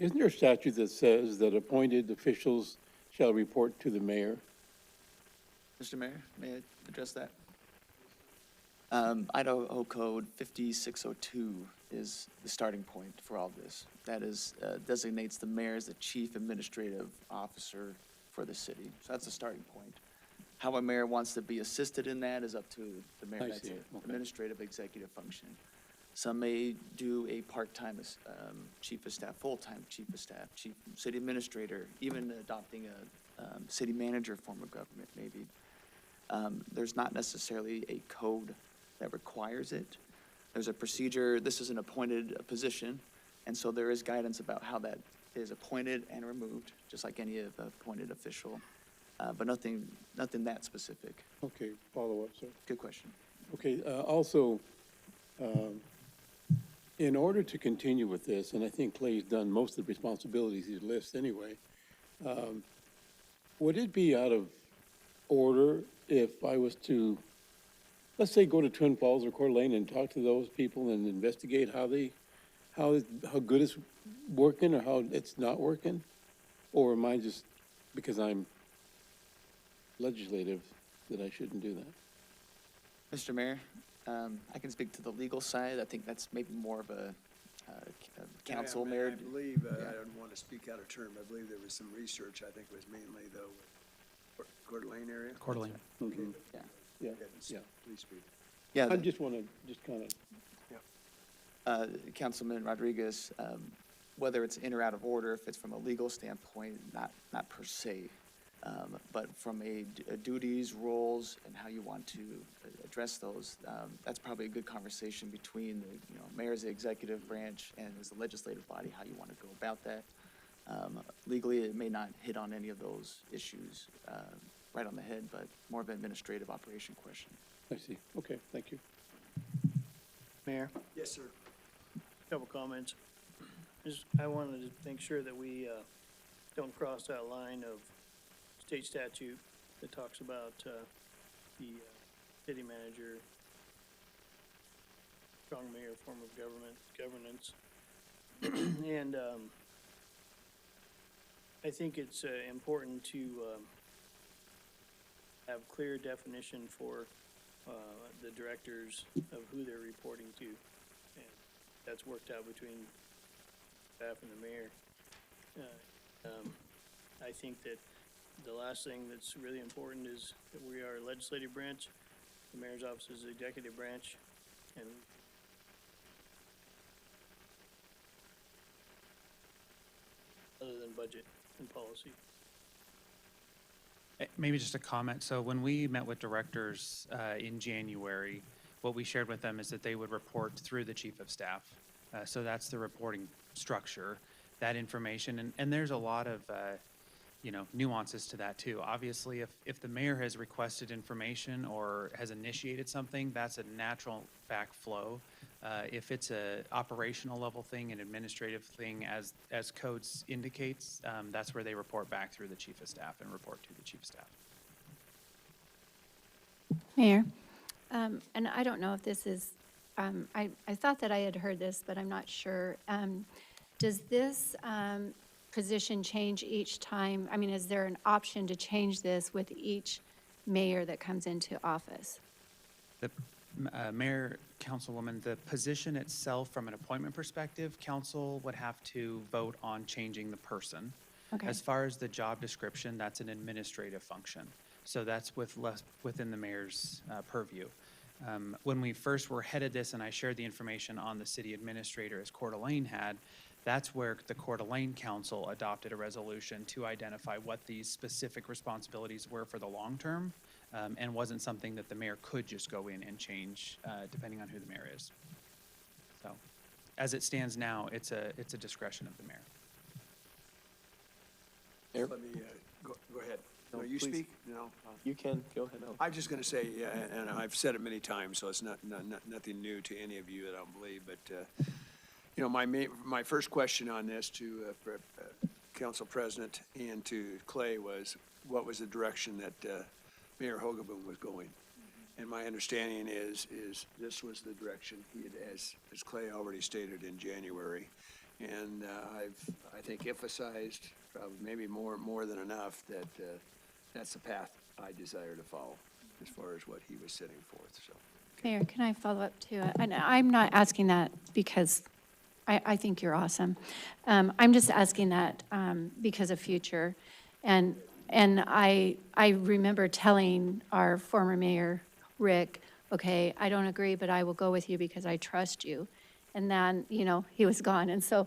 there a statute that says that appointed officials shall report to the mayor? Mr. Mayor, may I address that? Idaho Code 5602 is the starting point for all this. That is, designates the mayor as the chief administrative officer for the city. So that's the starting point. How a mayor wants to be assisted in that is up to the mayor. I That's see. an Okay. administrative executive function. Some may do a part-time chief of staff, full-time chief of staff, chief city administrator, even adopting a city manager form of government maybe. There's not necessarily a code that requires it. There's a procedure, this is an appointed position, and so there is guidance about how that is appointed and removed, just like any appointed official, but nothing that specific. Okay, follow up, sir. Good question. Okay, also, in order to continue with this, and I think Clay's done most of the responsibilities he lists anyway, would it be out of order if I was to, let's say, go to Twin Falls or Coeur d'Alene and talk to those people and investigate how good it's working or how it's not working? Or am I just, because I'm legislative, that I shouldn't do that? Mr. Mayor, I can speak to the legal side. I think that's maybe more of a council, Mayor. I believe, I don't want to speak out of term, I believe there was some research, I think it was mainly though, with Coeur d'Alene area? Coeur d'Alene. Okay. Yeah. Yeah, Go ahead, yeah. Please speak. Yeah, I just want to, just kind of, Councilman Rodriguez, whether it's in or out of order, if it's from a legal standpoint, not per se, but from a duties, roles, and how you want to address those, that's probably a good conversation between the, mayor as the executive branch and as the legislative body, how you want to go about that. Legally, it may not hit on any of those issues right on the head, but more of an administrative operation question. I see. Okay, thank you. Mayor, Yes, sir. couple comments. I wanted to make sure that we don't cross that line of state statute that talks about the city manager, strong mayor form of governance. And I think it's important to have clear definition for the directors of who they're reporting to. And that's worked out between staff and the mayor. I think that the last thing that's really important is that we are a legislative branch, the mayor's office is the executive branch, and other than budget and policy. Maybe just a comment. So when we met with directors in January, what we shared with them is that they would report through the chief of staff. So that's the reporting structure, that information. And there's a lot of, nuances to that too. Obviously, if the mayor has requested information or has initiated something, that's a natural backflow. If it's a operational level thing, an administrative thing, as codes indicates, that's where they report back through the chief of staff and report to the chief of staff. Mayor, and I don't know if this is, I thought that I had heard this, but I'm not sure. Does this position change each time? I mean, is there an option to change this with each mayor that comes into office? The mayor, councilwoman, the position itself, from an appointment perspective, council would have to vote on changing the person. Okay. As far as the job description, that's an administrative function. So that's within the mayor's purview. When we first were headed this, and I shared the information on the city administrator as Coeur d'Alene had, that's where the Coeur d'Alene Council adopted a resolution to identify what these specific responsibilities were for the long term, and wasn't something that the mayor could just go in and change depending on who the mayor is. So, as it stands now, it's a discretion of the mayor. Mayor? Let me, go ahead. No, No, you please. speak? No? You can, go ahead. I'm just going to say, and I've said it many times, so it's nothing new to any of you that I don't believe, but, my first question on this to Council President and to Clay was, what was the direction that Mayor Hogaboom was going? And my understanding is this was the direction he had, as Clay already stated in January. And I think emphasized, probably maybe more than enough, that that's the path I desire to follow as far as what he was setting forth, so. Mayor, can I follow up too? And I'm not asking that because I think you're awesome. I'm just asking that because of future. And I remember telling our former mayor, Rick, okay, I don't agree, but I will go with you because I trust you. And then, he was gone. And so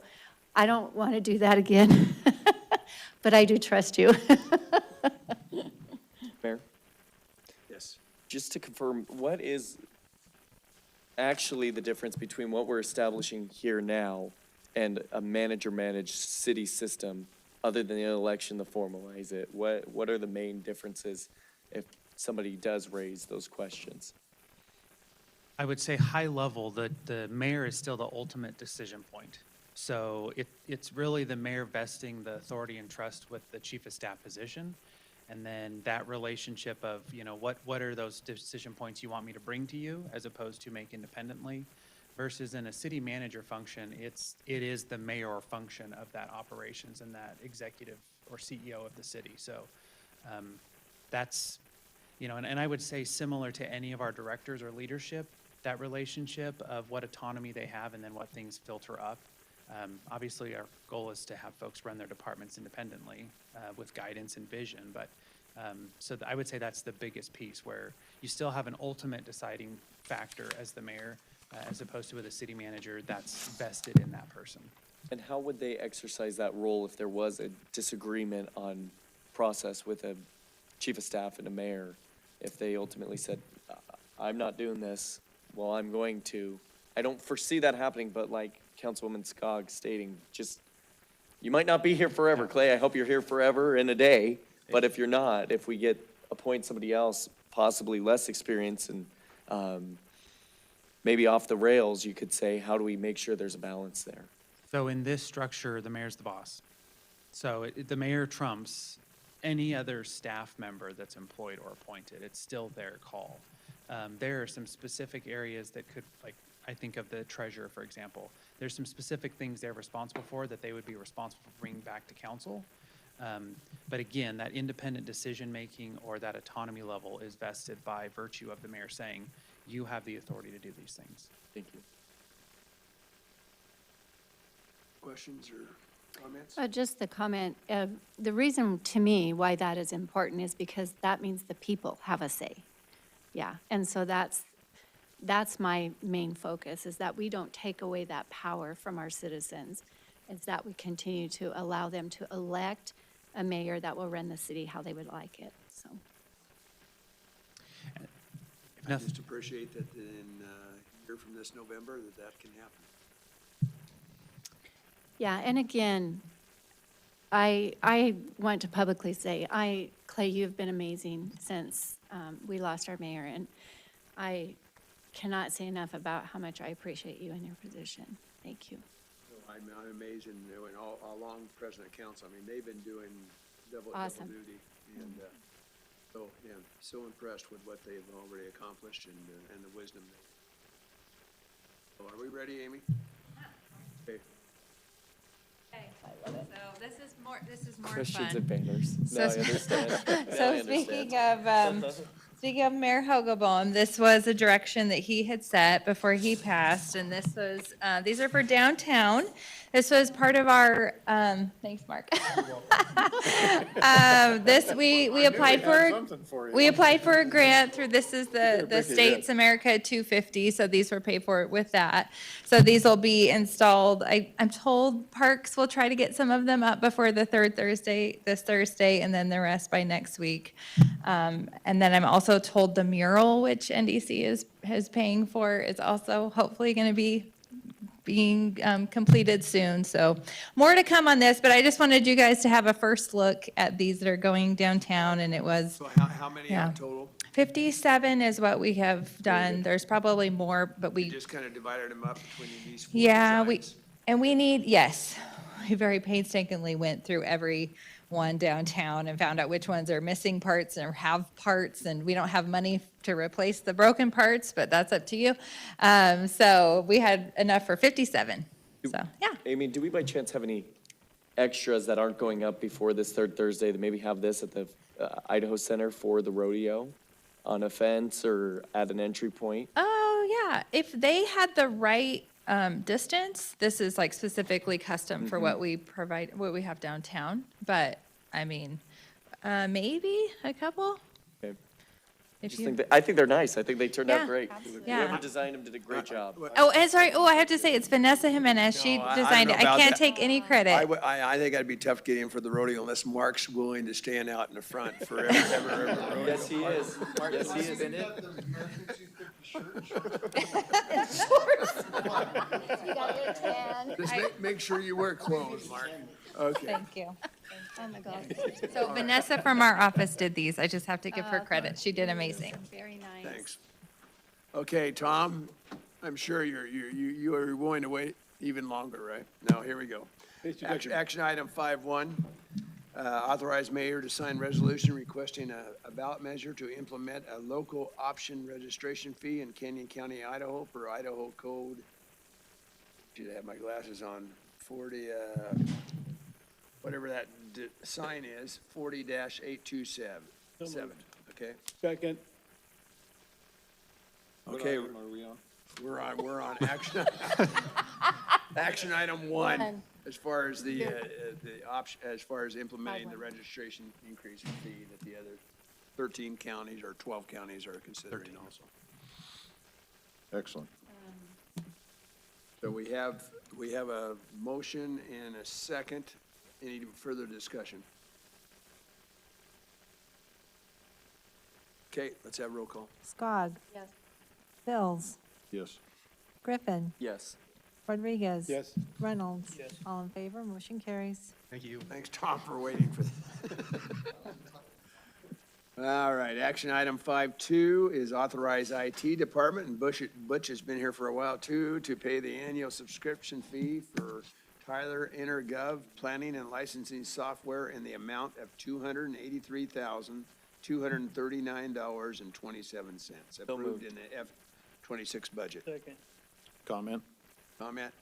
I don't want to do that again, but I do trust you. Mayor? Yes. Just to confirm, what is actually the difference between what we're establishing here now and a manager-managed city system, other than the election to formalize it? What are the main differences if somebody does raise those questions? I would say high level, the mayor is still the ultimate decision point. So it's really the mayor vesting the authority and trust with the chief of staff position. And then that relationship of, what are those decision points you want me to bring to you as opposed to make independently, versus in a city manager function, it is the mayor function of that operations and that executive or CEO of the city. So that's, you know, and I would say similar to any of our directors or leadership, that relationship of what autonomy they have and then what things filter up. Obviously, our goal is to have folks run their departments independently with guidance and vision, but I would say that's the biggest piece, where you still have an ultimate deciding factor as the mayor, as opposed to with a city manager that's vested in that person. And how would they exercise that role if there was a disagreement on process with a chief of staff and a mayor? If they ultimately said, I'm not doing this, well, I'm going to. I don't foresee that happening, but like Councilwoman Skog stating, just, you might not be here forever, Clay. I hope you're here forever in a day. But if you're not, if we appoint somebody else, possibly less experienced and maybe off the rails, you could say, how do we make sure there's a balance there? So in this structure, the mayor's the boss. So the mayor trumps any other staff member that's employed or appointed. It's still their call. There are some specific areas that could, like, I think of the treasurer, for example. There's some specific things they're responsible for that they would be responsible for bringing back to council. But again, that independent decision-making or that autonomy level is vested by virtue of the mayor saying, you have the authority to do these things. Thank you. Questions or comments? Just the comment, the reason to me why that is important is because that means the people have a say. Yeah, and so that's my main focus, is that we don't take away that power from our citizens. It's that we continue to allow them to elect a mayor that will run the city how they would like it, so. I just appreciate that in a year from this November that can happen. Yeah, and again, I want to publicly say, Clay, you've been amazing since we lost our mayor, and I cannot say enough about how much I appreciate you and your position. Thank you. I'm amazed, and all along President Council, I mean, they've been doing double Awesome. duty. And so, yeah, so impressed with what they've already accomplished and the wisdom. So are we ready, Amy? Okay. So this is more Questions fun. and banners. No, I understand. Now I So understand. speaking of Mayor Hogaboam, this was a direction that he had set before he passed, and this was, these are for downtown. This was part of our, thanks, Mark. We applied for a grant through, this is the States America 250, so these were paid for with that. So these will be installed, I'm told Parks will try to get some of them up before the this Thursday, and then the rest by next week. And then I'm also told the mural, which NDC is paying for, is also hopefully going to be being completed soon. So more to come on this, but I just wanted you guys to have a first look at these that are going downtown, and it was, So how many Yeah. in total? 57 is what we have done. There's probably more, but We we, just kind of divided them up between these four yeah, designs? we need, yes. We very painstakingly went through every one downtown and found out which ones are missing parts or have parts, and we don't have money to replace the broken parts, but that's up to you. So we had enough for 57. So, yeah. Amy, do we by chance have any extras that aren't going up before this third Thursday that maybe have this at the Idaho Center for the rodeo on a fence or at an entry point? Oh, yeah. If they had the right distance, this is like specifically custom for what we provide, what we have downtown. But, I mean, maybe a couple. Okay. If Just you- think I think they're nice. I think they turned Yeah, out great. yeah. Whoever designed them did a great job. Oh, and sorry, I have to say, it's Vanessa Jimenez. She No, I designed don't it. know I about can't that. take any credit. I think that'd be tough getting him for the rodeo unless Mark's willing to stand out in the front forever, ever rodeo. Yes, he is. Yes, he is in it. Just make sure you wear clothes, Mark. Okay. Thank you. Oh, my God. So Vanessa from our office did these. I just have to give her credit. She did amazing. Very nice. Thanks. Okay, Tom, I'm sure you are willing to wait even longer, right? Now, here we go. Action item 5.1, authorize mayor to sign resolution requesting a ballot measure to implement a local option registration fee in Canyon County, Idaho per Idaho Code. Should have my glasses on. whatever that sign is, 40-827, okay? Second. Okay, What item are we on? we're on action, action item one, as far as the option, as far as implementing the registration increase in fee that the other 13 counties or 12 counties are considering also. Excellent. So we have a motion and a second. Any further discussion? Okay, let's have roll call. Skog. Yes. Bills. Yes. Griffin. Yes. Rodriguez. Yes. Reynolds. Yes. All in favor, motion carries. Thank you. Thanks, Tom, for waiting for that. All right, action item 5.2 is authorize IT department, and Butch has been here for a while too, to pay the annual subscription fee for Tyler InterGov planning and licensing software in the amount of $283,239.27, approved in the F-26 budget. Second. Comment? Comment?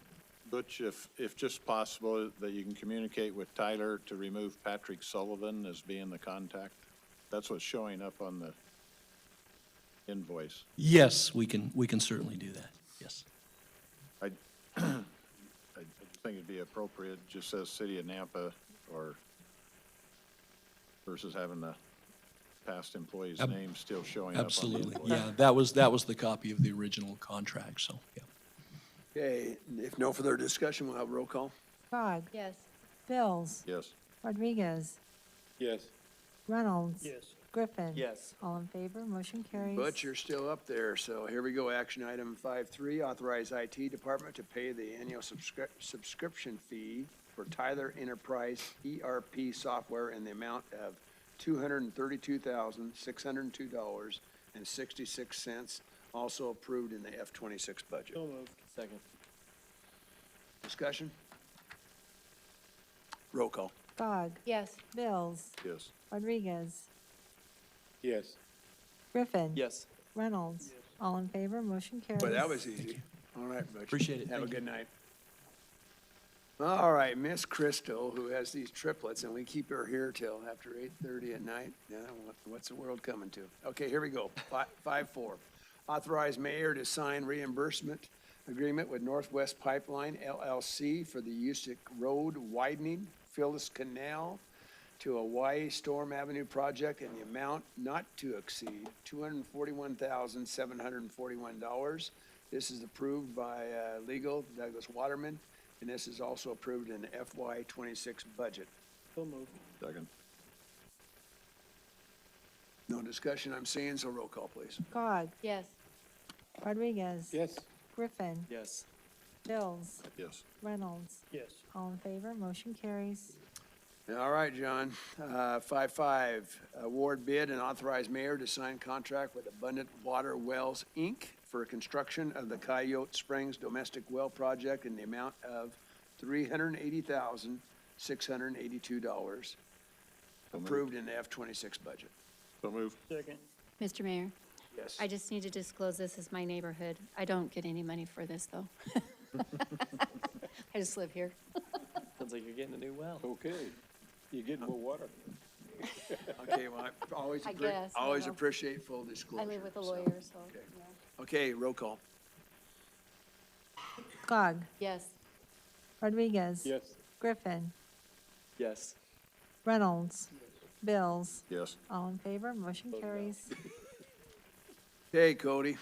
Butch, if just possible, that you can communicate with Tyler to remove Patrick Sullivan as being the contact. That's what's showing up on the invoice. Yes, we can certainly do that, yes. I think it'd be appropriate, just says City of Nampa, or versus having the past employee's name still showing up on the Absolutely, invoice. yeah, that was the copy of the original contract, so, yeah. Okay, if no further discussion, we'll have roll call. Skog. Yes. Bills. Yes. Rodriguez. Yes. Reynolds. Yes. Griffin. Yes. All in favor, motion carries. Butch, you're still up there, so here we go. Action item 5.3, authorize IT department to pay the annual subscription fee for Tyler Enterprise ERP software in the amount of $232,602.66, also approved in the F-26 budget. So moved. Second. Discussion? Roll call. Skog. Yes. Bills. Yes. Rodriguez. Yes. Griffin. Yes. Reynolds. All in favor, motion carries. Boy, that was easy. All right, Butch. Appreciate it. Have a Thank you. good night. All right, Miss Crystal, who has these triplets, and we keep her here till after 8:30 at night. Yeah, what's the world coming to? Okay, here we go. 5.4. Authorize mayor to sign reimbursement agreement with Northwest Pipeline LLC for the Usick Road widening, Phyllis Canal to Hawaii Storm Avenue project in the amount not to exceed $241,741. This is approved by legal Douglas Waterman, and this is also approved in the FY26 budget. So moved. Second. No discussion I'm seeing, so roll call, please. Skog. Yes. Rodriguez. Yes. Griffin. Yes. Bills. Yes. Reynolds. Yes. All in favor, motion carries. All right, John. 5.5, award bid and authorize mayor to sign contract with Abundant Water Wells, Inc. for construction of the Coyote Springs Domestic Well Project in the amount of $380,682, approved in the F-26 budget. So moved. Second. Mr. Mayor, Yes. I just need to disclose this is my neighborhood. I don't get any money for this, though. I just live here. Sounds like you're getting a new well. Okay. You get more water. Okay, well, I always, I guess, I always don't know. appreciate full disclosure. I live with a so- lawyer, so, okay. yeah. Okay, roll call. Skog. Yes. Rodriguez. Yes. Griffin. Yes. Reynolds. Bills. Yes. All in favor, motion carries. Okay, Cody,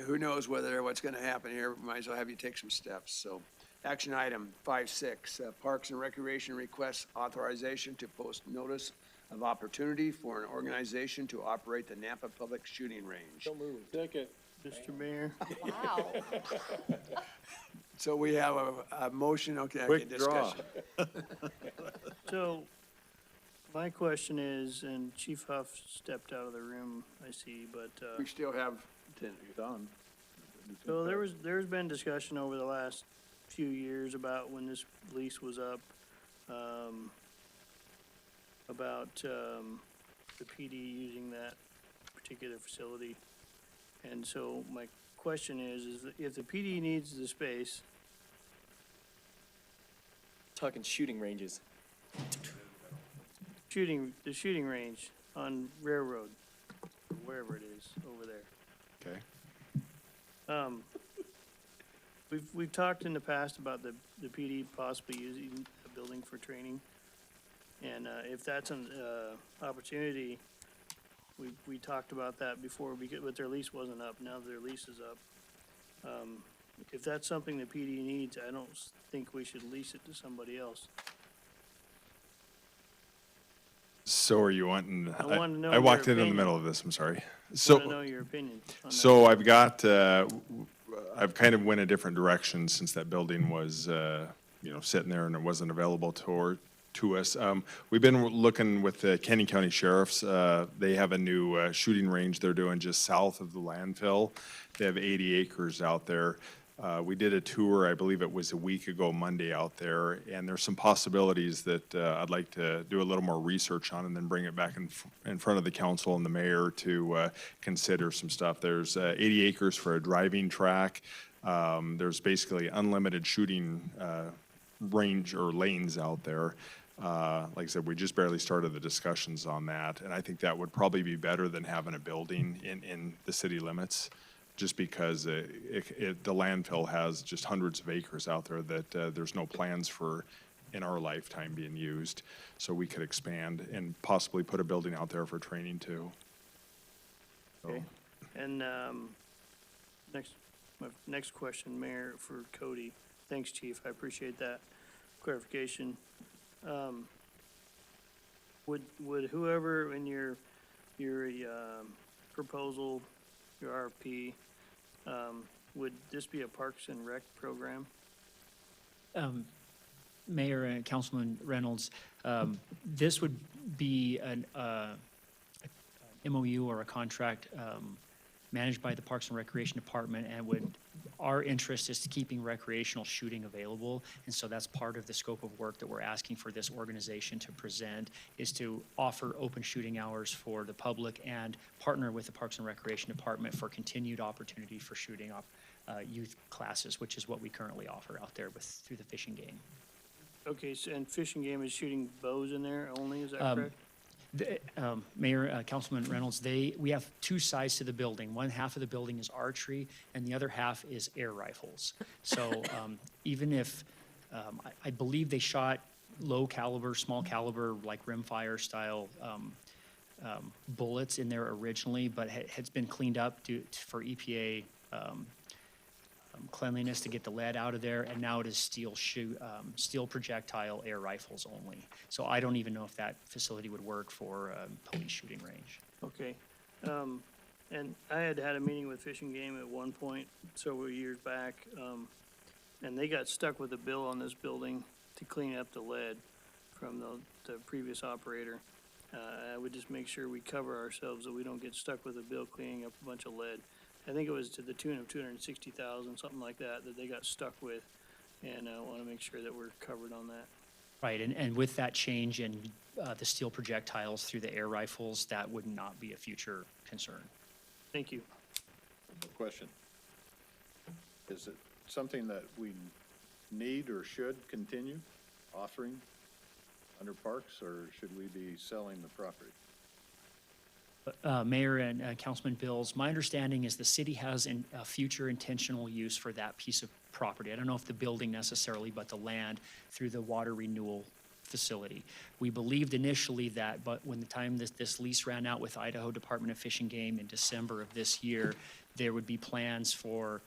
who knows what's going to happen here? Might as well have you take some steps. So, action item 5.6, Parks and Recreation requests authorization to post notice of opportunity for an organization to operate the Nampa Public Shooting Range. So moved. Second. Mr. Mayor. Wow. So we have a motion, okay, Quick draw. discussion. So, my question is, and Chief Huff stepped out of the room, I see, but, We still have, Done. so there's been discussion over the last few years about when this lease was up, about, the PD using that particular facility. And so my question is that if the PD needs the space, Talking shooting ranges. the shooting range on Railroad, or wherever it is over there. Okay. We've talked in the past about the PD possibly using a building for training. And, if that's an, opportunity, we talked about that before, but their lease wasn't up, now their lease is up. If that's something the PD needs, I don't think we should lease it to somebody else. So are you wanting, I wanted to know I your walked in the opinion. middle of this, I'm sorry. Want to So, know your opinion on that. so I've got, I've kind of went a different direction since that building was, sitting there and it wasn't available to us. We've been looking with the Canyon County Sheriffs. They have a new shooting range they're doing just south of the landfill. They have 80 acres out there. We did a tour, I believe it was a week ago Monday out there, and there's some possibilities that I'd like to do a little more research on and then bring it back in front of the council and the mayor to consider some stuff. There's 80 acres for a driving track. There's basically unlimited shooting range or lanes out there. Like I said, we just barely started the discussions on that, and I think that would probably be better than having a building in the city limits, just because the landfill has just hundreds of acres out there that there's no plans for in our lifetime being used. So we could expand and possibly put a building out there for training too. So, Okay. And, my next question, Mayor, for Cody. Thanks, Chief, I appreciate that clarification. Would whoever in your proposal, your RFP, would this be a Parks and Rec program? Mayor and Councilman Reynolds, this would be an MOU or a contract managed by the Parks and Recreation Department, and our interest is keeping recreational shooting available, and so that's part of the scope of work that we're asking for this organization to present, is to offer open shooting hours for the public and partner with the Parks and Recreation Department for continued opportunity for shooting off youth classes, which is what we currently offer out there through the fishing game. Okay, so, and fishing game is shooting bows in there only, is that correct? Mayor, Councilman Reynolds, we have two sides to the building. One half of the building is archery, and the other half is air rifles. So even if, I believe they shot low caliber, small caliber, like rimfire style bullets in there originally, but it's been cleaned up for EPA cleanliness to get the lead out of there, and now it is steel projectile air rifles only. So I don't even know if that facility would work for a police shooting range. Okay. And I had a meeting with Fishing Game at one point several years back, and they got stuck with a bill on this building to clean up the lead from the previous operator. I would just make sure we cover ourselves so we don't get stuck with a bill cleaning up a bunch of lead. I think it was to the tune of $260,000, something like that they got stuck with, and I want to make sure that we're covered on that. Right, and with that change in the steel projectiles through the air rifles, that would not be a future concern. Thank you. Question. Is it something that we need or should continue offering under parks, or should we be selling the property? Mayor and Councilman Bills, my understanding is the city has a future intentional use for that piece of property. I don't know if the building necessarily, but the land through the water renewal facility. We believed initially that, but when the time this lease ran out with Idaho Department of Fish and Game in December of this year, there would be plans for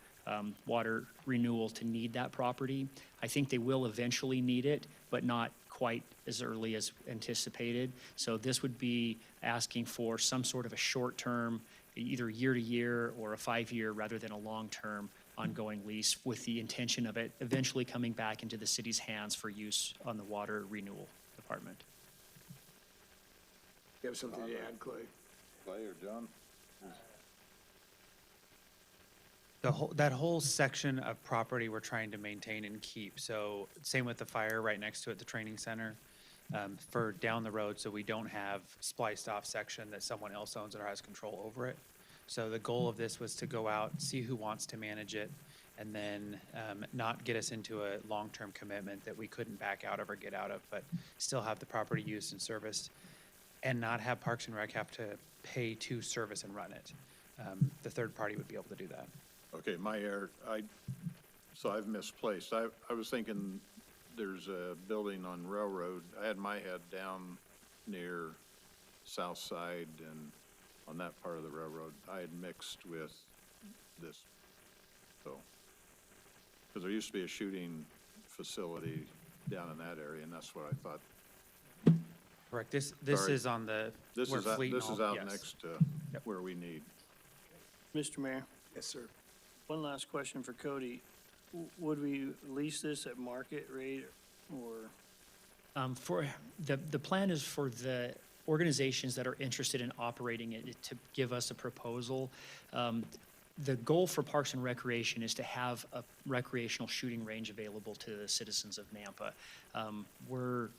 water renewal to need that property. I think they will eventually need it, but not quite as early as anticipated. So this would be asking for some sort of a short-term, either year-to-year or a 5-year rather than a long-term ongoing lease, with the intention of it eventually coming back into the city's hands for use on the water renewal department. You have something to add, Clay? Clay or John? That whole section of property we're trying to maintain and keep. So same with the fire right next to it, the training center, for down the road, so we don't have spliced off section that someone else owns or has control over it. So the goal of this was to go out, see who wants to manage it, and then not get us into a long-term commitment that we couldn't back out of or get out of, but still have the property used and serviced. and not have Parks and Rec have to pay to service and run it. The third party would be able to do that. Okay, my error, so I've misplaced. I was thinking there's a building on Railroad. I had my head down near South Side and on that part of the railroad. I had mixed with this, so. Because there used to be a shooting facility down in that area, and that's what I thought. Correct. This Sorry. is on the, This where is out, Fleet and this is all- out yes. next to Yep. where we need. Mr. Mayor, Yes, sir. one last question for Cody. Would we lease this at market rate or? For, the plan is for the organizations that are interested in operating it to give us a proposal. The goal for Parks and Recreation is to have a recreational shooting range available to the citizens of Nampa. We're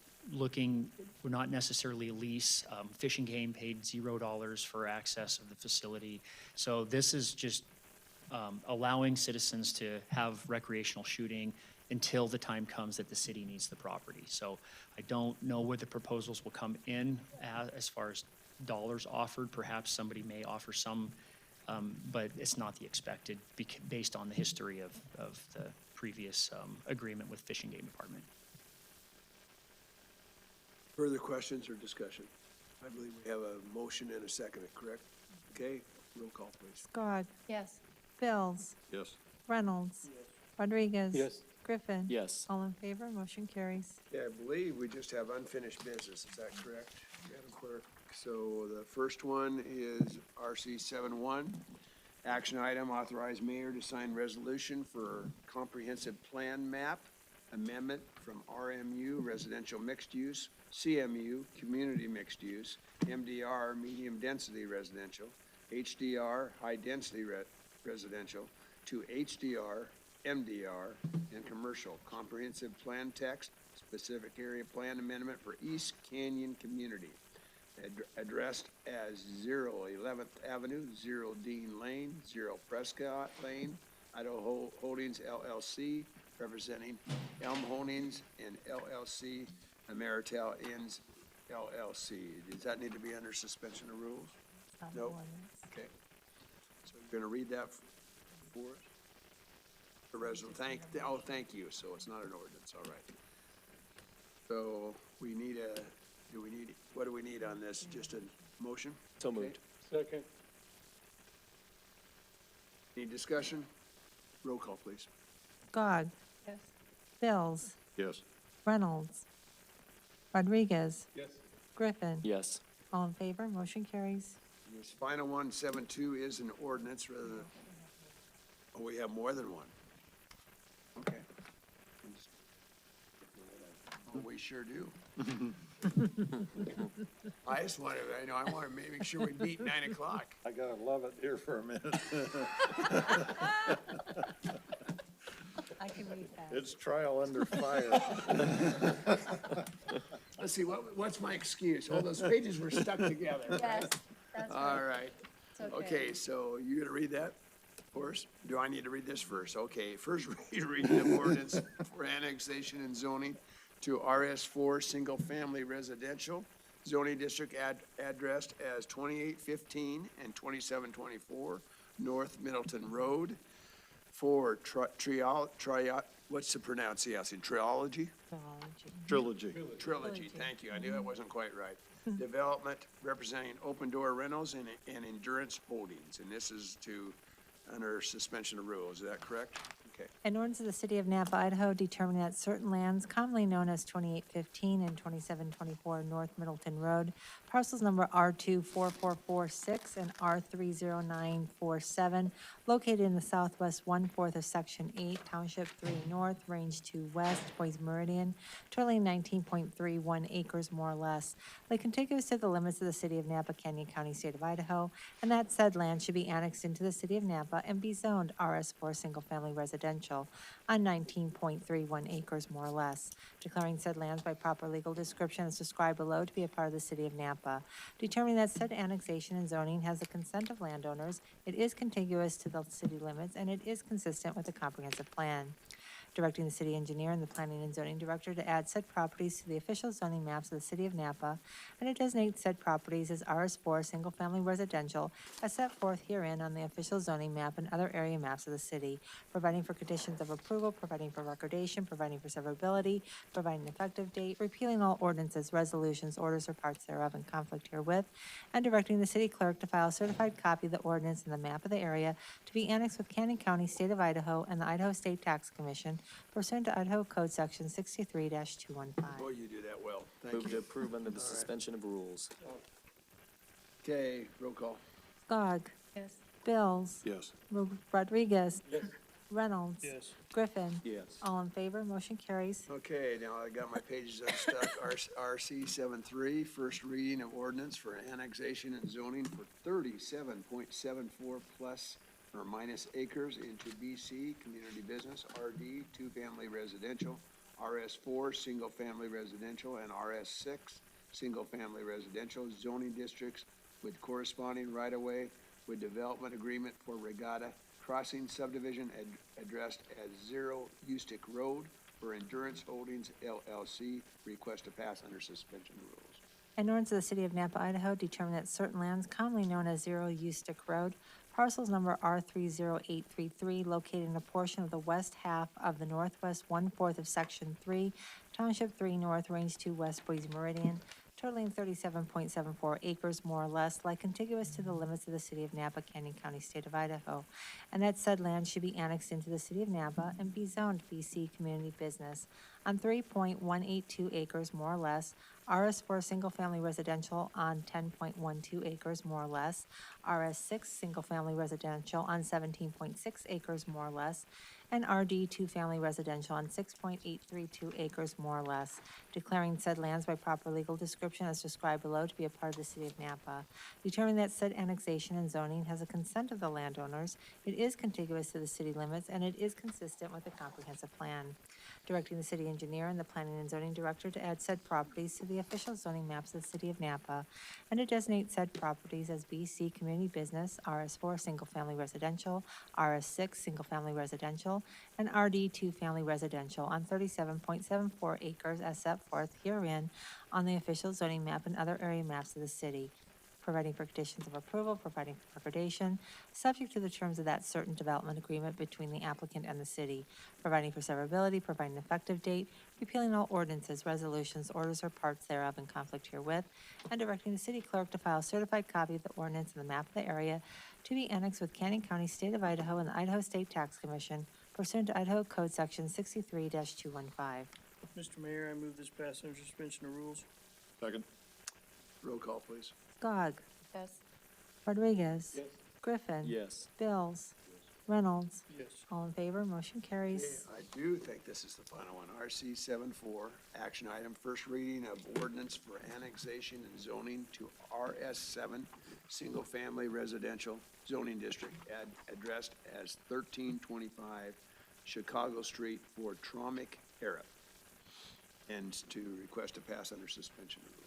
not necessarily a lease. Fish and Game paid $0 for access of the facility. So this is just allowing citizens to have recreational shooting until the time comes that the city needs the property. So I don't know where the proposals will come in as far as dollars offered. Perhaps somebody may offer some, but it's not the expected based on the history of the previous agreement with Fish and Game Department. Further questions or discussion? I believe we have a motion and a second, correct? Okay, roll call, please. Scott, Yes. Bills, Yes. Reynolds, Rodriguez. Yes. Griffin. Yes. All in favor, motion carries. Yeah, I believe we just have unfinished business, is that correct, Madam Clerk? So the first one is RC 71. Action item, authorize mayor to sign resolution for comprehensive plan map amendment from RMU residential mixed use, CMU community mixed use, MDR medium density residential, HDR high density residential to HDR, MDR, and commercial comprehensive plan text, specific area plan amendment for East Canyon community, addressed as 0 11th Avenue, 0 Dean Lane, 0 Prescott Lane, Idaho Holdings LLC, representing Elm Holdings and LLC, Ameritel Inns LLC. Does that need to be under suspension of rules? No? Okay. So you're gonna read that for us? The resolution, thank you, so it's not an ordinance, all right. So we need what do we need on this? Just a motion? So moved. Second. Any discussion? Roll call, please. Scott, Yes. Bills, Yes. Reynolds, Rodriguez, Yes. Griffin. Yes. All in favor, motion carries. This final one, 7.2, is an ordinance rather than, oh, we have more than one. Okay. Oh, we sure do. I just wanted, I want to make sure we beat 9 o'clock. I gotta love it here for a minute. I can read that. It's trial under fire. Let's see, what's my excuse? All those pages were stuck together, right? Yes, that's All right. right. It's Okay, so you gonna read that for us? Do I need to read this first? Okay, first reading of ordinance for annexation and zoning to RS4 Single Family Residential zoning district addressed as 2815 and 2724 North Middleton Road for what's the pronunciation? Trilogy? Trilogy. Trilogy, thank you. I knew that wasn't quite right. Development representing Open Door Rentals and Endurance Holdings, and this is under suspension of rules, is that correct? Okay. An ordinance of the City of Nampa, Idaho, determining that certain lands commonly known as 2815 and 2724 North Middleton Road, parcels number R24446 and R30947, located in the southwest 1/4 of Section 8, Township 3 North, Range 2 West, Boys Meridian, totaling 19.31 acres more or less, lay contiguous to the limits of the City of Nampa, Canyon County, State of Idaho, and that said land should be annexed into the City of Nampa and be zoned RS4 Single Family Residential on 19.31 acres more or less, declaring said lands by proper legal description as described below to be a part of the City of Nampa, determining that said annexation and zoning has the consent of landowners, it is contiguous to the city limits, and it is consistent with the comprehensive plan. directing the city engineer and the planning and zoning director to add said properties to the official zoning maps of the city of Napa, and to designate said properties as RS4 single-family residential as set forth herein on the official zoning map and other area maps of the city, providing for conditions of approval, providing for recordation, providing for severability, providing an effective date, repealing all ordinances, resolutions, orders, or parts thereof in conflict herewith, and directing the city clerk to file a certified copy of the ordinance and the map of the area to be annexed with Canyon County, State of Idaho, and the Idaho State Tax Commission pursuant to Idaho Code Section 63-215. Boy, you do that well. Thank Move to you. approve under the suspension of rules. Okay, roll call. Skog. Yes. Bills. Yes. Rodriguez. Reynolds. Yes. Griffin. Yes. All in favor, motion carries. Okay, now I got my pages unstuck. RC 73, first reading of ordinance for annexation and zoning for 37.74 plus or minus acres into BC community business, RD, two-family residential, RS4, single-family residential, and RS6, single-family residential zoning districts with corresponding right-of-way with development agreement for Regatta Crossing subdivision addressed as 0 Ustick Road for Endurance Holdings LLC. Request to pass under suspension of rules. An ordinance of the city of Napa, Idaho, determine that certain lands commonly known as 0 Ustick Road, parcels number R30833, located in a portion of the west half of the northwest 1/4 of Section 3, Township 3 North, Range 2 West, Boise Meridian, totaling 37.74 acres more or less, lie contiguous to the limits of the city of Napa, Canyon County, State of Idaho, and that said land should be annexed into the city of Napa and be zoned BC Community Business on 3.182 acres more or less, RS4 single-family residential on 10.12 acres more or less, RS6 single-family residential on 17.6 acres more or less, and RD two-family residential on 6.832 acres more or less, declaring said lands by proper legal description as described below to be a part of the city of Napa, determining that said annexation and zoning has a consent of the landowners, it is contiguous to the city limits, and it is consistent with the comprehensive plan, directing the city engineer and the planning and zoning director to add said properties to the official zoning maps of the city of Napa, and to designate said properties as BC Community Business, RS4 Single-Family Residential, RS6 Single-Family Residential, and RD two-family residential on 37.74 acres as set forth herein on the official zoning map and other area maps of the city, providing for conditions of approval, providing for recordation, subject to the terms of that certain development agreement between the applicant and the city, providing for severability, providing an effective date, repealing all ordinances, resolutions, orders, or parts thereof in conflict herewith, and directing the city clerk to file a certified copy of the ordinance and the map of the area to be annexed with Canyon County, State of Idaho, and the Idaho State Tax Commission pursuant to Idaho Code Section 63-215. Mr. Mayor, I move this pass under suspension of rules. Second. Roll call, please. Skog. Yes. Rodriguez. Griffin. Yes. Bills. Reynolds. Yes. All in favor, motion carries. I do think this is the final one. RC 74, action item, first reading of ordinance for annexation and zoning to RS7, single-family residential zoning district, addressed as 1325 Chicago Street for Tromic Harrop, and to request to pass under suspension of rules.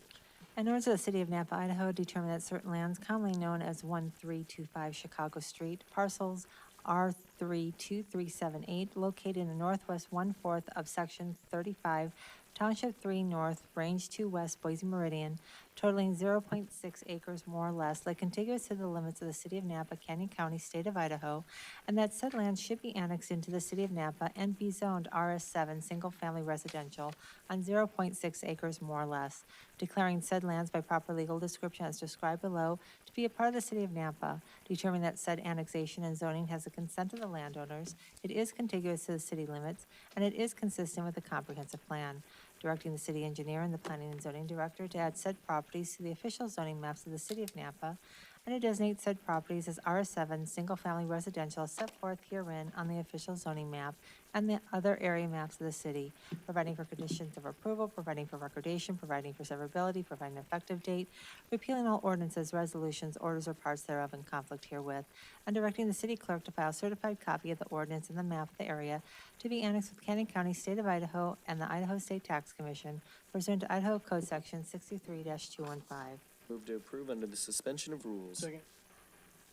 An ordinance of the city of Napa, Idaho, determine that certain lands commonly known as 1325 Chicago Street, parcels R32378, located in the northwest 1/4 of Section 35, Township 3 North, Range 2 West, Boise Meridian, totaling 0.6 acres more or less, lie contiguous to the limits of the city of Napa, Canyon County, State of Idaho, and that said land should be annexed into the city of Napa and be zoned RS7 single-family residential on 0.6 acres more or less, declaring said lands by proper legal description as described below to be a part of the city of Napa, determining that said annexation and zoning has the consent of the landowners, it is contiguous to the city limits, and it is consistent with the comprehensive plan, directing the city engineer and the planning and zoning director to add said properties to the official zoning maps of the city of Napa, and to designate said properties as R7 single-family residential set forth herein on the official zoning map and the other area maps of the city, providing for conditions of approval, providing for recordation, providing for severability, providing an effective date, repealing all ordinances, resolutions, orders, or parts thereof in conflict herewith, and directing the city clerk to file a certified copy of the ordinance and the map of the area to be annexed with Canyon County, State of Idaho, and the Idaho State Tax Commission pursuant to Idaho Code Section 63-215. Move to approve under the suspension of rules. Second.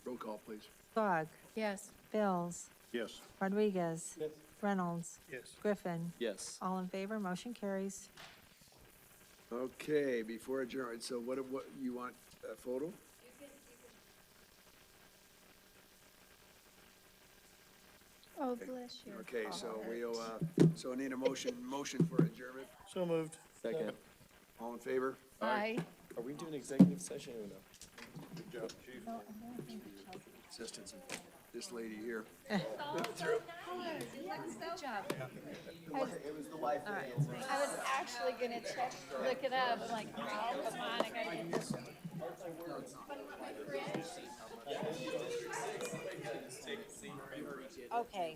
Roll call, please. Skog. Yes. Bills. Yes. Rodriguez. Reynolds. Yes. Griffin. Yes. All in favor, motion carries. Okay, before adjournment, so what, you want a photo? Oh, bless you. Okay, so we'll, so I need a motion for adjournment. So moved. Second. All in favor? Aye. Are we doing executive session or no? Assistance of this lady here. Good job. I was actually gonna look it up, I'm like, oh, come on, I gotta get this. Okay.